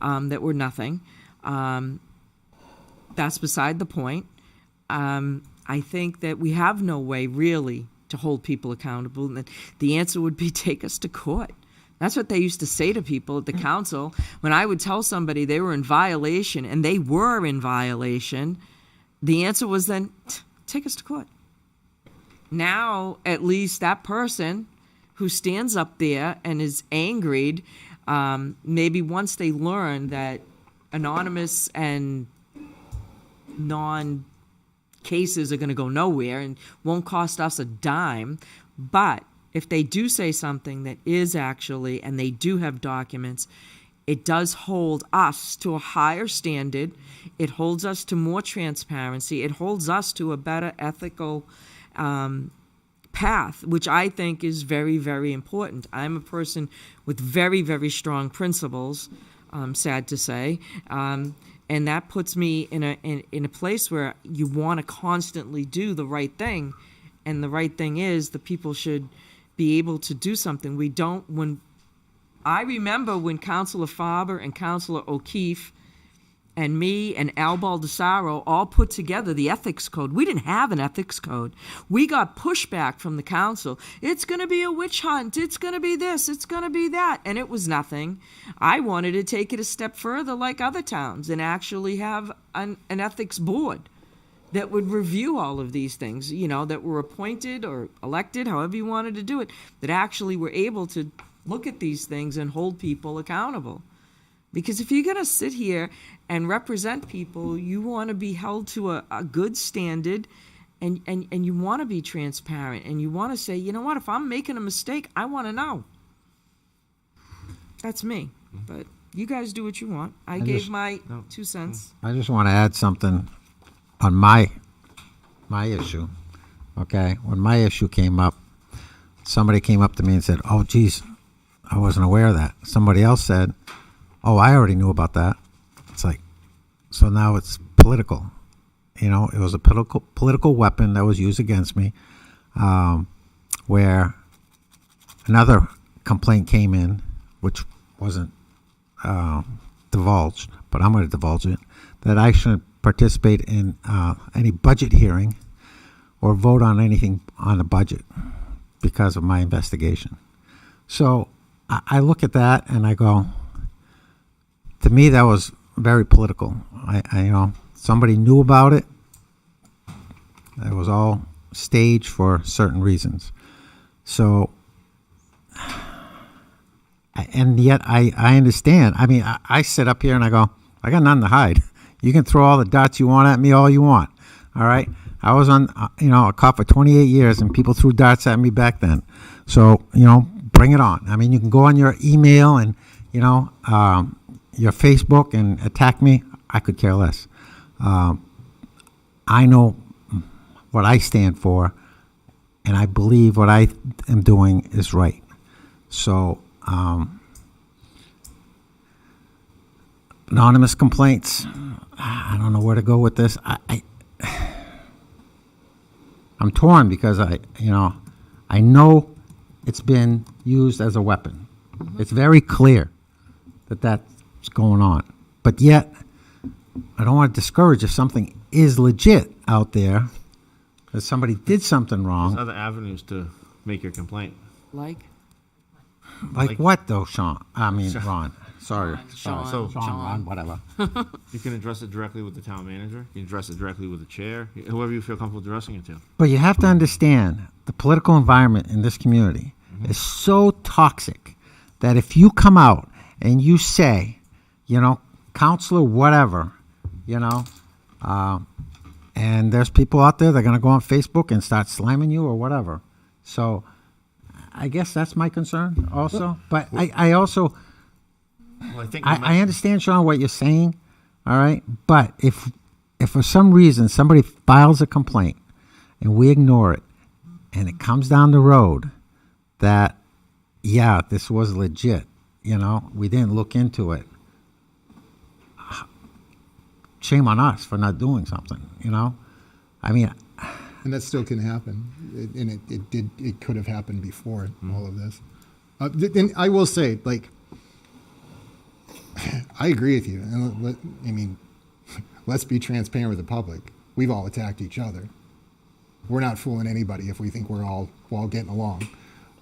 that were nothing, that's beside the point. I think that we have no way really to hold people accountable. And the answer would be take us to court. That's what they used to say to people at the council. When I would tell somebody they were in violation, and they were in violation, the answer was then, take us to court. Now, at least that person who stands up there and is angered, maybe once they learn that anonymous and non-cases are going to go nowhere and won't cost us a dime, but if they do say something that is actually, and they do have documents, it does hold us to a higher standard. It holds us to more transparency. It holds us to a better ethical path, which I think is very, very important. I'm a person with very, very strong principles, sad to say, and that puts me in a place where you want to constantly do the right thing, and the right thing is the people should be able to do something. We don't, when I remember when Councilor Faber and Councilor O'Keefe and me and Al Baldessaro all put together the ethics code. We didn't have an ethics code. We got pushback from the council. It's going to be a witch hunt. It's going to be this. It's going to be that. And it was nothing. I wanted to take it a step further like other towns and actually have an ethics board that would review all of these things, that were appointed or elected, however you wanted to do it, that actually were able to look at these things and hold people accountable. Because if you're going to sit here and represent people, you want to be held to a good standard, and you want to be transparent, and you want to say, you know what, if I'm making a mistake, I want to know. That's me. But you guys do what you want. I gave my 2 cents. I just want to add something. on my issue, okay, when my issue came up, somebody came up to me and said, "Oh, geez, I wasn't aware of that." Somebody else said, "Oh, I already knew about that." It's like, so now it's political. You know, it was a political weapon that was used against me, where another complaint came in, which wasn't divulged, but I'm going to divulge it, that I shouldn't participate in any budget hearing or vote on anything on the budget because of my investigation. So I look at that and I go, to me, that was very political. I somebody knew about it. It was all staged for certain reasons. So, and yet I understand. I mean, I sit up here and I go, I got nothing to hide. You can throw all the darts you want at me all you want. All right. I was on, a cop for 28 years and people threw darts at me back then. So, bring it on. I mean, you can go on your email and, your Facebook and attack me. I could care less. I know what I stand for, and I believe what I am doing is right. So, anonymous complaints, I don't know where to go with this. I'm torn because I know it's been used as a weapon. It's very clear that that's going on. But yet, I don't want to discourage if something is legit out there, that somebody did something wrong. There's other avenues to make your complaint. Like What though, Sean? I mean, Ron. Sorry. Sean, Sean, Sean. Ron, whatever. You can address it directly with the town manager. You can address it directly with the chair, whoever you feel comfortable addressing it to. But you have to understand the political environment in this community is so toxic that if you come out and you say, counselor, whatever, and there's people out there that are going to go on Facebook and start slamming you or whatever. So I guess that's my concern also. But I also, I understand, Sean, what you're saying, all right? But if for some reason somebody files a complaint and we ignore it and it comes down the road that, yeah, this was legit, we didn't look into it, shame on us for not doing something, I mean. And that still can happen. It could have happened before all of this. And I will say, I agree with you. And let's be transparent with the public. We've all attacked each other. We're not fooling anybody if we think we're all getting along.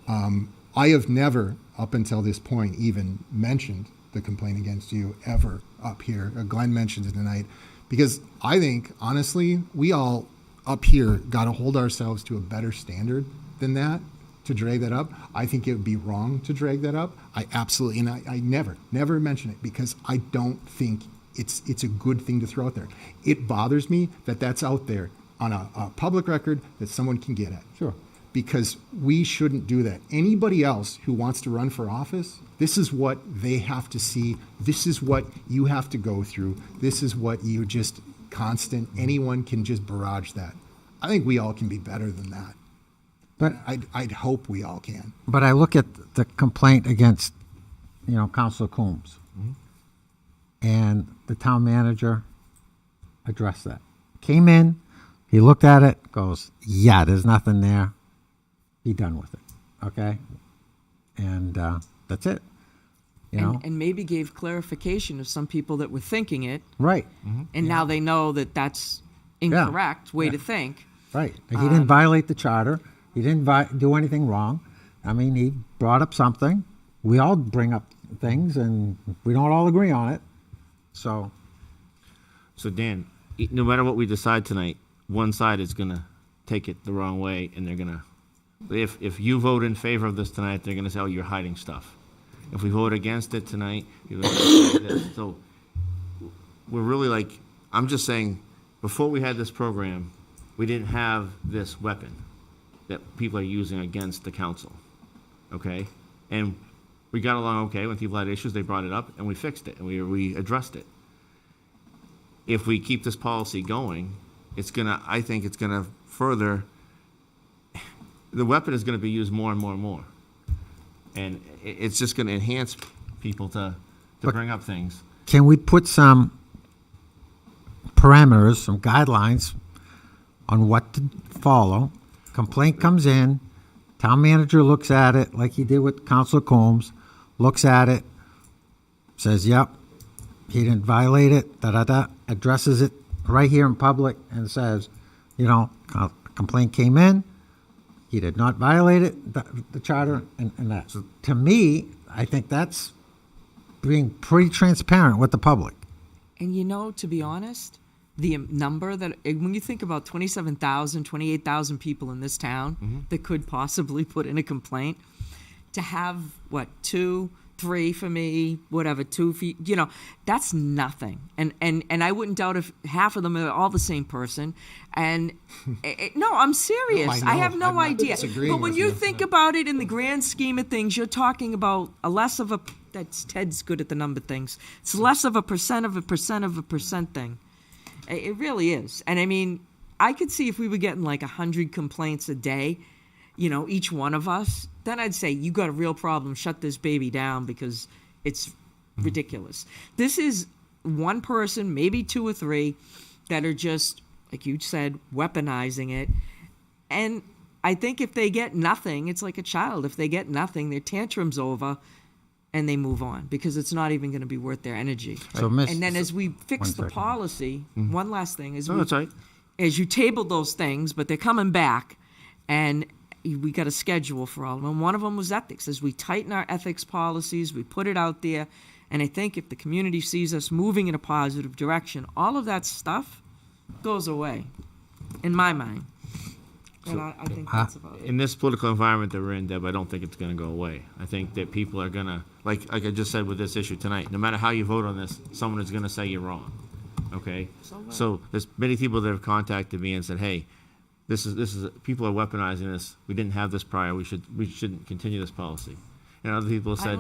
I have never, up until this point, even mentioned the complaint against you ever up here. Glenn mentioned it tonight, because I think, honestly, we all up here got to hold ourselves to a better standard than that to drag that up. I think it would be wrong to drag that up. I absolutely, and I never mention it because I don't think it's a good thing to throw out there. It bothers me that that's out there on a public record that someone can get at. Sure. Because we shouldn't do that. Anybody else who wants to run for office, this is what they have to see. This is what you have to go through. This is what you just constant. Anyone can just barrage that. I think we all can be better than that. But I'd hope we all can. But I look at the complaint against, Councilor Coombs, and the town manager addressed that. Came in, he looked at it, goes, yeah, there's nothing there. Be done with it, okay? And that's it. And maybe gave clarification to some people that were thinking it. Right. And now they know that that's incorrect way to think. Right. He didn't violate the charter. He didn't do anything wrong. I mean, he brought up something. We all bring up things, and we don't all agree on it. So Dan, no matter what we decide tonight, one side is going to take it the wrong way, and they're going to, if you vote in favor of this tonight, they're going to say, oh, you're hiding stuff. If we vote against it tonight, you're going to say this. So we're really I'm just saying, before we had this program, we didn't have this weapon that people are using against the council, okay? And we got along okay. When people had issues, they brought it up, and we fixed it, and we addressed it. If we keep this policy going, I think it's gonna further, the weapon is gonna be used more and more and more. And it's just gonna enhance people to bring up things. Can we put some parameters, some guidelines on what to follow? Complaint comes in, town manager looks at it like he did with Councilor Combs, looks at it, says, yep, he didn't violate it, da-da-da, addresses it right here in public and says, complaint came in, he did not violate it, the charter, and that. So to me, I think that's being pretty transparent with the public. And to be honest, the number that, when you think about 27,000, 28,000 people in this town that could possibly put in a complaint, to have, 2, 3 for me, whatever, 2 for you, that's nothing. And I wouldn't doubt if half of them are all the same person. And no, I'm serious. No, I know. I have no I'm not idea. disagreeing But when with you you. think about it in the grand scheme of things, you're talking about a less of a, Ted's good at the number things. It's less of a percent of a percent of a percent thing. It really is. And I mean, I could see if we were getting 100 complaints a day, each one of us, then I'd say, you got a real problem, shut this baby down because it's ridiculous. This is one person, maybe 2 or 3, that are just, like you said, weaponizing it. And I think if they get nothing, it's like a child. If they get nothing, their tantrum's over and they move on because it's not even going to be worth their energy. So, Miss- and then as we fix the second. policy, one last thing, No, that's right. as you table those things, but they're coming back, and we got a schedule for all of them. One of them was ethics. As we tighten our ethics policies, we put it out there, and I think if the community sees us moving in a positive direction, all of that stuff goes away, in my mind. And I think that's about it. In this political environment that we're in, Deb, I don't think it's going to go away. I think that people are going to, like I just said with this issue tonight, no matter how you vote on this, someone is going to say you're wrong. Okay? So there's many people that have contacted me and said, hey, this is people are weaponizing this. We didn't have this prior. We shouldn't continue this policy. And other people have said,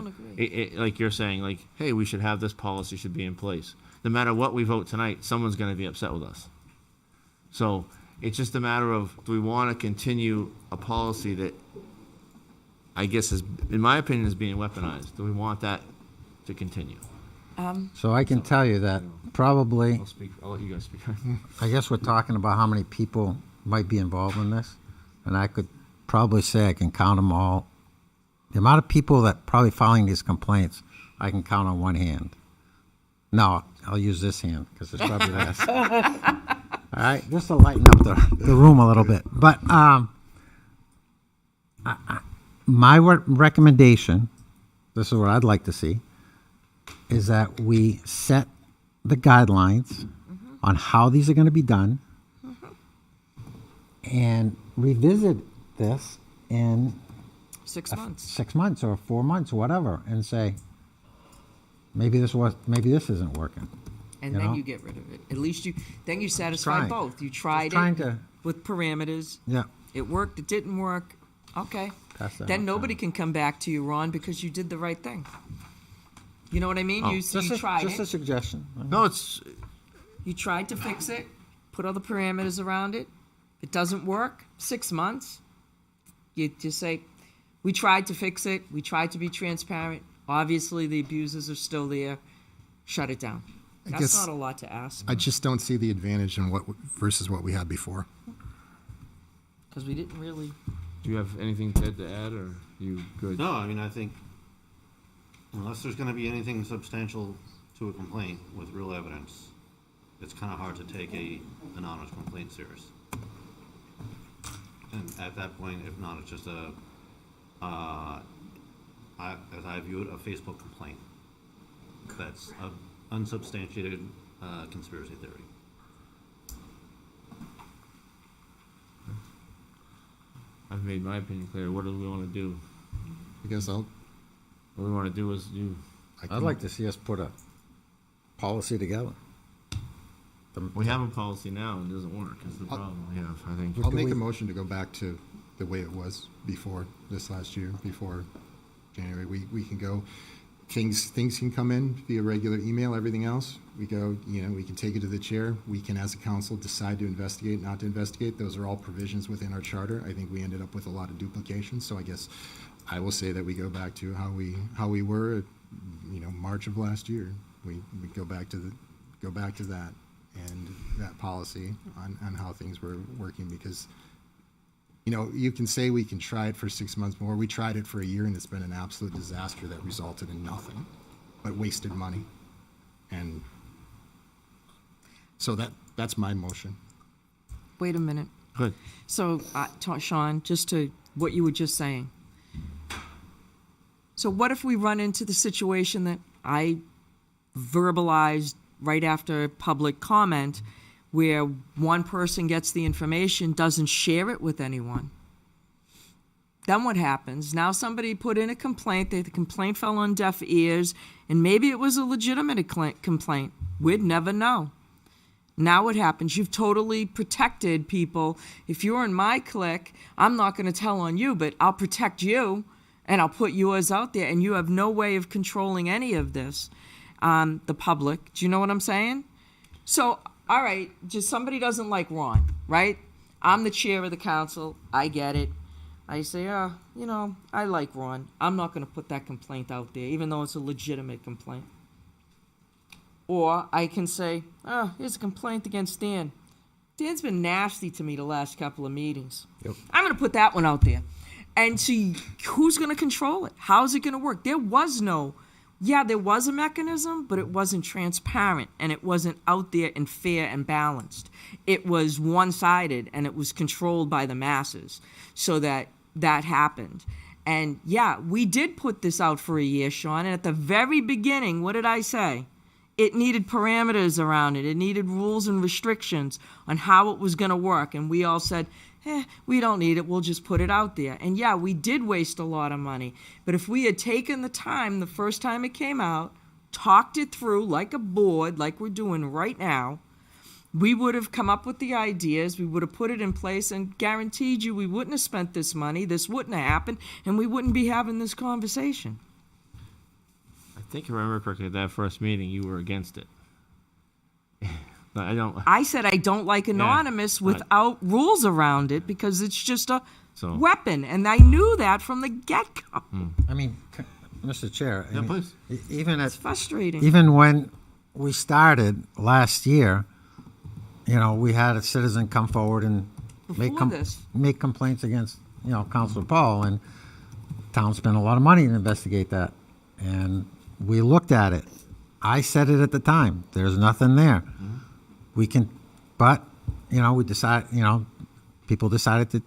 like you're saying, hey, we should have this policy should be in place. No matter what we vote tonight, someone's going to be upset with us. So it's just a matter of, do we want to continue a policy that I guess is, in my opinion, is being weaponized? Do we want that to continue? So I can tell you that probably, I'll let you guys speak. I guess we're talking about how many people might be involved in this, and I could probably say I can count them all. The amount of people that probably filing these complaints, I can count on one hand. No, I'll use this hand because it's probably less. All right, just to lighten up the room a little bit. But my recommendation, this is what I'd like to see, is that we set the guidelines on how these are going to be done and revisit this in 6 months. 6 months or 4 months or whatever, and say, maybe this isn't working. And then you get rid of it. At least then you satisfy Trying. both. You tried Trying it to- with parameters. Yeah. It worked, it didn't work. Okay. Pass that Then on. nobody can come back to you, Ron, because you did the right thing. You know what I mean? You tried Just a it. suggestion. No, it's You tried to fix it, put other parameters around it. It doesn't work. 6 months. You just say, we tried to fix it. We tried to be transparent. Obviously, the abusers are still there. Shut it down. I That's guess not a lot to ask. I just don't see the advantage in versus what we had before. Because we didn't really. Do you have anything, Ted, to add, or you good? No, I mean, I think unless there's going to be anything substantial to a complaint with real evidence, it's kind of hard to take an honest complaint serious. And at that point, if not, it's just as I view it, a Facebook complaint. That's an unsubstantiated conspiracy theory. I've made my opinion clear. What do we want to do? I guess What we want to do is I'd like to see us put a policy together. We have a policy now and it doesn't work. Is the problem we have? I think. I'll make a motion to go back to the way it was before this last year, before January. We can go things can come in via regular email, everything else. We go, we can take it to the chair. We can, as a council, decide to investigate, not to investigate. Those are all provisions within our charter. I think we ended up with a lot of duplication. So I guess I will say that we go back to how we were at, March of last year. We go back to that and that policy on how things were working, because you can say we can try it for 6 months more. We tried it for a year, and it's been an absolute disaster that resulted in nothing but wasted money. And so that's my motion. Wait a minute. Good. So, Sean, just to what you were just saying. So what if we run into the situation that I verbalized right after public comment, where one person gets the information, doesn't share it with anyone? Then what happens? Now somebody put in a complaint, the complaint fell on deaf ears, and maybe it was a legitimate complaint. We'd never know. Now what happens? You've totally protected people. If you're in my clique, I'm not going to tell on you, but I'll protect you, and I'll put yours out there, and you have no way of controlling any of this, the public. Do you know what I'm saying? So, all right, just somebody doesn't like Ron, right? I'm the chair of the council. I get it. I say, I like Ron. I'm not going to put that complaint out there, even though it's a legitimate complaint. Or I can say, here's a complaint against Dan. Dan's been nasty to me the last couple of meetings. Yep. I'm going to put that one out there. And see, who's going to control it? How's it going to work? There was a mechanism, but it wasn't transparent, and it wasn't out there and fair and balanced. It was one-sided, and it was controlled by the masses, so that happened. And yeah, we did put this out for a year, Sean, and at the very beginning, what did I say? It needed parameters around it. It needed rules and restrictions on how it was going to work. And we all said, we don't need it. We'll just put it out there. And yeah, we did waste a lot of money. But if we had taken the time the first time it came out, talked it through like a board, like we're doing right now, we would have come up with the ideas, we would have put it in place, and guaranteed you we wouldn't have spent this money, this wouldn't have happened, and we wouldn't be having this conversation. I think I remember correctly, at that first meeting, you were against it. I said I don't like anonymous without rules around it, because it's just a weapon, and I knew that from the get-go. I mean, Mr. Chair, Yeah, please. It's frustrating. Even when we started last year, we had a citizen come forward and make complaints against, Councilor Paul, and town spent a lot of money to investigate that. And we looked at it. I said it at the time. There's nothing there. We can, but, we decided, people decided to,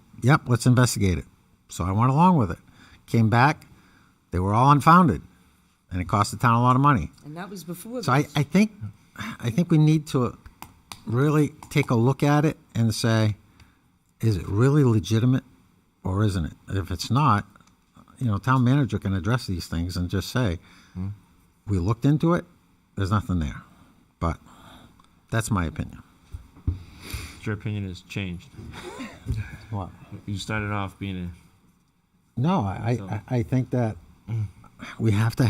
let's investigate it. So I went along with it. Came back, they were all unfounded, and it cost the town a lot of money. And that was before So I think we need to really take a look at it and say, is it really legitimate or isn't it? If it's not, town manager can address these things and just say, we looked into it, there's nothing there. But that's my opinion. Your opinion has changed. What? You started off being a... No, I think that we have to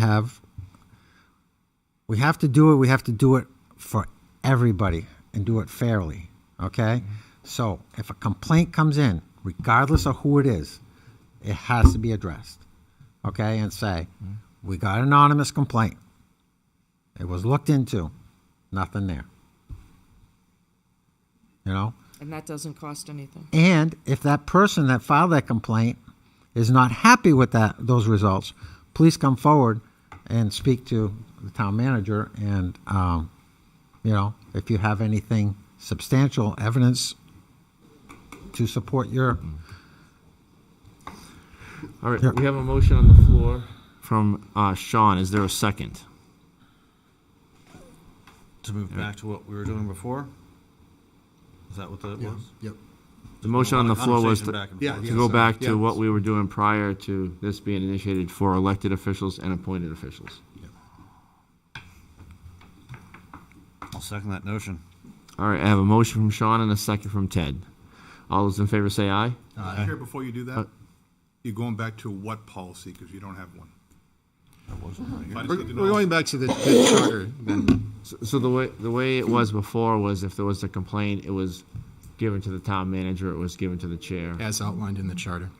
do it for everybody and do it fairly, okay? So if a complaint comes in, regardless of who it is, it has to be addressed, okay? And say, we got an anonymous complaint. It was looked into, nothing there. And that doesn't cost anything. And if that person that filed that complaint is not happy with those results, please come forward and speak to the town manager. And, if you have anything substantial evidence to support your... All right, we have a motion on the floor from Sean. Is there a second? To move back to what we were doing before? Is that what that was? Yep. The motion on the floor was to Conversation back and forth. go back to what we were doing prior to this being initiated for elected officials and appointed officials. I'll second that notion. All right, I have a motion from Sean and a second from Ted. All those in favor say aye. Chair, before you do that, you're going back to what policy, because you don't have one. We're going back to the charter then. So the way it was before was if there was a complaint, it was given to the town manager, it was given to the chair. As outlined in the charter.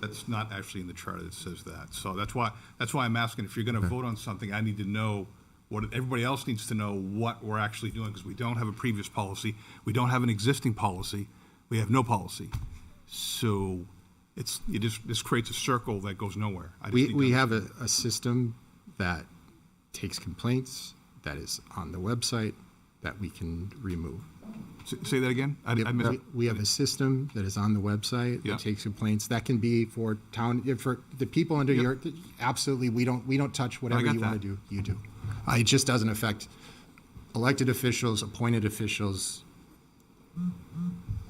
That's not actually in the charter that says that. So that's why I'm asking, if you're gonna vote on something, I need to know what, everybody else needs to know what we're actually doing, because we don't have a previous policy, we don't have an existing policy, we have no policy. So this creates a circle that goes nowhere. We have a system that takes complaints, that is on the website, that we can remove. Say that again? I missed it. We have a system that is on the website Yeah. that takes complaints. That can be for for the people under your, absolutely, we don't touch whatever got you want that. to do, you do. It just doesn't affect elected officials, appointed officials,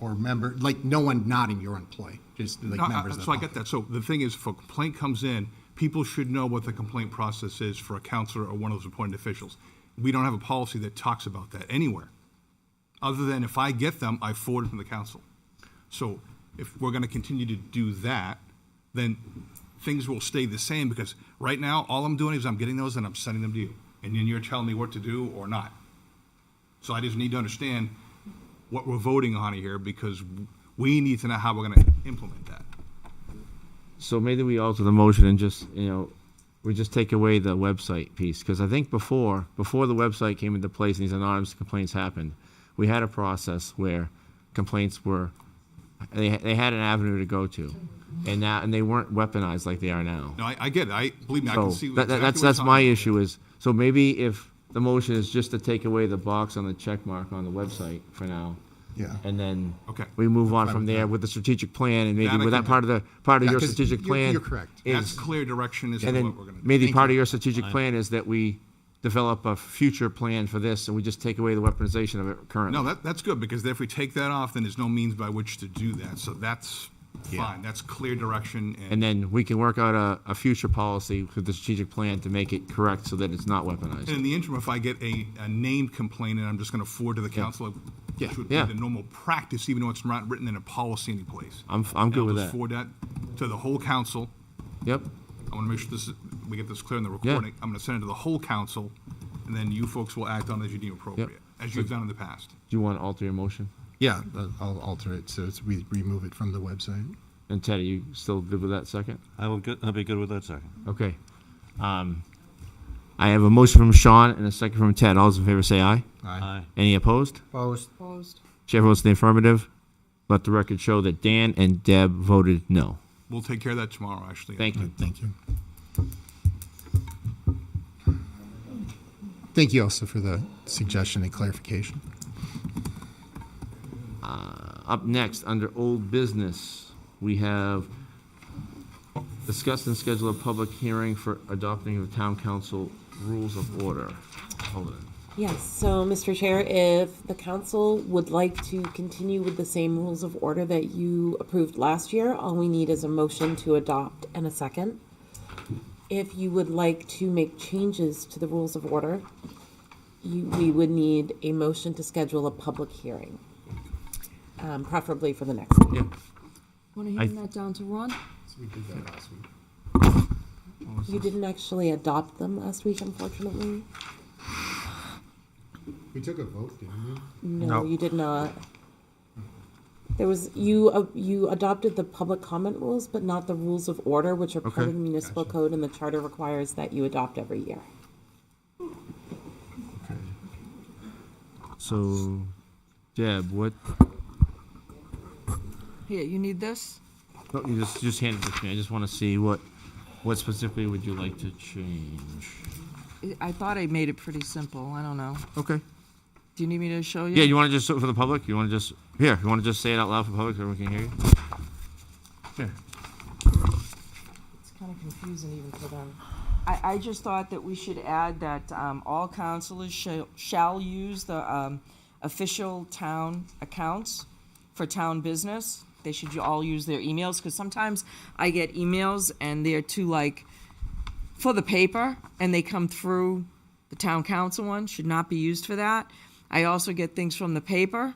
or like no one not in your employ, just like members of the So I public. get that. So the thing is, if a complaint comes in, people should know what the complaint process is for a counselor or one of those appointed officials. We don't have a policy that talks about that anywhere, other than if I get them, I forward them to the council. So if we're going to continue to do that, then things will stay the same, because right now, all I'm doing is I'm getting those and I'm sending them to you. And then you're telling me what to do or not. So I just need to understand what we're voting on here, because we need to know how we're going to implement that. So maybe we alter the motion and just, we just take away the website piece, because I think before the website came into place and these anonymous complaints happened, we had a process where complaints were, they had an avenue to go to, and they weren't weaponized like they are now. No, I get it. Believe me, I can see exactly what that's you're my talking issue is, so maybe if the motion is just to take away the box on the check mark on the website for now. Yeah. And then Okay. we move on Fine from with there that. with the strategic plan, and maybe That I with that can part of Yeah, your 'cause strategic plan. you're correct. That's is- clear direction as to And what then we're going to do. maybe Thank part you. of your strategic plan is that we develop a future plan for this, and we just take away the weaponization of it currently. No, that's good, because if we take that off, then there's no means by which to do that. So that's fine. That's clear direction. And then we can work out a future policy with the strategic plan to make it correct so that it's not weaponized. And in the interim, if I get a named complaint and I'm just going to forward to the council, which would be Yeah. the normal practice, even though it's not written in a policy anyplace. I'm good And I'll with just that. forward that to the whole council. Yep. I want to make sure we get this clear in the recording. I'm going to send it to the whole council, and then you folks will act on it as you deem appropriate, as you've done in the past. Do you want to alter your motion? Yeah, I'll alter it so we remove it from the website. And Ted, are you still good with that second? I'll be good with that second. Okay. I have a motion from Sean and a second from Ted. All those in favor say aye. Aye. Any opposed? Opposed? Opposed. Chair votes in the affirmative. Let the record show that Dan and Deb voted no. We'll take care of that tomorrow, actually. Thank you. Thank you. Thank you also for the suggestion and clarification. Up next, under old business, we have discuss and schedule a public hearing for adopting of town council rules of order. Hold on. Yes, so Mr. Chair, if the council would like to continue with the same rules of order that you approved last year, all we need is a motion to adopt and a second. If you would like to make changes to the rules of order, we would need a motion to schedule a public hearing, preferably for the next meeting. Want to hand that down to Ron? We did that last week. You didn't actually adopt them last week, unfortunately. We took a vote, didn't we? No, you did not. There was, you adopted the public comment rules, but not the rules of order, which are part Okay. of the municipal code, and the charter requires that you adopt every year. So, Deb, what? Here, you need this? No, you just hand it to me. I just want to see what specifically would you like to change? I thought I made it pretty simple. I don't know. Okay. Do you need me to show you? Yeah, you want to just for the public? You want to just here? You want to just say it out loud for the public so everyone can hear you? Here. It's kind of confusing even for them. I just thought that we should add that all councilors shall use the official town accounts for town business. They should all use their emails, because sometimes I get emails and they're for the paper, and they come through the town council one, should not be used for that. I also get things from the paper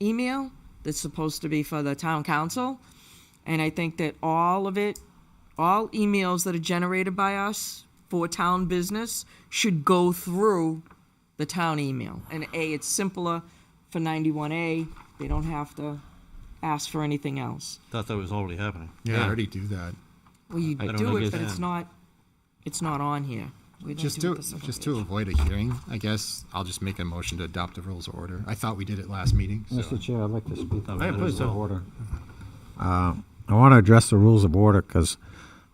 email that's supposed to be for the town council, and I think that all emails that are generated by us for town business should go through the town email. And it's simpler for 91A. They don't have to ask for anything else. Thought that was already happening. Yeah, I already do that. Well, you I don't do it, guess- but it's not on here. We don't Just do to it the second just page. to avoid a hearing, I guess I'll just make a motion to adopt the rules of order. I thought we did it last meeting. So. Mr. Chair, I'd like to speak on Hey, the please rules of do. order. I want to address the rules of order because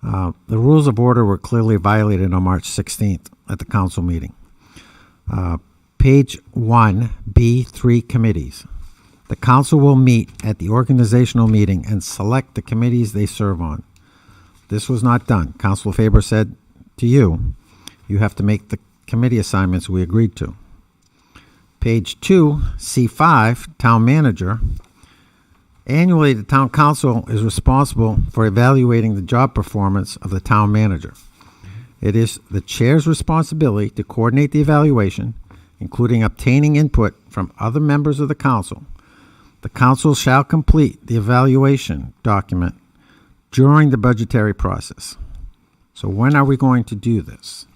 the rules of order were clearly violated on March 16th at the council meeting. Page 1, B3 committees. The council will meet at the organizational meeting and select the committees they serve on. This was not done. Councilor Faber said to you, you have to make the committee assignments we agreed to. Page 2, C5, town manager. Annually, the town council is responsible for evaluating the job performance of the town manager. It is the chair's responsibility to coordinate the evaluation, including obtaining input from other members of the council. The council shall complete the evaluation document during the budgetary process. So when are we going to do this?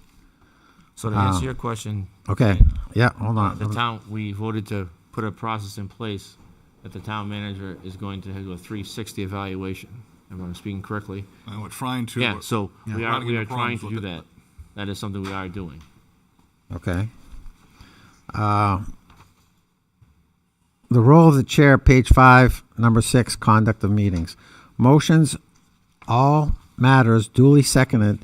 So to answer your question. Okay, yeah, hold on. The town, we voted to put a process in place that the town manager is going to do a 360 evaluation. Am I speaking correctly? And we're trying to. Yeah, so we running are into trying problems to with do it. that. That is something we are doing. Okay. The role of the chair, page 5, number 6, conduct of meetings. Motions, all matters duly seconded,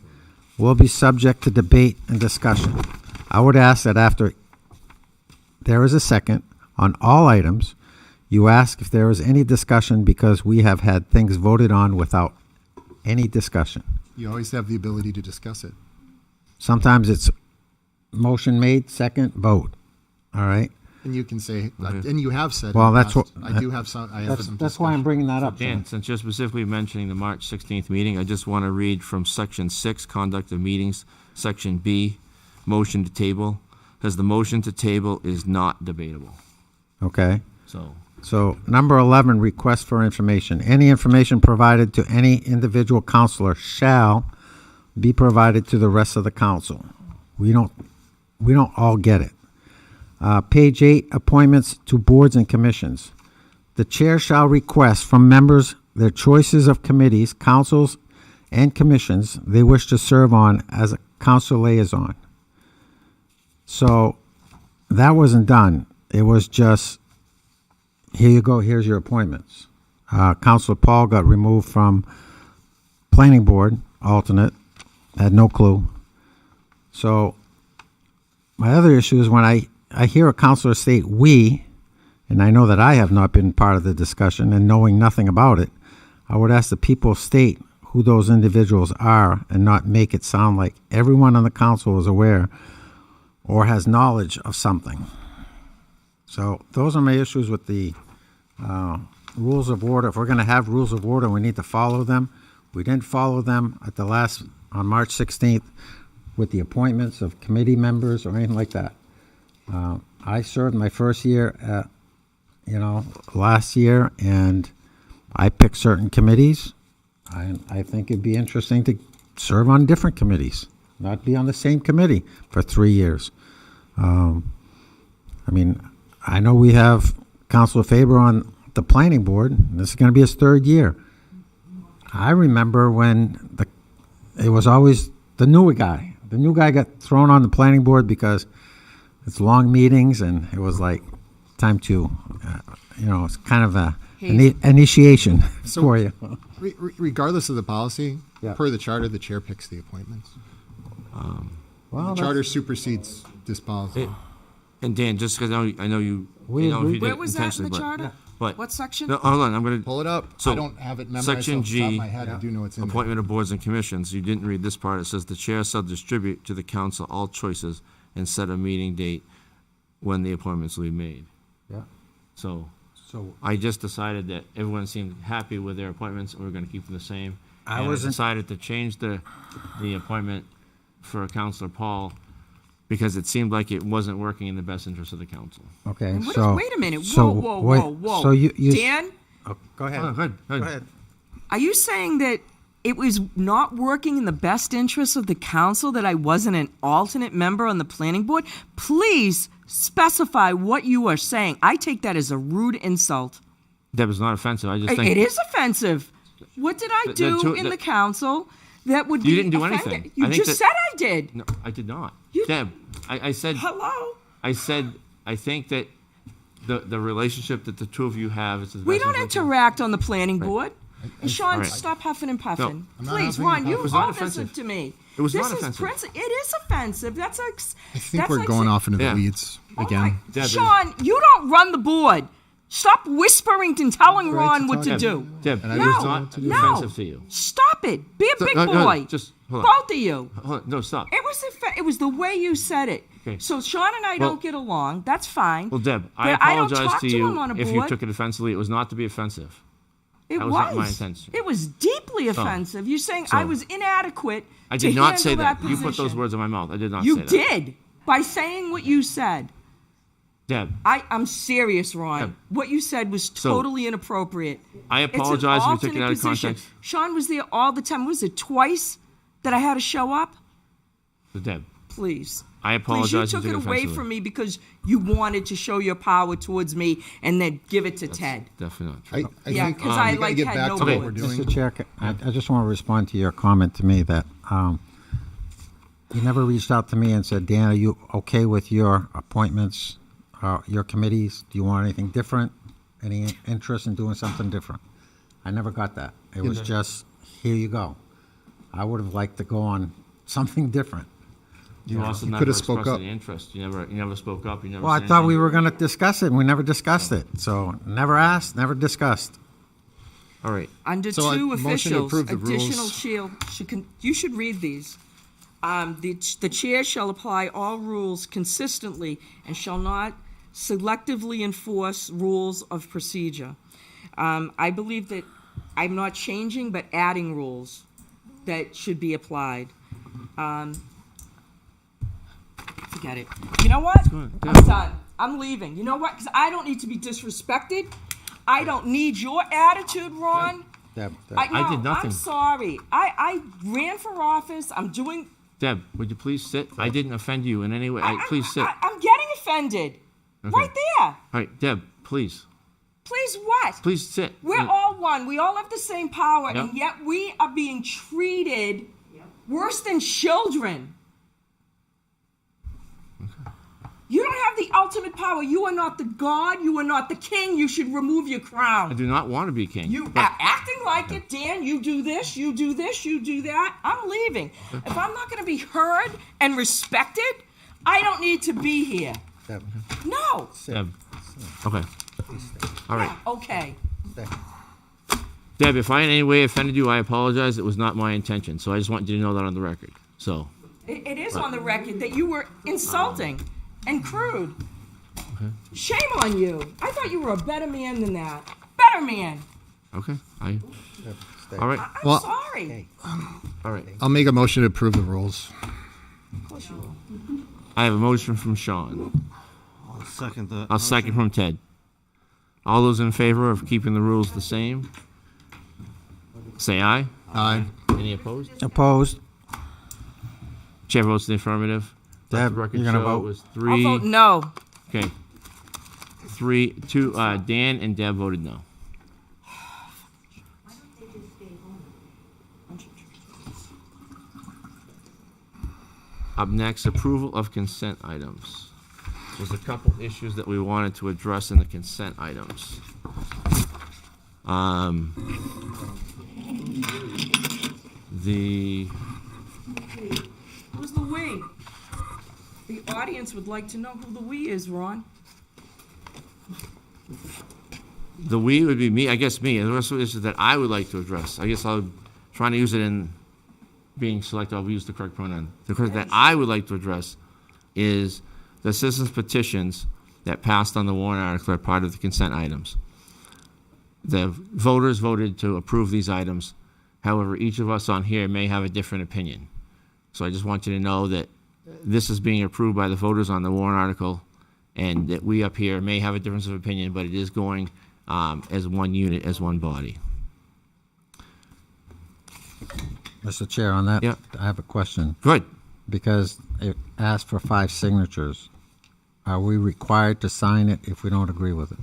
will be subject to debate and discussion. I would ask that after there is a second on all items, you ask if there is any discussion because we have had things voted on without any discussion. You always have the ability to discuss it. Sometimes it's motion made, second, vote. All right? And you can say, and you have said. Well, in the that's past, what- I do have some. I have some. That's why I'm bringing that up. Dan, since you're specifically mentioning the March 16th meeting, I just want to read from Section 6, Conduct of Meetings, Section B, Motion to Table, says the motion to table is not debatable. Okay. So number 11, request for information. Any information provided to any individual counselor shall be provided to the rest of the council. We don't all get it. Page 8, appointments to boards and commissions. The chair shall request from members their choices of committees, councils, and commissions they wish to serve on as a council liaison. So that wasn't done. It was just, here you go, here's your appointments. Councilor Paul got removed from planning board, alternate, had no clue. So my other issue is when I hear a counselor state "we," and I know that I have not been part of the discussion and knowing nothing about it, I would ask the people state who those individuals are and not make it sound like everyone on the council is aware or has knowledge of something. So those are my issues with the rules of order. If we're going to have rules of order, we need to follow them. We didn't follow them at on March 16th with the appointments of committee members or anything like that. I served my first year last year, and I picked certain committees. I think it'd be interesting to serve on different committees, not be on the same committee for 3 years. I know we have Councilor Faber on the planning board. This is going to be his 3rd year. I remember when it was always the new guy. The new guy got thrown on the planning board because it's long meetings, and it was like time to, it's kind of a initiation for you. Regardless of the policy, Yeah. per the charter, the chair picks the appointments. Well, the charter supersedes this policy. and Dan, just because I know you, We you know, if agreed. you Where did was that in intentionally, the but- charter? But What section? No, hold on, I'm going to Pull it up. So I don't have it memorized Section off the top of G, my head. I do know it's in there. appointment of boards and commissions. You didn't read this part. It says the chair shall distribute to the council all choices and set a meeting date when the appointments will be made. Yeah. So So I just decided that everyone seemed happy with their appointments, and we're going to keep them the same. I And wasn't- decided to change the appointment for Councilor Paul because it seemed like it wasn't working in the best interest of the council. okay, And what is- so wait a minute. so Whoa, whoa, wait, whoa, whoa. So you Dan, go ahead. Oh, good. Go ahead. are you saying that it was not working in the best interest of the council that I wasn't an alternate member on the planning board, please specify what you are saying. I take that as a rude insult. Deb, it's not offensive. I just think It is offensive. What did I do in the council that would be you didn't do offended? anything. You I think just that- said I did. No, I did not. Deb, I said. Hello? I said I think that the relationship that the two of you have is. We don't interact on the planning board. And Sean, All right. stop huffing and puffing. I'm not Please, huffing Ron, and you puffing. It was not owe this offensive. to me. It was this not is offensive. It is offensive. I think we're going off into the weeds again. Sean, you don't run the board. Stop whispering and telling Ron what to do. Deb, no, it was not offensive to you. Stop it. Be a So- big no, no, boy. just hold on. Both of you. Hold on. No, stop. It was the way you said it. Okay. So Sean and I Well- don't get along. That's fine. Well, Deb, I But I don't apologize talk to to you him on a if you board. took it offensively. It was not to be offensive. It That was not my intention. It was deeply offensive. You're saying So- I was inadequate. I to did not say handle that. You put those position. words in my mouth. I did not You say that. did by saying what you said. Deb, I'm serious, Ron. Deb. What you said was So- totally inappropriate. I It's an apologize if you took it alternate out of position. context. Sean was there all the time. Was it twice that I had to show up? So, Deb, Please. I apologize Please, you if took you it took it away offensively. from me because you wanted to show your power towards me and then give it to Ted. Definitely not true. Yeah, think, because we I gotta get had back no to what voice. we're doing. Mr. Chair, I just want to respond to your comment to me that you never reached out to me and said, Dan, are you okay with your appointments, your committees? Do you want anything different? Any interest in doing something different? I never got that. It was just, here you go. I would have liked to go on something different. You also You never could have spoke expressed up. any interest. You never spoke up. You never. Well, I said thought we anything. were going to discuss it, and we never discussed it. So never asked, never discussed. All right. Under So I two motion to officials, approve the additional rules. shield, you should read these. The chair shall apply all rules consistently and shall not selectively enforce rules of procedure. I believe that I'm not changing, but adding rules that should be applied. Forget it. You know what? I'm done. I'm leaving. You know what? Because I don't need to be disrespected. I don't need your attitude, Ron. Deb, I did nothing. I'm sorry. I ran for office. I'm doing. Deb, would you please sit? I didn't offend you in any way. Please sit. I'm getting offended. Okay. Right there. All right, Deb, please. Please what? Please sit. We're all one. We all have the same power, Yep. and yet we are being treated worse than children. You don't have the ultimate power. You are not the God. You are not the king. You should remove your I crown. do not want to be king. You but- are acting like it, Dan. You do this, you do this, you do that. I'm leaving. If I'm not going to be heard and respected, I don't need to be here. Deb, No. Deb. Okay. All right. Okay. Deb, if I in any way offended you, I apologize. It was not my intention. So I just want you to know that on the record. So, It is on the record that you were insulting and crude. okay. Shame on you. I thought you were a better man than that. Better man. Okay. All right. I'm Well- sorry. All right. I'll make a motion to approve the rules. Of course you will. I have a motion from Sean. I'll second that. I'll second from Ted. All those in favor of keeping the rules the same, say aye. Aye. Any opposed? Opposed? Chair votes in the affirmative. Let Deb, the record you're gonna show vote? It was I'll three. vote no. Okay. 2. Dan and Deb voted no. Up next, approval of consent items. There's a couple issues that we wanted to address in the consent items. Who's the we? The audience would like to know who the we is, Ron. The we would be me, I guess me. The rest of the issues that I would like to address. I guess I'll trying to use it in being selective. I'll use the correct pronoun. The correct that I would like to address is the citizens petitions that passed on the warrant article are part of the consent items. The voters voted to approve these items. However, each of us on here may have a different opinion. So I just want you to know that this is being approved by the voters on the warrant article, and that we up here may have a difference of opinion, but it is going as one unit, as one body. Mr. Chair, on that, Yeah. I have a question. Good. Because it asked for 5 signatures. Are we required to sign it if we don't agree with it?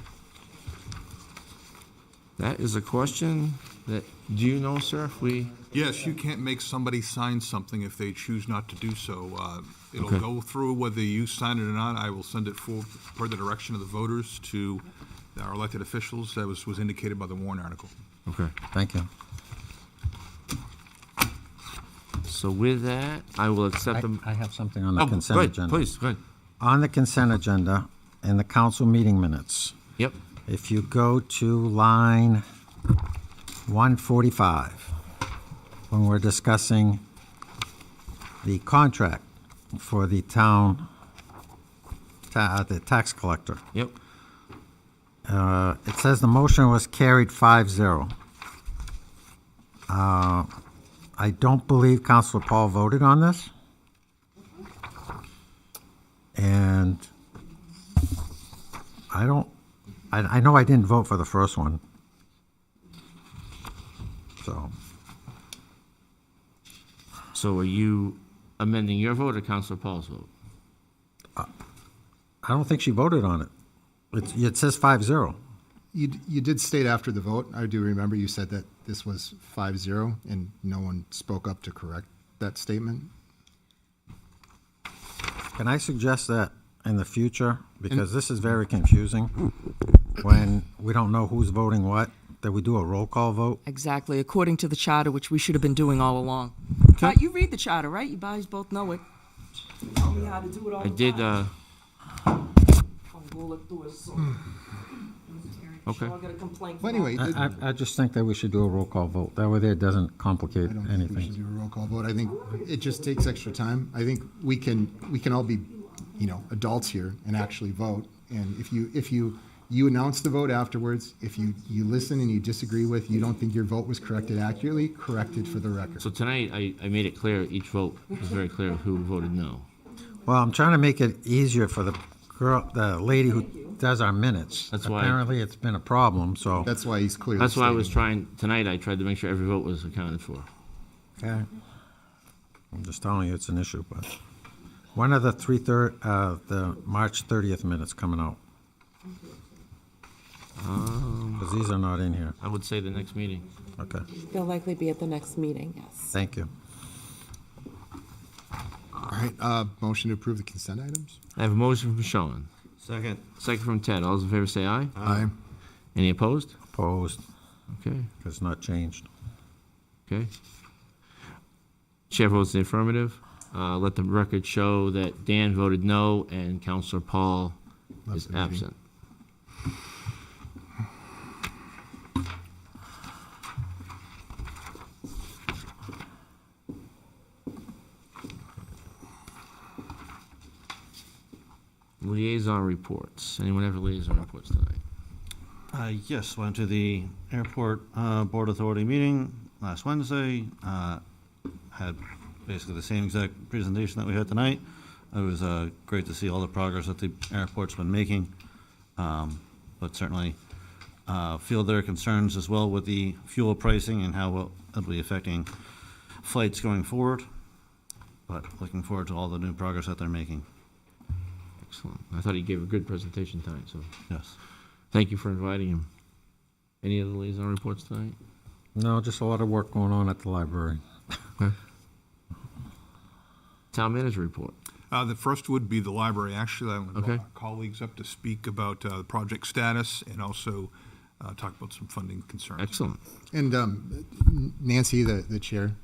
That is a question that, do you know, sir, if we, Yes, you can't make somebody sign something if they choose not to do so. It'll Okay. go through whether you sign it or not. I will send it for per the direction of the voters to our elected officials. That was indicated by the warrant article. okay. Thank you. So with that, I will accept them. I have something on the Oh, consent go ahead, agenda. please, go ahead. On the consent agenda, in the council meeting minutes, Yep. if you go to line 145, when we're discussing the contract for the town, the tax collector, Yep. it says the motion was carried 5-0. I don't believe Councilor Paul voted on this. And I know I didn't vote for the first one. So are you amending your vote or Councilor Paul's vote? I don't think she voted on it. It says 5-0. You did state after the vote, I do remember you said that this was 5-0, and no one spoke up to correct that statement. Can I suggest that in the future, because this is very confusing, when we don't know who's voting what, that we do a roll call vote? Exactly, according to the charter, which we should have been doing all along. You read the charter, right? You guys both know it. You tell me how to do it all I the did, time. I'll roll it through it, so. Okay. Sure I'll get a complaint Well, from anyway, that. I just think that we should do a roll call vote. That way there doesn't complicate I don't think we should anything. do a roll call vote. I think it just takes extra time. I think we can all be, adults here and actually vote. And if you announce the vote afterwards, if you listen and you disagree with, you don't think your vote was corrected accurately, correct it for the record. So tonight, I made it clear, each vote was very clear who voted no. Well, I'm trying to make it easier for the lady who does our minutes. That's why- Apparently it's been a problem, so. That's why he's clear. That's why I was tonight I tried to make sure every vote was accounted for. Okay. I'm just telling you it's an issue, but when are the the March 30th minutes coming out? Because these are not in here. I would say the next meeting. Okay, They'll likely be at the next meeting, yes. thank you. All right, motion to approve the consent items? I have a motion from Sean. Second. Second from Ted. All those in favor say aye. Aye. Any opposed? Opposed, Okay, because it's not changed. okay. Chair votes in the affirmative. Let the record show that Dan voted no and Councilor Paul is the meeting. absent. Liaison reports. Anyone have liaison reports tonight? Yes, went to the airport board authority meeting last Wednesday. Had basically the same exact presentation that we had tonight. It was great to see all the progress that the airport's been making, but certainly feel their concerns as well with the fuel pricing and how it'll be affecting flights going forward. But looking forward to all the new progress that they're making. Excellent. I thought he gave a good presentation tonight, so Yes. thank you for inviting him. Any other liaison reports tonight? No, just a lot of work going on at the library. Town manager report. The first would be the library. Actually, I want to Okay. call our colleagues up to speak about the project status and also talk about some funding concerns. Excellent. And Nancy, the chair,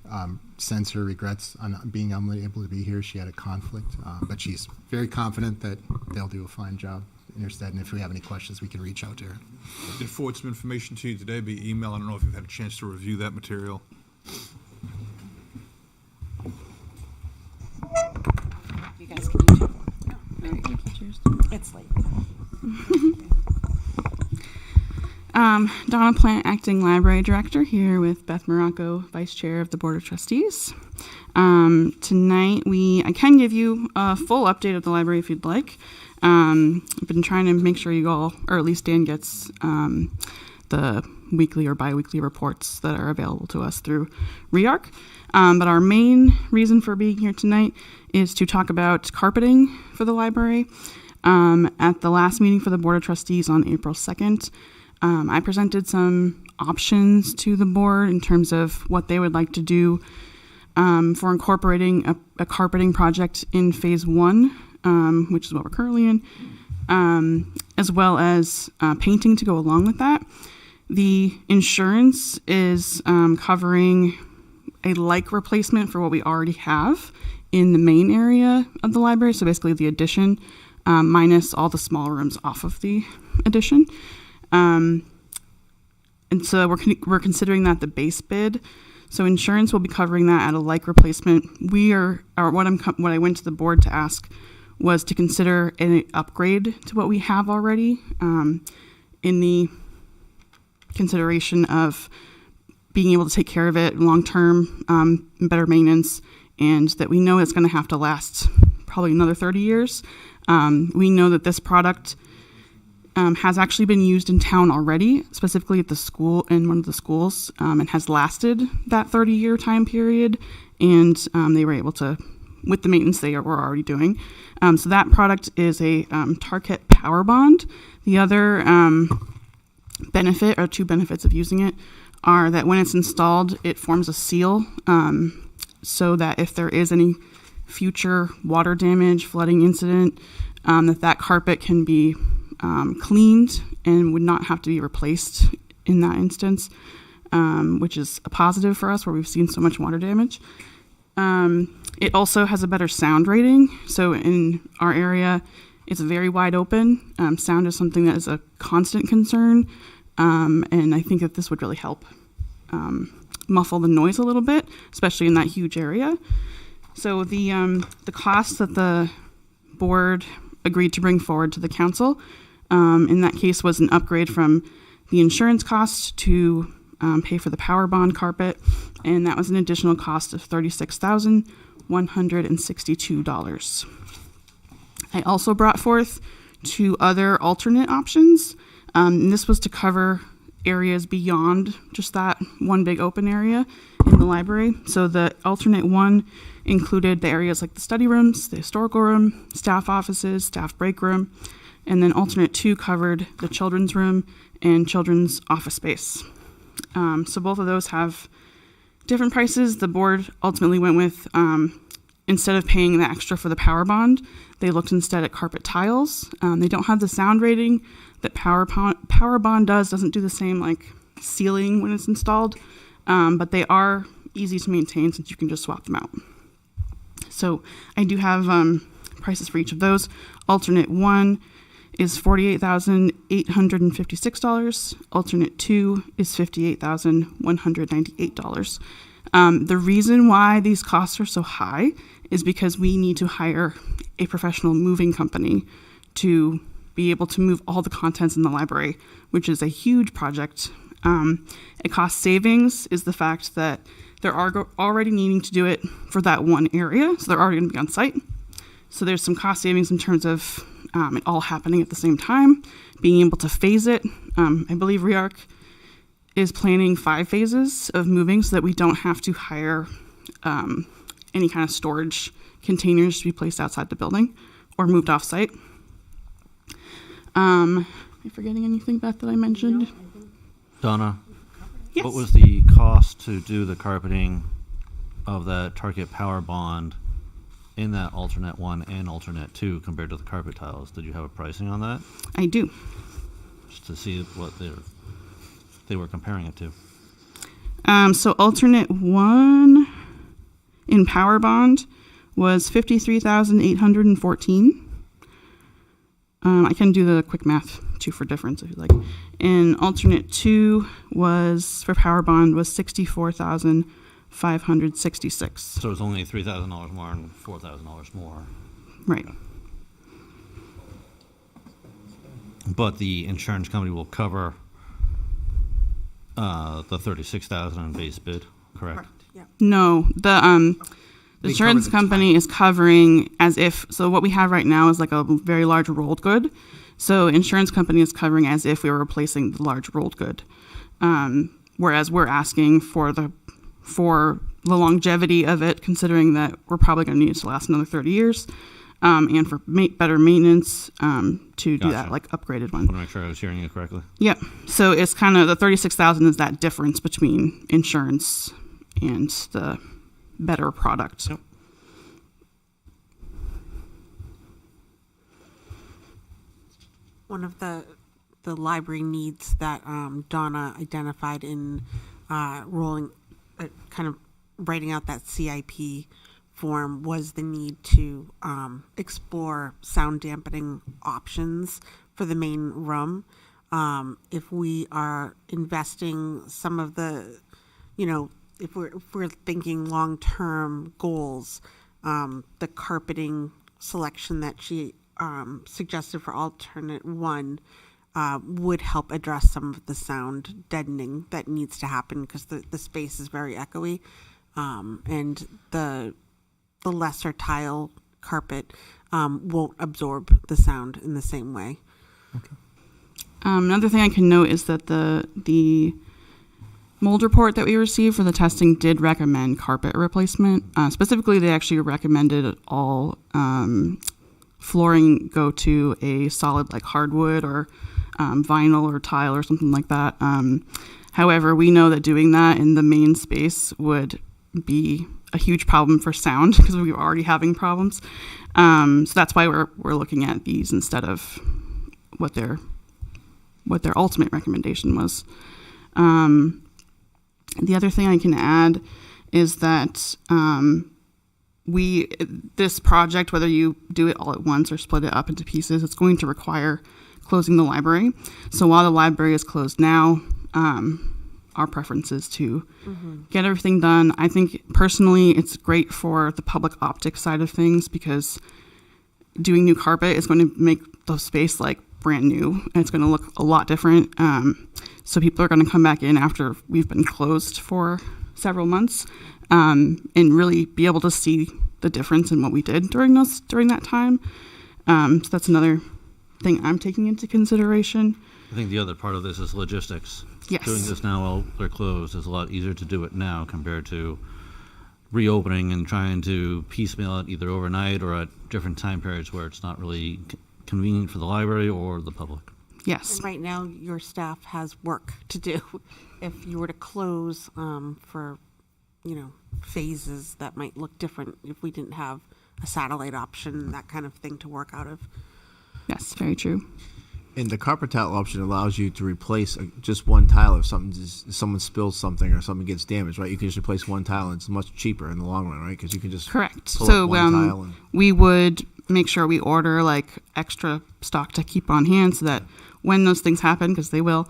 sends her regrets on being unable to be here. She had a conflict, but she's very confident that they'll do a fine job in her stead. And if we have any questions, we can reach out to her. I did forward some information to you today via email. I don't know if you've had a chance to review that material. You guys can do too. It's late. Donna Plant, Acting Library Director, here with Beth Morocco, Vice Chair of the Board of Trustees. Tonight, I can give you a full update of the library if you'd like. I've been trying to make sure you all, or at least Dan gets the weekly or biweekly reports that are available to us through REARC. But our main reason for being here tonight is to talk about carpeting for the library. At the last meeting for the Board of Trustees on April 2nd, I presented some options to the board in terms of what they would like to do for incorporating a carpeting project in phase 1, which is what we're currently in, as well as painting to go along with that. The insurance is covering a like replacement for what we already have in the main area of the library, so basically the addition minus all the small rooms off of the addition. And so we're considering that the base bid. So insurance will be covering that at a like replacement. What I went to the board to ask was to consider an upgrade to what we have already, in the consideration of being able to take care of it long-term, better maintenance, and that we know it's going to have to last probably another 30 years. We know that this product has actually been used in town already, specifically at the school, in one of the schools, and has lasted that 30-year time period. And they were able to, with the maintenance they were already doing. So that product is a Target Power Bond. The other benefit, or two benefits of using it, are that when it's installed, it forms a seal, so that if there is any future water damage, flooding incident, that carpet can be cleaned and would not have to be replaced in that instance, which is a positive for us where we've seen so much water damage. It also has a better sound rating. So in our area, it's very wide open. Sound is something that is a constant concern, and I think that this would really help muffle the noise a little bit, especially in that huge area. So the cost that the board agreed to bring forward to the council in that case was an upgrade from the insurance cost to pay for the power bond carpet, and that was an additional cost of $36,162. I also brought forth two other alternate options, and this was to cover areas beyond just that one big open area in the library. So the alternate one included the areas like the study rooms, the historical room, staff offices, staff break room, and then alternate 2 covered the children's room and children's office space. So both of those have different prices. The board ultimately went with, instead of paying the extra for the power bond, they looked instead at carpet tiles. They don't have the sound rating that power bond doesn't do the same like sealing when it's installed, but they are easy to maintain since you can just swap them out. So I do have prices for each of those. Alternate 1 is $48,856. Alternate 2 is $58,198. The reason why these costs are so high is because we need to hire a professional moving company to be able to move all the contents in the library, which is a huge project. A cost savings is the fact that they're already needing to do it for that one area, so they're already going to be on site. So there's some cost savings in terms of it all happening at the same time, being able to phase it. I believe REARC is planning 5 phases of moving so that we don't have to hire any kind of storage containers to be placed outside the building or moved off site. Am I forgetting anything, Beth, that I mentioned? Donna, Yes. what was the cost to do the carpeting of that Target Power Bond in that alternate 1 and alternate 2 compared to the carpet tiles? Did you have a pricing on that? I do. Just to see what they were comparing it to. So alternate 1 in Power Bond was $53,814. I can do the quick math too for difference if you like. And alternate 2 was for Power Bond was $64,566. So it's only $3,000 more and $4,000 more. Right. But the insurance company will cover the $36,000 in base bid, correct? No, the insurance company is covering as if, so what we have right now is like a very large rolled good. So insurance company is covering as if we were replacing the large rolled good. Whereas we're asking for the longevity of it, considering that we're probably going to need it to last another 30 years, and for better maintenance, to do that, Gotcha. like upgraded one. I want to make sure I was hearing you correctly. Yep. So it's kind of the 36,000 is that difference between insurance and the better product. Yep. One of the library needs that Donna identified in kind of writing out that CIP form was the need to explore sound dampening options for the main room. If we are investing some of the, if we're thinking long-term goals, the carpeting selection that she suggested for alternate one would help address some of the sound deadening that needs to happen because the space is very echoey, and the lesser tile carpet won't absorb the sound in the same way. Another thing I can note is that the mold report that we received for the testing did recommend carpet replacement. Specifically, they actually recommended all flooring go to a solid like hardwood or vinyl or tile or something like that. However, we know that doing that in the main space would be a huge problem for sound because we were already having problems. So that's why we're looking at these instead of what their ultimate recommendation was. The other thing I can add is that this project, whether you do it all at once or split it up into pieces, it's going to require closing the library. So while the library is closed now, our preference is to get everything done. I think personally it's great for the public optics side of things because doing new carpet is going to make the space like brand new and it's going to look a lot different. So people are going to come back in after we've been closed for several months and really be able to see the difference in what we did during that time. So that's another thing I'm taking into consideration. I think the other part of this is logistics. Yes. Doing this now while they're closed is a lot easier to do it now compared to reopening and trying to piecemeal it either overnight or at different time periods where it's not really convenient for the library or the public. Yes. And right now, your staff has work to do. If you were to close for, phases that might look different if we didn't have a satellite option, that kind of thing to work out of. Yes, very true. And the carpet tile option allows you to replace just one tile if someone spills something or something gets damaged, right? You can just replace one tile and it's much cheaper in the long run, right? Because you can just correct. pull So up one tile and we would make sure we order like extra stock to keep on hand so that when those things happen, because they will,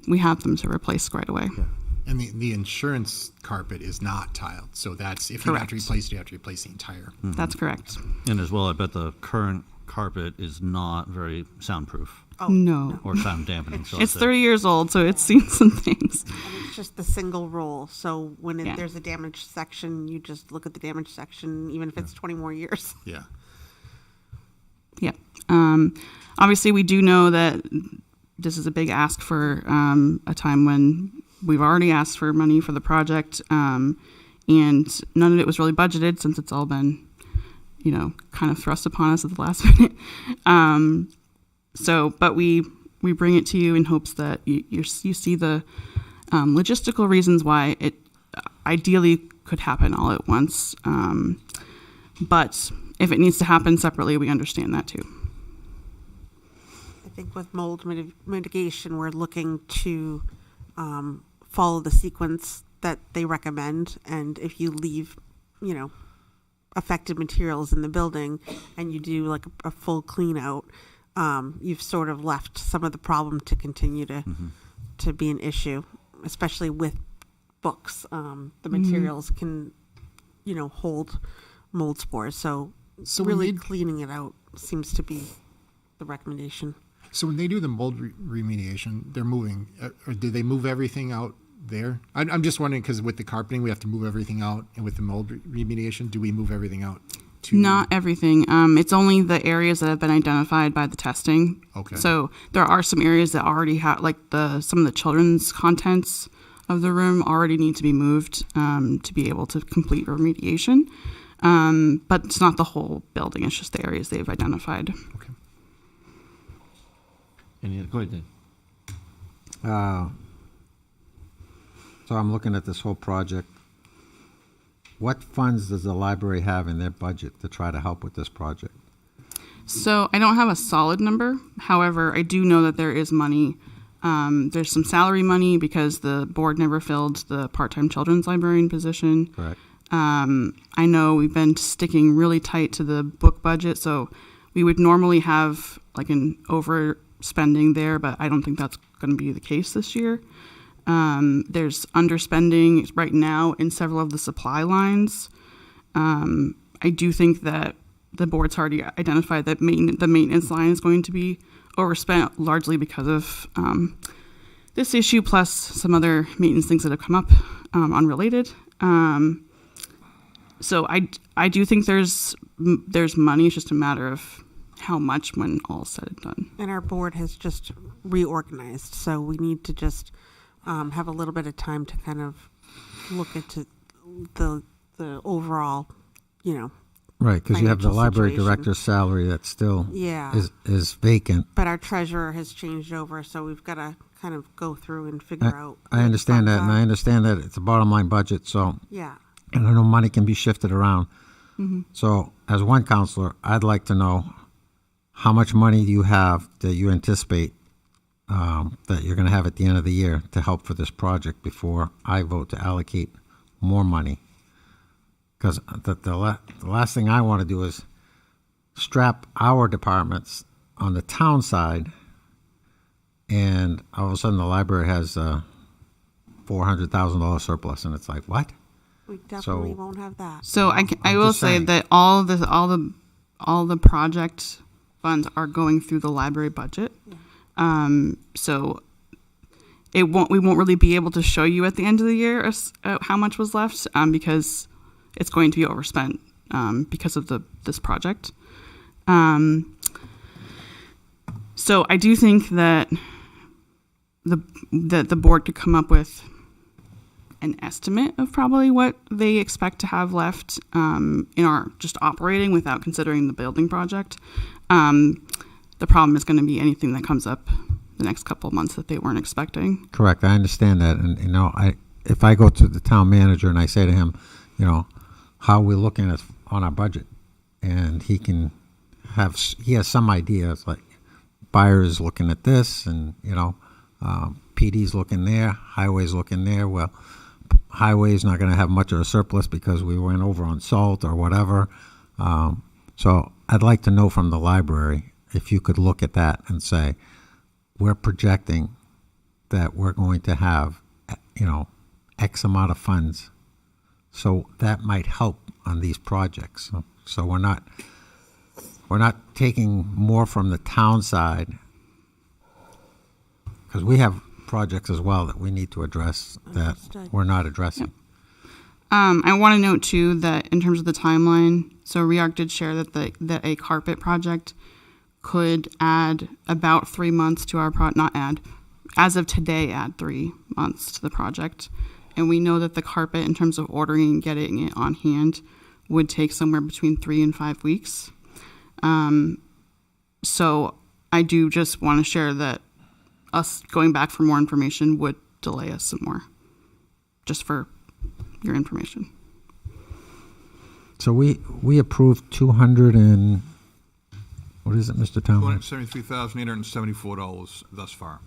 we have them to replace right away. Yeah. And the insurance carpet is not tiled, so that's if you have to Correct. replace it, you have to replace the entire. That's correct. And as well, I bet the current carpet is not very soundproof No. or sound dampening. So It's I'd say- 30 years old, so it's seen some things. And it's just the single roll. So when Yeah. there's a damaged section, you just look at the damaged section, even if it's 20 more years. Yeah. Yeah. Obviously, we do know that this is a big ask for a time when we've already asked for money for the project, and none of it was really budgeted since it's all been, kind of thrust upon us at the last minute. But we bring it to you in hopes that you see the logistical reasons why it ideally could happen all at once. But if it needs to happen separately, we understand that too. I think with mold mitigation, we're looking to follow the sequence that they recommend. And if you leave, affected materials in the building and you do like a full clean out, you've sort of left some of the problem to continue to be an issue, especially with books. The materials can, hold mold spores. So So really when they- cleaning it out seems to be the recommendation. So when they do the mold remediation, they're moving, or do they move everything out there? I'm just wondering because with the carpeting, we have to move everything out, and with the mold remediation, do we move everything out? to? Not everything. It's only the areas that have been identified by the testing. Okay. So there are some areas that already have, like some of the children's contents of the room already need to be moved to be able to complete remediation. But it's not the whole building. It's just the areas they've identified. Okay. Go ahead, Dan. So I'm looking at this whole project. What funds does the library have in their budget to try to help with this project? So I don't have a solid number. However, I do know that there is money. There's some salary money because the board never filled the part-time children's librarian position. Correct. I know we've been sticking really tight to the book budget, so we would normally have like an overspending there, but I don't think that's going to be the case this year. There's underspending right now in several of the supply lines. I do think that the board's already identified that the maintenance line is going to be overspent largely because of this issue, plus some other maintenance things that have come up unrelated. So I do think there's money. It's just a matter of how much when all's said and done. And our board has just reorganized, so we need to just have a little bit of time to kind of look into the overall, Right, because you have the financial library situation. director's salary that still Yeah. is vacant. But our treasurer has changed over, so we've got to kind of go through and figure out. I understand that, and I understand that it's a bottom line budget, so. Yeah. And I know money can be shifted around. Mhm. So as one counselor, I'd like to know how much money do you have that you anticipate that you're going to have at the end of the year to help for this project before I vote to allocate more money. Because the last thing I want to do is strap our departments on the town side, and all of a sudden the library has a $400,000 surplus, and it's like, what? We definitely won't have that. So I will just say saying. that all the project funds are going through the library budget. So we won't really be able to show you at the end of the year how much was left because it's going to be overspent because of this project. So I do think that the board could come up with an estimate of probably what they expect to have left in our just operating without considering the building project. The problem is going to be anything that comes up the next couple of months that they weren't expecting. Correct. I understand that. And, if I go to the town manager and I say to him, how are we looking on our budget? And he has some idea. It's like buyer's looking at this and, PD's looking there, highway's looking there. Well, highway's not going to have much of a surplus because we went over on salt or whatever. So I'd like to know from the library if you could look at that and say, we're projecting that we're going to have, X amount of funds. So that might help on these projects. So we're not taking more from the town side, because we have projects as well that we need to address that we're not addressing. I want to note too that in terms of the timeline, so REARC did share that a carpet project could add about 3 months to our as of today, add 3 months to the project. And we know that the carpet, in terms of ordering and getting it on hand, would take somewhere between 3 and 5 weeks. So I do just want to share that us going back for more information would delay us some more, just for your information. So we approved 200 and, what is it, Mr. Town? $273,874 thus far.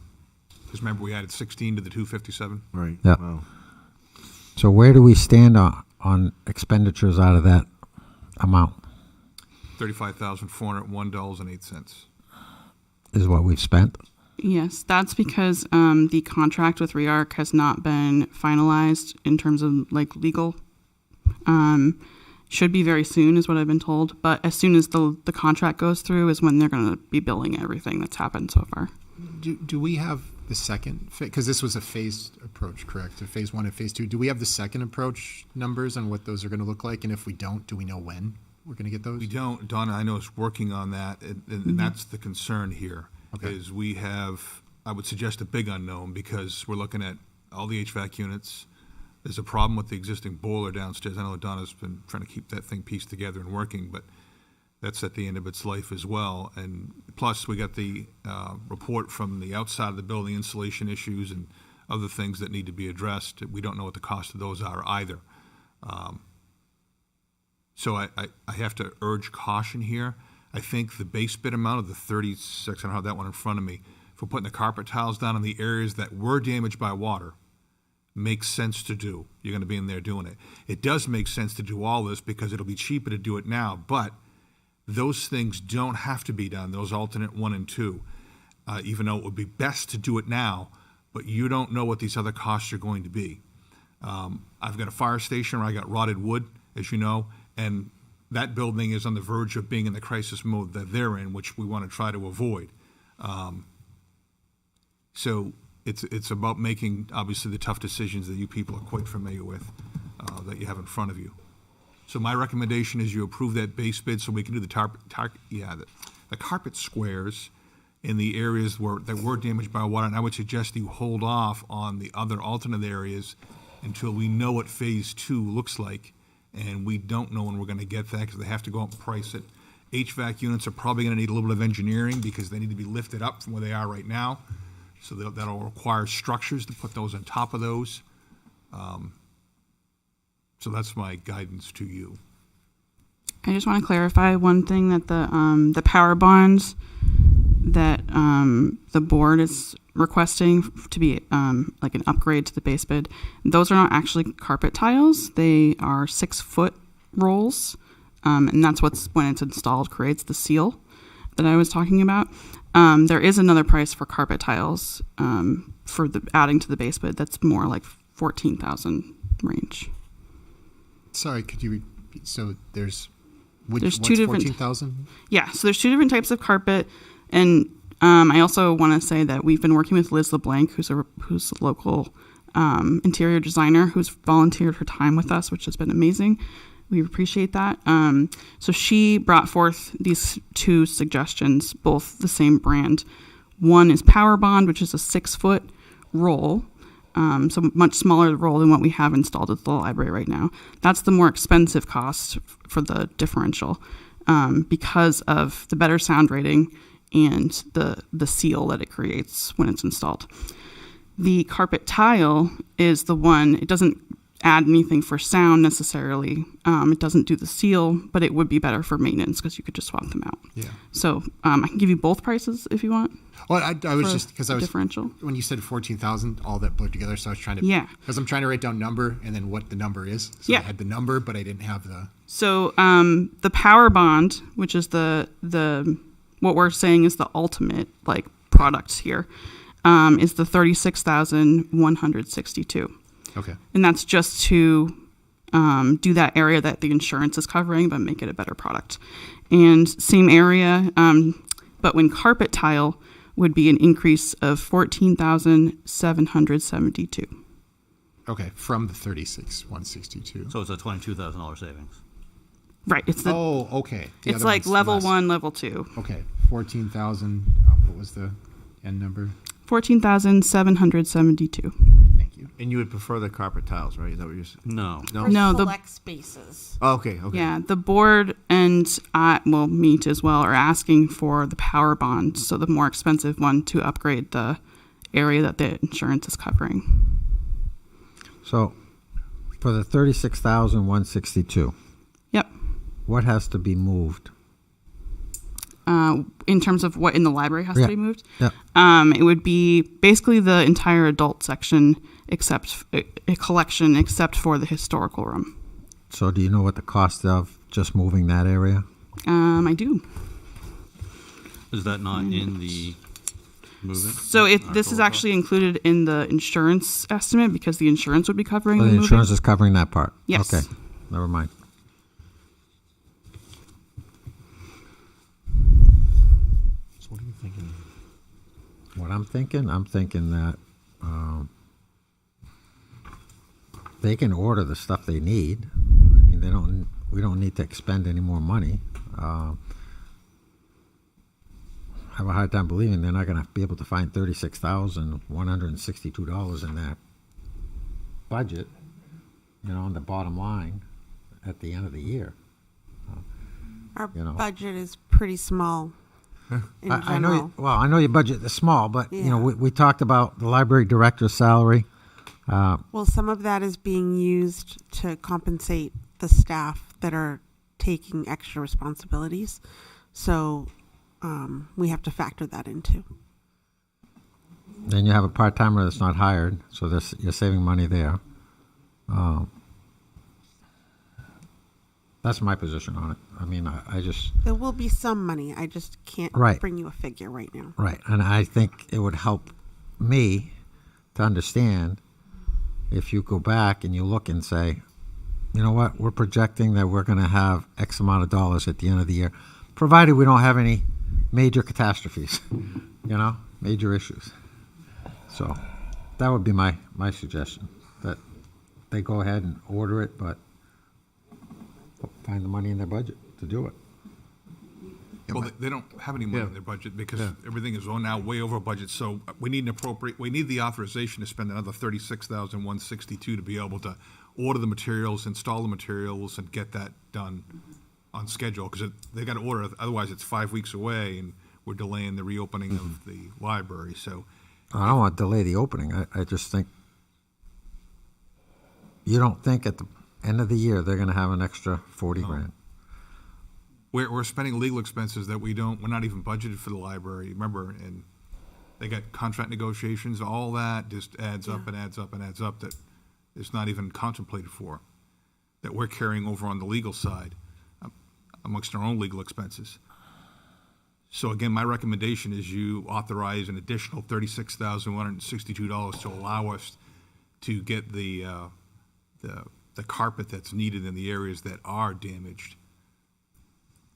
Because remember, we added 16 to the 257. Right. Yeah. Wow. So where do we stand on expenditures out of that amount? $35,401.08. Is what we've spent? Yes, that's because the contract with REARC has not been finalized in terms of legal. Should be very soon is what I've been told. But as soon as the contract goes through is when they're going to be billing everything that's happened so far. Do we have the second, because this was a phased approach, correct? To phase 1 and phase 2. Do we have the second approach numbers on what those are going to look like? And if we don't, do we know when we're going to get those? We don't. Donna, I know, is working on that, and that's the concern here. Okay. Is we have, I would suggest, a big unknown, because we're looking at all the HVAC units. There's a problem with the existing boiler downstairs. I know Donna's been trying to keep that thing pieced together and working, but that's at the end of its life as well. And plus, we got the report from the outside of the building, insulation issues and other things that need to be addressed. We don't know what the cost of those are either. So I have to urge caution here. I think the base bid amount of the 36, I don't have that one in front of me, for putting the carpet tiles down in the areas that were damaged by water makes sense to do. You're going to be in there doing it. It does make sense to do all this because it'll be cheaper to do it now, but those things don't have to be done, those alternate 1 and 2, even though it would be best to do it now, but you don't know what these other costs are going to be. I've got a fire station where I got rotted wood, as you know, and that building is on the verge of being in the crisis mode that they're in, which we want to try to avoid. So it's about making, obviously, the tough decisions that you people are quite familiar with, that you have in front of you. So my recommendation is you approve that base bid so we can do the the carpet squares in the areas that were damaged by water, and I would suggest you hold off on the other alternate areas until we know what phase 2 looks like, and we don't know when we're going to get that because they have to go up and price it. HVAC units are probably going to need a little bit of engineering because they need to be lifted up from where they are right now. So that'll require structures to put those on top of those. So that's my guidance to you. I just want to clarify one thing, that the power bonds that the board is requesting to be like an upgrade to the base bid, those are not actually carpet tiles. They are 6-foot rolls, and that's when it's installed, creates the seal that I was talking about. There is another price for carpet tiles for adding to the base bid. That's more like 14,000 range. Sorry, could you repeat? So there's two different 14,000? Yeah, so there's 2 different types of carpet, and I also want to say that we've been working with Liz LeBlanc, who's a local interior designer who's volunteered her time with us, which has been amazing. We appreciate that. So she brought forth these 2 suggestions, both the same brand. One is Power Bond, which is a 6-foot roll, so much smaller roll than what we have installed at the library right now. That's the more expensive cost for the differential because of the better sound rating and the seal that it creates when it's installed. The carpet tile is the one, it doesn't add anything for sound necessarily. It doesn't do the seal, but it would be better for maintenance because you could just swap them out. Yeah. So I can give you both prices if you want. Well, I was just, because I was, differential. When you said 14,000, all that blurred together, so I was trying to, because I'm trying to write down number and then what the number is. So I had the number, but I didn't have the. So the Power Bond, which is the what we're saying is the ultimate like product here, is the 36,162. Okay. And that's just to do that area that the insurance is covering, but make it a better product. And same area, but when carpet tile would be an increase of 14,772. Okay, from the 36,162. So it's a $22,000 savings. Right. It's the. Oh, okay. The it's other like one's level less. 1, level 2. Okay, 14,000. What was the end number? 14,772. Thank you. And you would prefer the carpet tiles, right? Is that what you're saying? No. For No, select spaces. Oh, okay. Yeah, the board and me as well are asking for the Power Bond, so the more expensive one, to upgrade the area that the insurance is covering. So for the 36,162. Yep. What has to be moved? In terms of what in the library has to be moved? Yeah. It would be basically the entire adult section, except a collection, except for the historical room. So do you know what the cost of just moving that area? I do. Is that not in the moving? So this is actually included in the insurance estimate because the insurance would be covering the The moving. insurance is covering that part? Yes. Okay, never mind. So what are you thinking? What I'm thinking that they can order the stuff they need. I mean, they don't we don't need to expend any more money. I have a hard time believing they're not going to be able to find $36,162 in their budget, on the bottom line at the end of the year. Our budget is pretty small in I know. general. I know your budget is small, but Yeah. we talked about the library director's salary. Well, some of that is being used to compensate the staff that are taking extra responsibilities. So we have to factor that in too. Then you have a part-timer that's not hired, so you're saving money there. That's my position on it. I mean, I just... There will be some money. I just can't Right. bring you a figure right now. Right, and I think it would help me to understand if you go back and you look and say, you know what, we're projecting that we're going to have X amount of dollars at the end of the year, provided we don't have any major catastrophes, major issues. So that would be my suggestion, that they go ahead and order it, but find the money in their budget to do it. Well, they don't have any money in their budget because everything is now way over budget. So we need the authorization to spend another $36,162 to be able to order the materials, install the materials, and get that done on schedule. Because they got to order it, otherwise it's 5 weeks away, and we're delaying the reopening of the library. So I don't want to delay the opening. I just think, you don't think at the end of the year they're going to have an extra 40 grand. we're spending legal expenses that we're not even budgeted for the library, remember, and they got contract negotiations, all that just adds up and adds up and adds up that is not even contemplated for, that we're carrying over on the legal side amongst our own legal expenses. So again, my recommendation is you authorize an additional $36,162 to allow us to get the carpet that's needed in the areas that are damaged.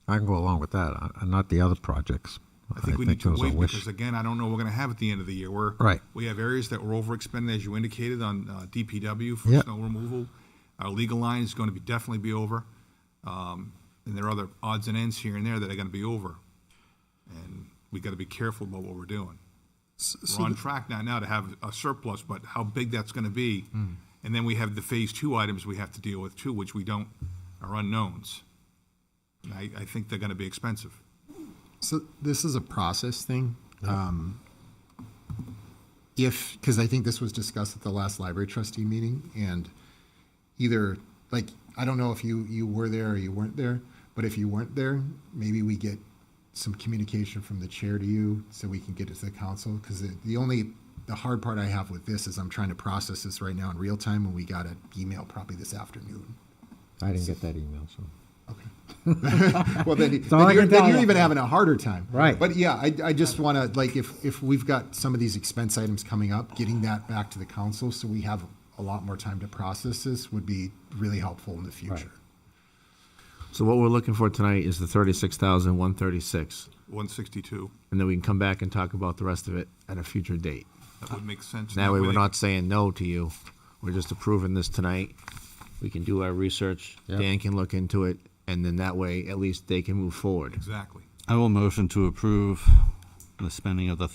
I can go along with that, not the other projects. I think we need to those are wait wish- because, again, I don't know what we're going to have at the end of the year. Right. We have areas that were overexpended, as you indicated, on DPW for Yep. snow removal. Our legal line is going to definitely be over. And there are other odds and ends here and there that are going to be over. And we got to be careful about what we're doing. We're on track now to have a surplus, but how big that's going to be. And then we have the phase 2 items we have to deal with too, which are unknowns. And I think they're going to be expensive. So this is a process thing. Because I think this was discussed at the last library trustee meeting, and either, I don't know if you were there or you weren't there, but if you weren't there, maybe we get some communication from the chair to you so we can get it to the council, because the hard part I have with this is I'm trying to process this right now in real time, and we got an email probably this afternoon. I didn't get that email, so. Well, then all I you're can tell you. even having a harder time. Right. But yeah, I just want to, if we've got some of these expense items coming up, getting that back to the council so we have a lot more time to process this would be really helpful in the future. Right. So what we're looking for tonight is the 36,136, 162. and then we can come back and talk about the rest of it at a future date. That would make sense. That way we're not saying no to you. We're just approving this tonight. We can do our research. Yep. Dan can look into it, and then that way at least they can move forward. Exactly. I will motion to approve the spending of the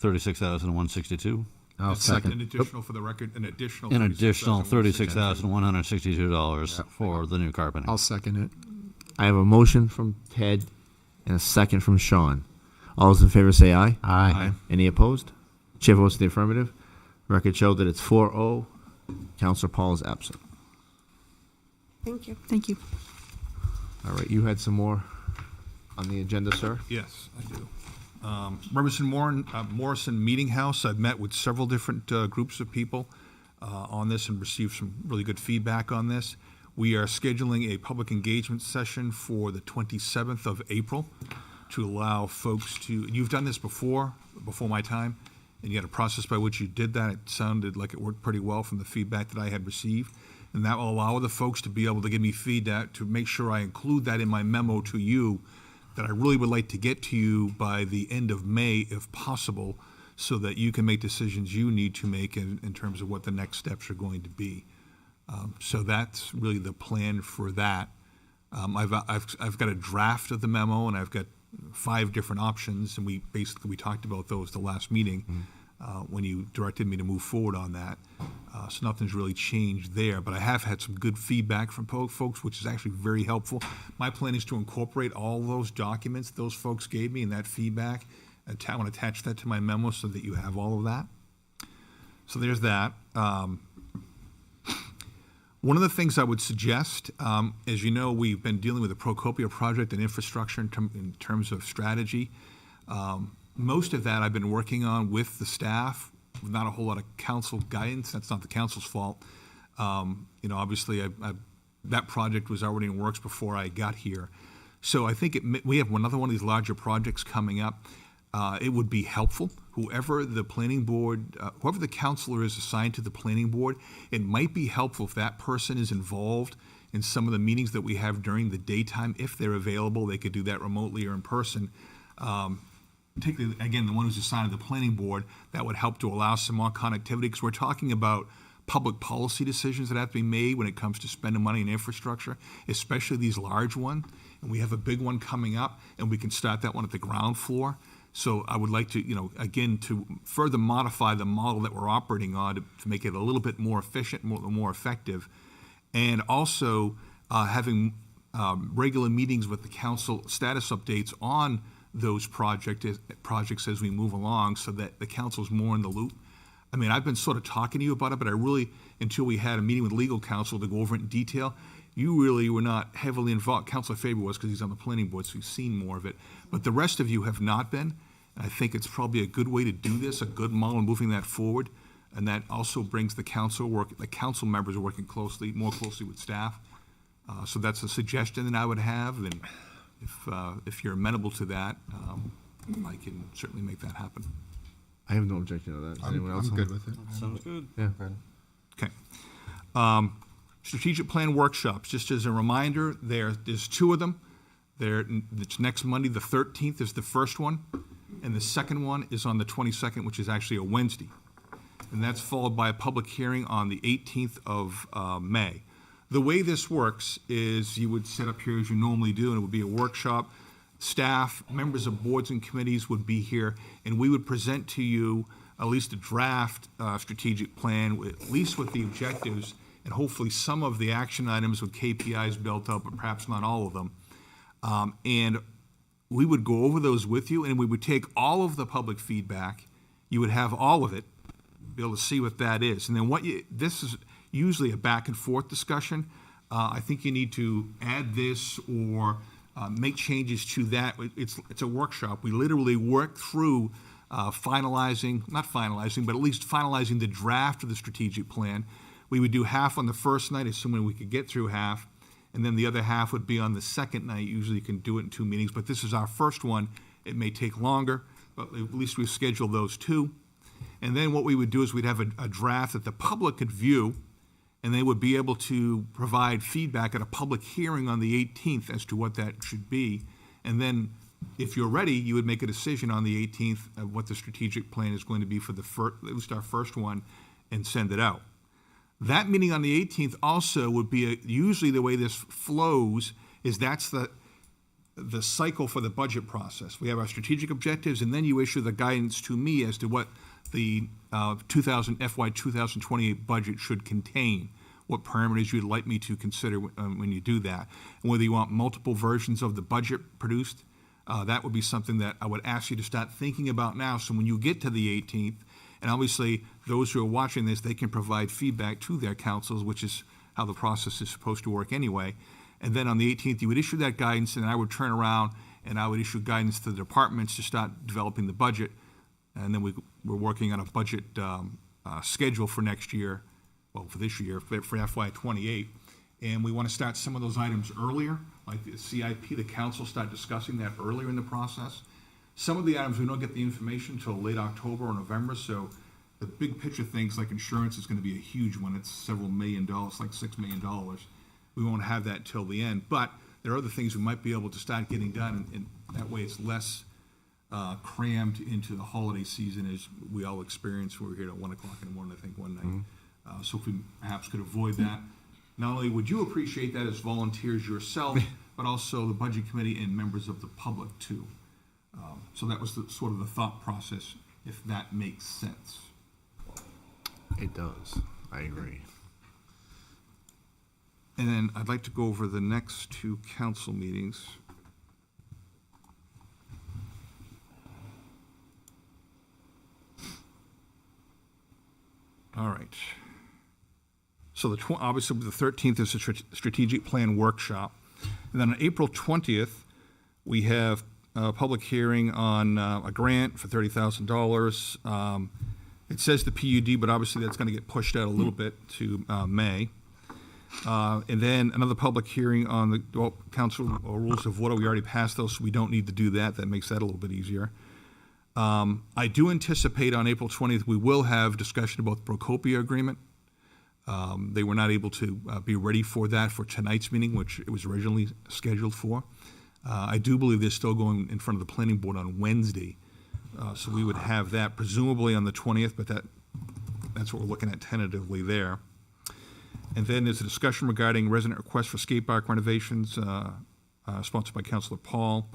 $36,162. I'll An second. additional, for the record, an additional An additional $36,162. $36,162 for the new carpeting. I'll second it. I have a motion from Ted and a second from Sean. All those in favor say aye. Aye. Any opposed? Chair votes in the affirmative. Record show that it's 4-0. Counselor Paul is absent. Thank you. Thank you. All right, you had some more on the agenda, sir? Yes, I do. Morrison Meeting House, I've met with several different groups of people on this and received some really good feedback on this. We are scheduling a public engagement session for the 27th of April to allow folks to, you've done this before my time, and you had a process by which you did that. It sounded like it worked pretty well from the feedback that I had received. And that will allow the folks to be able to give me feedback to make sure I include that in my memo to you, that I really would like to get to you by the end of May, if possible, so that you can make decisions you need to make in terms of what the next steps are going to be. So that's really the plan for that. I've got a draft of the memo, and I've got 5 different options, and we talked about those the last meeting when you directed me to move forward on that. So nothing's really changed there, but I have had some good feedback from folks, which is actually very helpful. My plan is to incorporate all those documents those folks gave me and that feedback. I want to attach that to my memo so that you have all of that. So there's that. One of the things I would suggest, as you know, we've been dealing with the Procopio project and infrastructure in terms of strategy. Most of that I've been working on with the staff, not a whole lot of council guidance. That's not the council's fault. Obviously, that project was already in works before I got here. So I think we have another one of these larger projects coming up. It would be helpful, whoever the planning board, whoever the counselor is assigned to the planning board, it might be helpful if that person is involved in some of the meetings that we have during the daytime. If they're available, they could do that remotely or in person. Particularly, again, the one who's assigned to the planning board, that would help to allow some more connectivity, because we're talking about public policy decisions that have to be made when it comes to spending money in infrastructure, especially these large ones. And we have a big one coming up, and we can start that one at the ground floor. So I would like to, again, to further modify the model that we're operating on to make it a little bit more efficient, more effective, and also having regular meetings with the council, status updates on those projects as we move along, so that the council's more in the loop. I mean, I've been sort of talking to you about it, but I really, until we had a meeting with legal counsel to go over it in detail, you really were not heavily involved. Councilor Faber was, because he's on the planning board, so he's seen more of it. But the rest of you have not been. And I think it's probably a good way to do this, a good model moving that forward. And that also brings the council members are working more closely with staff. So that's a suggestion that I would have. And if you're amenable to that, I can certainly make that happen. I have no objection to that. Anyone else? I'm good with it. Sounds good. Yeah. Okay. Strategic plan workshops, just as a reminder, there's 2 of them. It's next Monday, the 13th is the first one, and the second one is on the 22nd, which is actually a Wednesday. And that's followed by a public hearing on the 18th of May. The way this works is you would set up here as you normally do, and it would be a workshop. Staff, members of boards and committees would be here, and we would present to you at least a draft strategic plan, at least with the objectives, and hopefully some of the action items with KPIs built up, but perhaps not all of them. And we would go over those with you, and we would take all of the public feedback. You would have all of it, be able to see what that is. And then this is usually a back and forth discussion. I think you need to add this or make changes to that. It's a workshop. We literally work through not finalizing, but at least finalizing the draft of the strategic plan. We would do half on the first night, assuming we could get through half, and then the other half would be on the second night. Usually you can do it in 2 meetings, but this is our first one. It may take longer, but at least we've scheduled those 2. And then what we would do is we'd have a draft that the public could view, and they would be able to provide feedback at a public hearing on the 18th as to what that should be. And then if you're ready, you would make a decision on the 18th of what the strategic plan is going to be for at least our first one, and send it out. That meeting on the 18th also would be usually the way this flows is that's the cycle for the budget process. We have our strategic objectives, and then you issue the guidance to me as to what the FY 2028 budget should contain, what parameters you'd like me to consider when you do that, and whether you want multiple versions of the budget produced. That would be something that I would ask you to start thinking about now, so when you get to the 18th, and obviously those who are watching this, they can provide feedback to their councils, which is how the process is supposed to work anyway. And then on the 18th, you would issue that guidance, and I would turn around and I would issue guidance to the departments to start developing the budget. And then we're working on a budget schedule for next year, well, for this year, for FY 28. And we want to start some of those items earlier, like the CIP, the council start discussing that earlier in the process. Some of the items we don't get the information until late October or November, so the big picture things like insurance is going to be a huge one. It's several $1 million, like $6 million. We won't have that till the end, but there are other things we might be able to start getting done, and that way it's less crammed into the holiday season as we all experienced. We were here at 1 o'clock in the morning, I think, one night. So if we perhaps could avoid that. Not only would you appreciate that as volunteers yourself, but also the Budget Committee and members of the public too. So that was sort of the thought process, if that makes sense. It does. I agree. And then I'd like to go over the next two council meetings. All right. So obviously the 13th is a strategic plan workshop. And then on April 20th, we have a public hearing on a grant for $30,000. It says the PUD, but obviously that's going to get pushed out a little bit to May. And then another public hearing on the council rules of order. We already passed those, so we don't need to do that. That makes that a little bit easier. I do anticipate on April 20th, we will have discussion about the Procopia agreement. They were not able to be ready for that for tonight's meeting, which it was originally scheduled for. I do believe they're still going in front of the planning board on Wednesday. So we would have that presumably on the 20th, but that's what we're looking at tentatively there. And then there's a discussion regarding resident requests for skate park renovations, sponsored by Councilor Paul.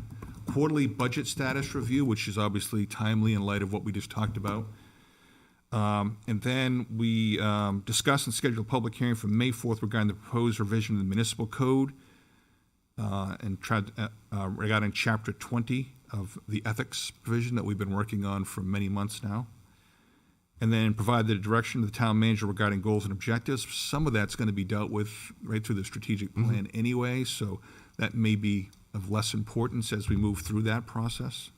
Quarterly budget status review, which is obviously timely in light of what we just talked about. And then we discuss and schedule a public hearing for May 4th regarding the proposed revision of the municipal code and regarding Chapter 20 of the ethics provision that we've been working on for many months now. And then provide the direction of the town manager regarding goals and objectives. Some of that's going to be dealt with right through the strategic plan anyway, so that may be of less importance as we move through that process.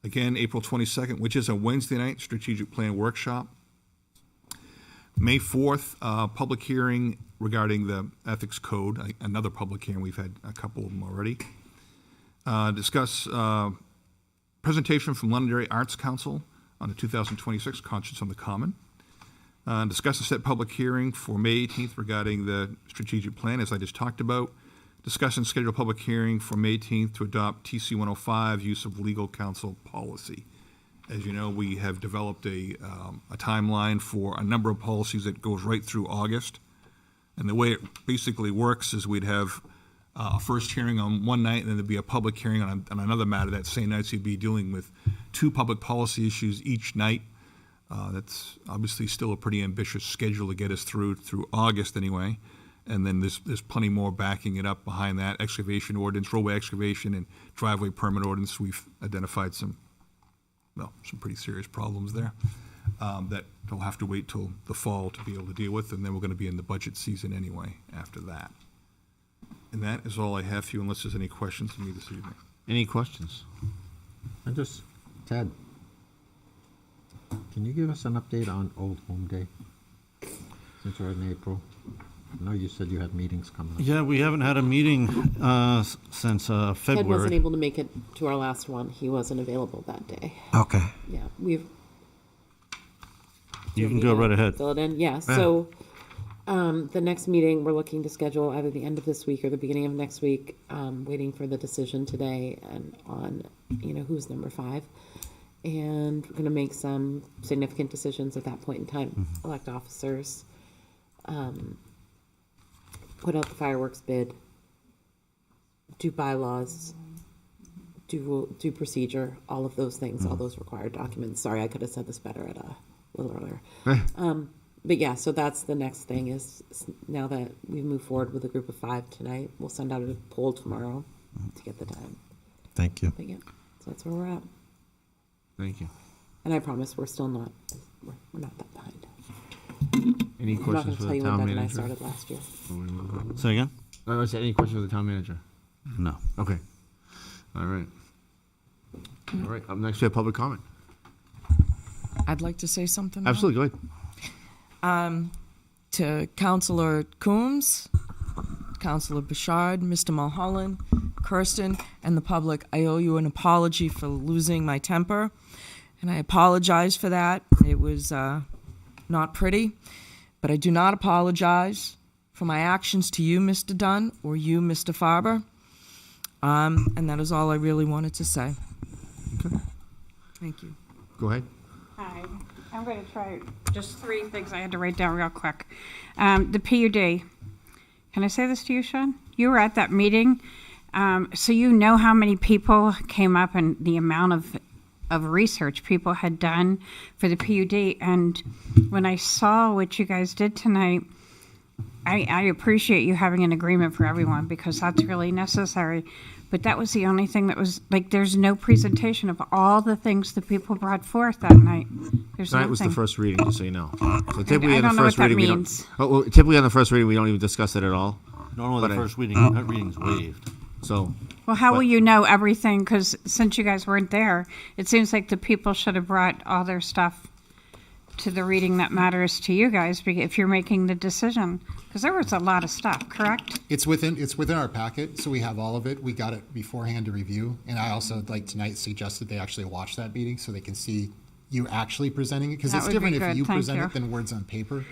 Again, April 22nd, which is a Wednesday night strategic plan workshop. May 4th, public hearing regarding the ethics code, another public hearing. We've had a couple of them already. Discuss presentation from Londonderry Arts Council on the 2026 Conscience on the Common. Discuss and set public hearing for May 18th regarding the strategic plan, as I just talked about. Discuss and schedule a public hearing for May 18th to adopt TC 105, use of legal counsel policy. As you know, we have developed a timeline for a number of policies that goes right through August. And the way it basically works is we'd have a first hearing on one night, and then there'd be a public hearing on another matter that same night. So you'd be dealing with two public policy issues each night. That's obviously still a pretty ambitious schedule to get us through August anyway. And then there's plenty more backing it up behind that. Excavation ordinance, roadway excavation, and driveway permit ordinance. We've identified some pretty serious problems there that they'll have to wait till the fall to be able to deal with. And then we're going to be in the budget season anyway after that. And that is all I have for you, unless there's any questions for me this evening. Any questions? Ted, can you give us an update on Old Home Day? Since we're in April. I know you said you had meetings coming up. Yeah, we haven't had a meeting since February. Ted wasn't able to make it to our last one. He wasn't available that day. Okay. Yeah, You can go right ahead. Fill it in, yeah. So the next meeting, we're looking to schedule either the end of this week or the beginning of next week. Waiting for the decision today and on, who's number 5. And we're going to make some significant decisions at that point in time. Elect officers, put out the fireworks bid, do bylaws, do procedure, all of those things, all those required documents. Sorry, I could have said this better a little earlier. But yeah, so that's the next thing is now that we move forward with a group of 5 tonight, we'll send out a poll tomorrow to get the time. Thank you. But yeah, so that's where we're at. Thank you. And I promise we're still not, we're not that behind. Any I'm not questions going for to tell the you town when Doug and I manager? started last year. Say again? I said, any questions for the town manager? No. Okay. All right. All right. Up next, we have public comment. I'd like to say something now. Absolutely. Go ahead. To Councilor Coombs, Councilor Bouchard, Mr. Mulholland, Kirsten, and the public, I owe you an apology for losing my temper, and I apologize for that. It was not pretty, but I do not apologize for my actions to you, Mr. Dunn, or you, Mr. Farber, and that is all I really wanted to say. Okay. Thank you. Go ahead. Hi. I'm going to try just 3 things I had to write down real quick. The PUD. Can I say this to you, Sean? You were at that meeting, So you know how many people came up and the amount of research people had done for the PUD. And when I saw what you guys did tonight, I appreciate you having an agreement for everyone because that's really necessary. But that was the only thing that was, like, there's no presentation of all the things that people brought forth that night. There's Tonight was the nothing. first reading, just so you know. So typically I on the don't know first what that reading, means. typically on the first reading, we don't even discuss it at all. Normally, But the I- first reading's waived. So. Well, how but- will you know everything? Because since you guys weren't there, it seems like the people should have brought all their stuff to the reading that matters to you guys if you're making the decision. Because there was a lot of stuff, correct? It's within our packet, so we have all of it. We got it beforehand to review, and I also, like tonight, suggested they actually watch that meeting so they can see you actually presenting it, because That it's would be different if good. you Thank present you. it than words on paper.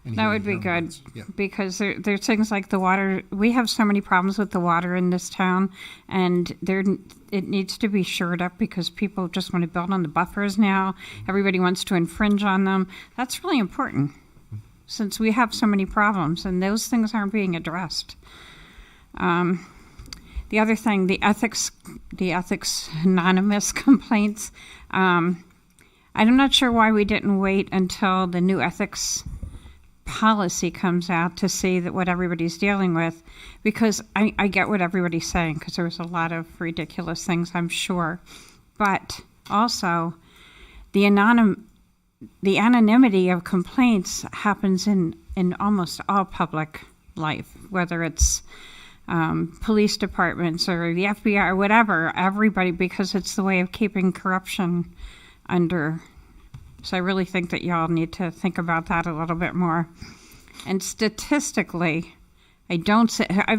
and That hearing would be your good, words. Yeah. because there's things like the water. We have so many problems with the water in this town, and it needs to be shored up because people just want to build on the buffers now. Everybody wants to infringe on them. That's really important, since we have so many problems, and those things aren't being addressed. The other thing, the ethics anonymous complaints. I'm not sure why we didn't wait until the new ethics policy comes out to see that what everybody's dealing with, because I get what everybody's saying, because there was a lot of ridiculous things, I'm sure. But also, the anonymity of complaints happens in almost all public life, whether it's police departments or the FBI or whatever, everybody, because it's the way of keeping corruption under. So I really think that y'all need to think about that a little bit more. And statistically, I've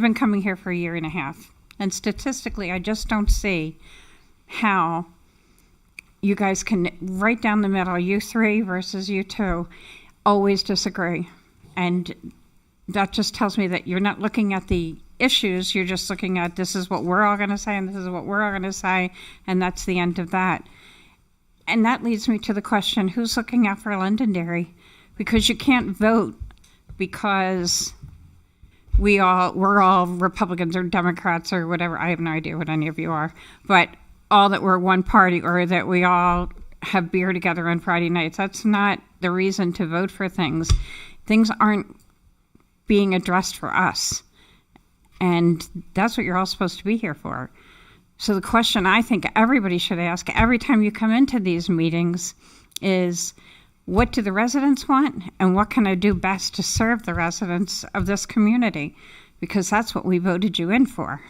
been coming here for a year and a half, and statistically, I just don't see how you guys can, right down the middle, you three versus you two, always disagree. And that just tells me that you're not looking at the issues, you're just looking at this is what we're all going to say and this is what we're all going to say, and that's the end of that. And that leads me to the question, who's looking out for Londonderry? Because you can't vote because we're all Republicans or Democrats or whatever. I have no idea what any of you are, but all that we're one party or that we all have beer together on Friday nights. That's not the reason to vote for things. Things aren't being addressed for us. And that's what you're all supposed to be here for. So the question I think everybody should ask every time you come into these meetings is, what do the residents want? And what can I do best to serve the residents of this community? Because that's what we voted you in for.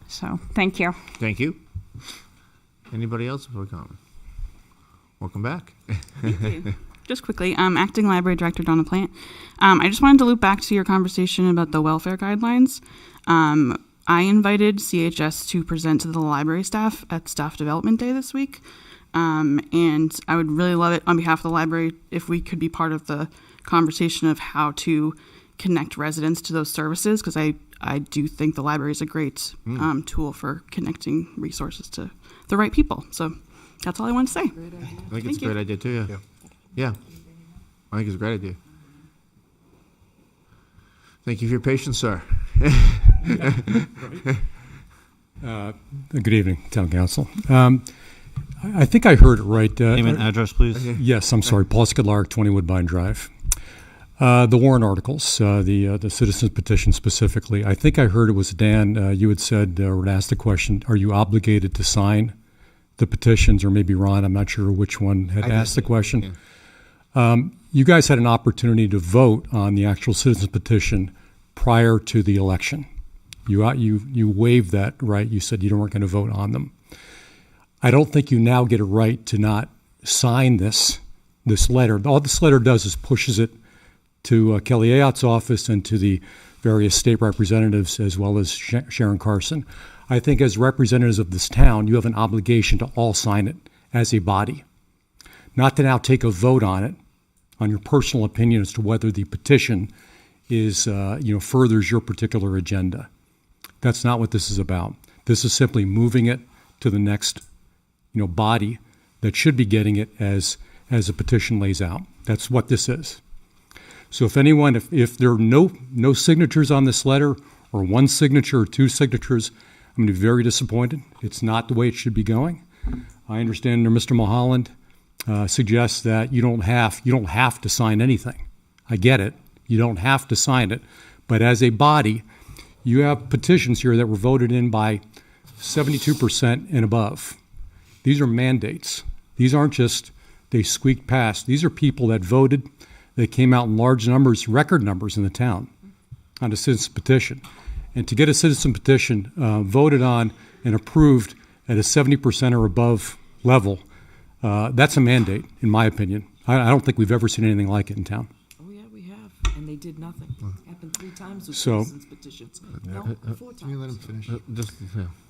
So, thank you. Thank you. Anybody else before we comment? Welcome back. Thank you. Just quickly, Acting Library Director Donna Plant. I just wanted to loop back to your conversation about the welfare guidelines. I invited CHS to present to the library staff at Staff Development Day this week. And I would really love it on behalf of the library if we could be part of the conversation of how to connect residents to those services, because I do think the library is a great tool for connecting resources to the right people. So that's all I want to say. I think it's a great idea too, yeah. Yeah. I think it's a great idea. Thank you for your patience, sir. Good evening, Town Council. I think I heard it right. Name and address, please. Yes, I'm sorry. Paul Skidlark, 20 Woodbine Drive. The warrant articles, the citizens petition specifically. I think I heard it was Dan. You had said or had asked the question: are you obligated to sign the petitions? Or maybe Ron. I'm not sure which one had asked the question. Yeah. You guys had an opportunity to vote on the actual citizens petition prior to the election. You waived that right. You said you weren't going to vote on them. I don't think you now get a right to not sign this letter. All this letter does is pushes it to Kelly Ayotte's office and to the various state representatives, as well as Sharon Carson. I think as representatives of this town, you have an obligation to all sign it as a body. Not to now take a vote on it, on your personal opinion as to whether the petition is, furthers your particular agenda. That's not what this is about. This is simply moving it to the next, body that should be getting it as a petition lays out. That's what this is. So if anyone, if there are no signatures on this letter, or one signature or two signatures, I'm going to be very disappointed. It's not the way it should be going. I understand that Mr. Mulholland suggests that you don't have to sign anything. I get it. You don't have to sign it. But as a body, you have petitions here that were voted in by 72% and above. These are mandates. These aren't just they squeaked past. These are people that voted. They came out in large numbers, record numbers in the town on a citizen petition. And to get a citizen petition voted on and approved at a 70% or above level, that's a mandate, in my opinion. I don't think we've ever seen anything like it in town. Oh, yeah, we have, and they did nothing. Happened 3 times with So- citizens petitions. No, 4 times. Can you let him finish?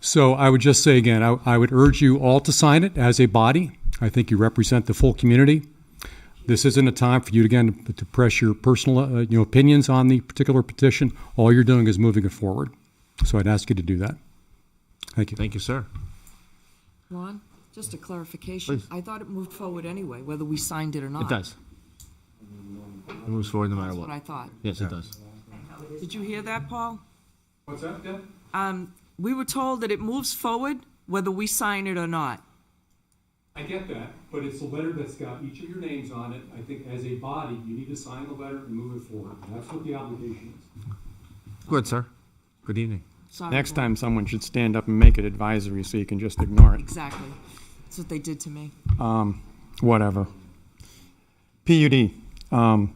So I would just say again, I would urge you all to sign it as a body. I think you represent the full community. This isn't a time for you, again, to press your personal opinions on the particular petition. All you're doing is moving it forward. So I'd ask you to do that. Thank you. Thank you, sir. Ron, just a clarification. Please. I thought it moved forward anyway, whether we signed it or not. It does. It moves forward no matter That's what. what I thought. Yes, it does. Did you hear that, Paul? What's that, Deb? We were told that it moves forward whether we sign it or not. I get that, but it's a letter that's got each of your names on it. I think as a body, you need to sign the letter and move it forward. That's what the obligation is. Good, sir. Good evening. Sorry, Next Paul. time, someone should stand up and make it advisory so you can just ignore it. Exactly. That's what they did to me. Whatever. PUD. I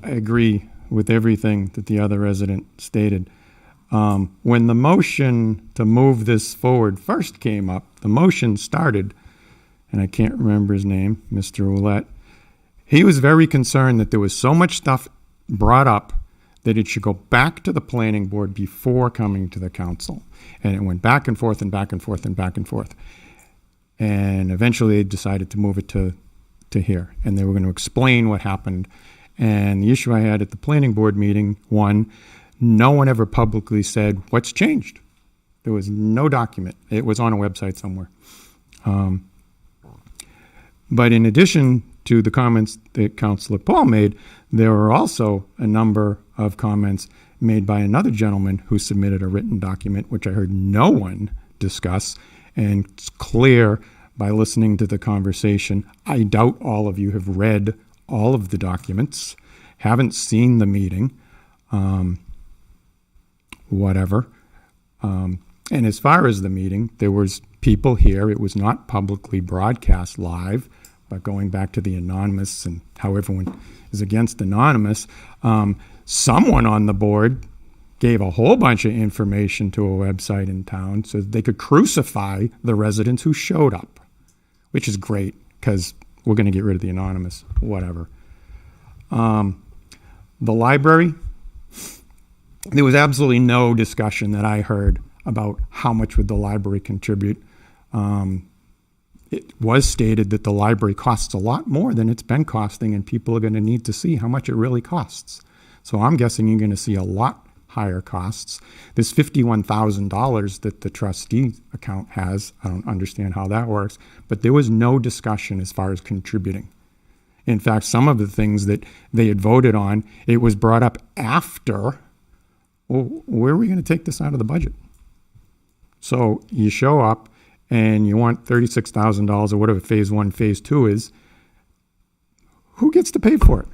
agree with everything that the other resident stated. When the motion to move this forward first came up, the motion started, and I can't remember his name, Mr. Ouellette. He was very concerned that there was so much stuff brought up that it should go back to the planning board before coming to the council. And it went back and forth and back and forth and back and forth. And eventually they decided to move it to here. And they were going to explain what happened. And the issue I had at the planning board meeting, one, no one ever publicly said, what's changed? There was no document. It was on a website somewhere. But in addition to the comments that Councilor Paul made, there were also a number of comments made by another gentleman who submitted a written document, which I heard no one discuss. And it's clear by listening to the conversation, I doubt all of you have read all of the documents, haven't seen the meeting, whatever. And as far as the meeting, there was people here. It was not publicly broadcast live, but going back to the anonymous and how everyone is against anonymous, someone on the board gave a whole bunch of information to a website in town so that they could crucify the residents who showed up, which is great because we're going to get rid of the anonymous, whatever. The library, there was absolutely no discussion that I heard about how much would the library contribute. It was stated that the library costs a lot more than it's been costing, and people are going to need to see how much it really costs. So I'm guessing you're going to see a lot higher costs. This $51,000 that the trustee account has, I don't understand how that works, but there was no discussion as far as contributing. In fact, some of the things that they had voted on, it was brought up after, well, where are we going to take this out of the budget? So you show up and you want $36,000 or whatever phase 1, phase 2 is. Who gets to pay for it?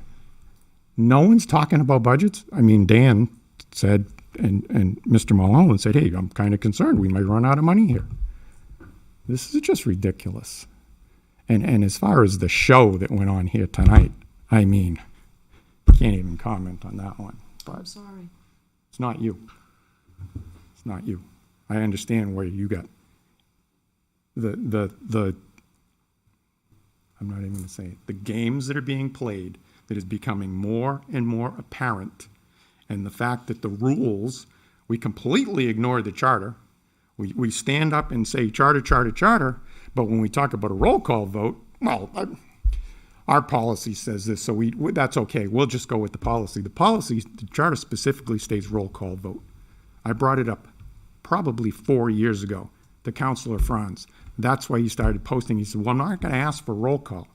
No one's talking about budgets. I mean, Dan said, and Mr. Mulholland said, hey, I'm kind of concerned we might run out of money here. This is just ridiculous. And as far as the show that went on here tonight, I mean, can't even comment on that one. But I'm sorry. it's not you. It's not you. I understand where you got the I'm not even going to say it. The games that are being played that is becoming more and more apparent, and the fact that the rules, we completely ignore the charter. We stand up and say charter, charter, charter, but when we talk about a roll call vote, well, our policy says this, so that's okay. We'll just go with the policy. The charter specifically states roll call vote. I brought it up probably 4 years ago to Councilor Franz. That's why he started posting. He said, well, I'm not going to ask for roll call.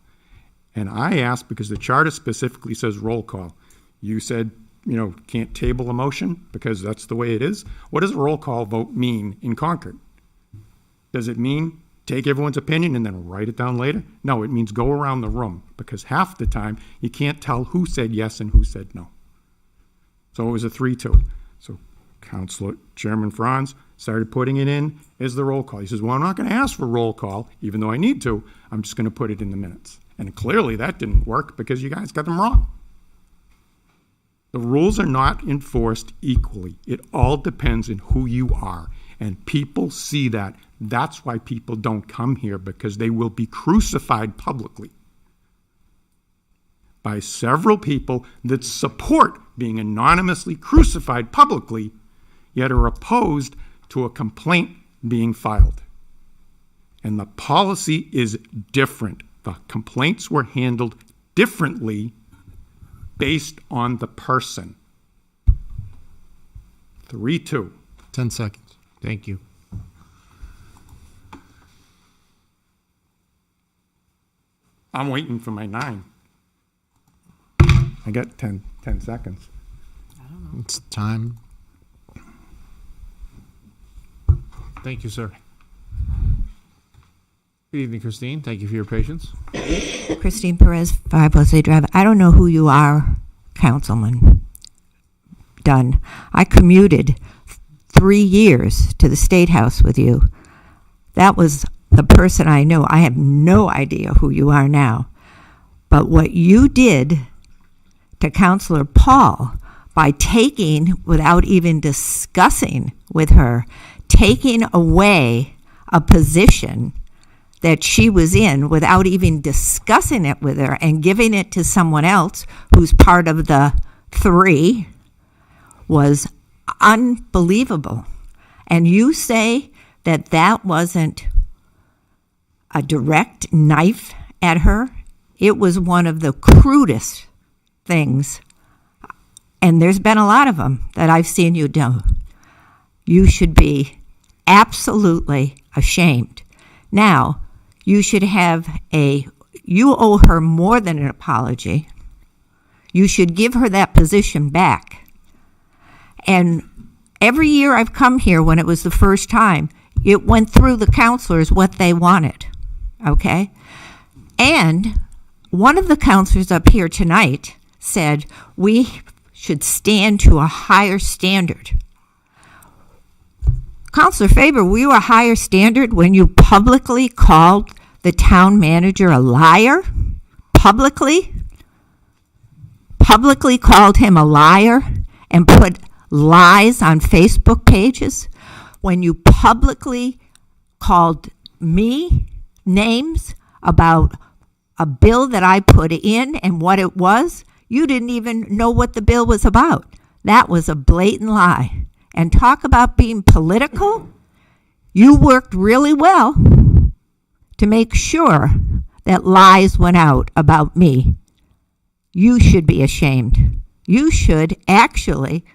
And I asked because the charter specifically says roll call. You said, can't table a motion because that's the way it is. What does a roll call vote mean in Concord? Does it mean take everyone's opinion and then write it down later? No, it means go around the room because half the time you can't tell who said yes and who said no. So it was a 3-2. So Chairman Franz started putting it in as the roll call. He says, well, I'm not going to ask for roll call, even though I need to. I'm just going to put it in the minutes. And clearly that didn't work because you guys got them wrong. The rules are not enforced equally. It all depends on who you are. And people see that. That's why people don't come here, because they will be crucified publicly by several people that support being anonymously crucified publicly, yet are opposed to a complaint being filed. And the policy is different. The complaints were handled differently based on the person. 3-2. 10 seconds. Thank you. I'm waiting for my 9. I got 10 seconds. It's time. Thank you, sir. Good evening, Christine. Thank you for your patience. Christine Perez, 5 Wesley Drive. I don't know who you are, Councilman Dunn. I commuted 3 years to the State House with you. That was the person I knew. I have no idea who you are now. But what you did to Councilor Paul by taking, without even discussing with her, taking away a position that she was in without even discussing it with her and giving it to someone else who's part of the 3 was unbelievable. And you say that that wasn't a direct knife at her? It was one of the crudest things. And there's been a lot of them that I've seen you do. You should be absolutely ashamed. Now, you should have you owe her more than an apology. You should give her that position back. And every year I've come here, when it was the first time, it went through the counselors what they wanted, okay? And one of the counselors up here tonight said we should stand to a higher standard. Counselor Faber, were you a higher standard when you publicly called the town manager a liar? Publicly called him a liar and put lies on Facebook pages? When you publicly called me names about a bill that I put in and what it was, you didn't even know what the bill was about. That was a blatant lie. And talk about being political. You worked really well to make sure that lies went out about me. You should be ashamed. You should actually,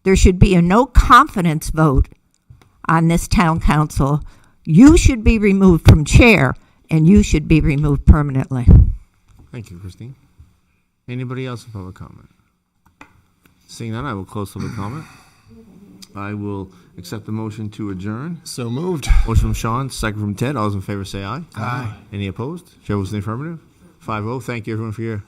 there should be a no confidence vote on this town council. You should be removed from chair, and you should be removed permanently. Thank you, Christine. Anybody else in public comment? Seeing none, I will close public comment. I will accept the motion to adjourn. So moved. Motion from Sean, second from Ted. All those in favor say aye. Aye. Any opposed? Chair votes in the affirmative. 5-0. Thank you, everyone, for your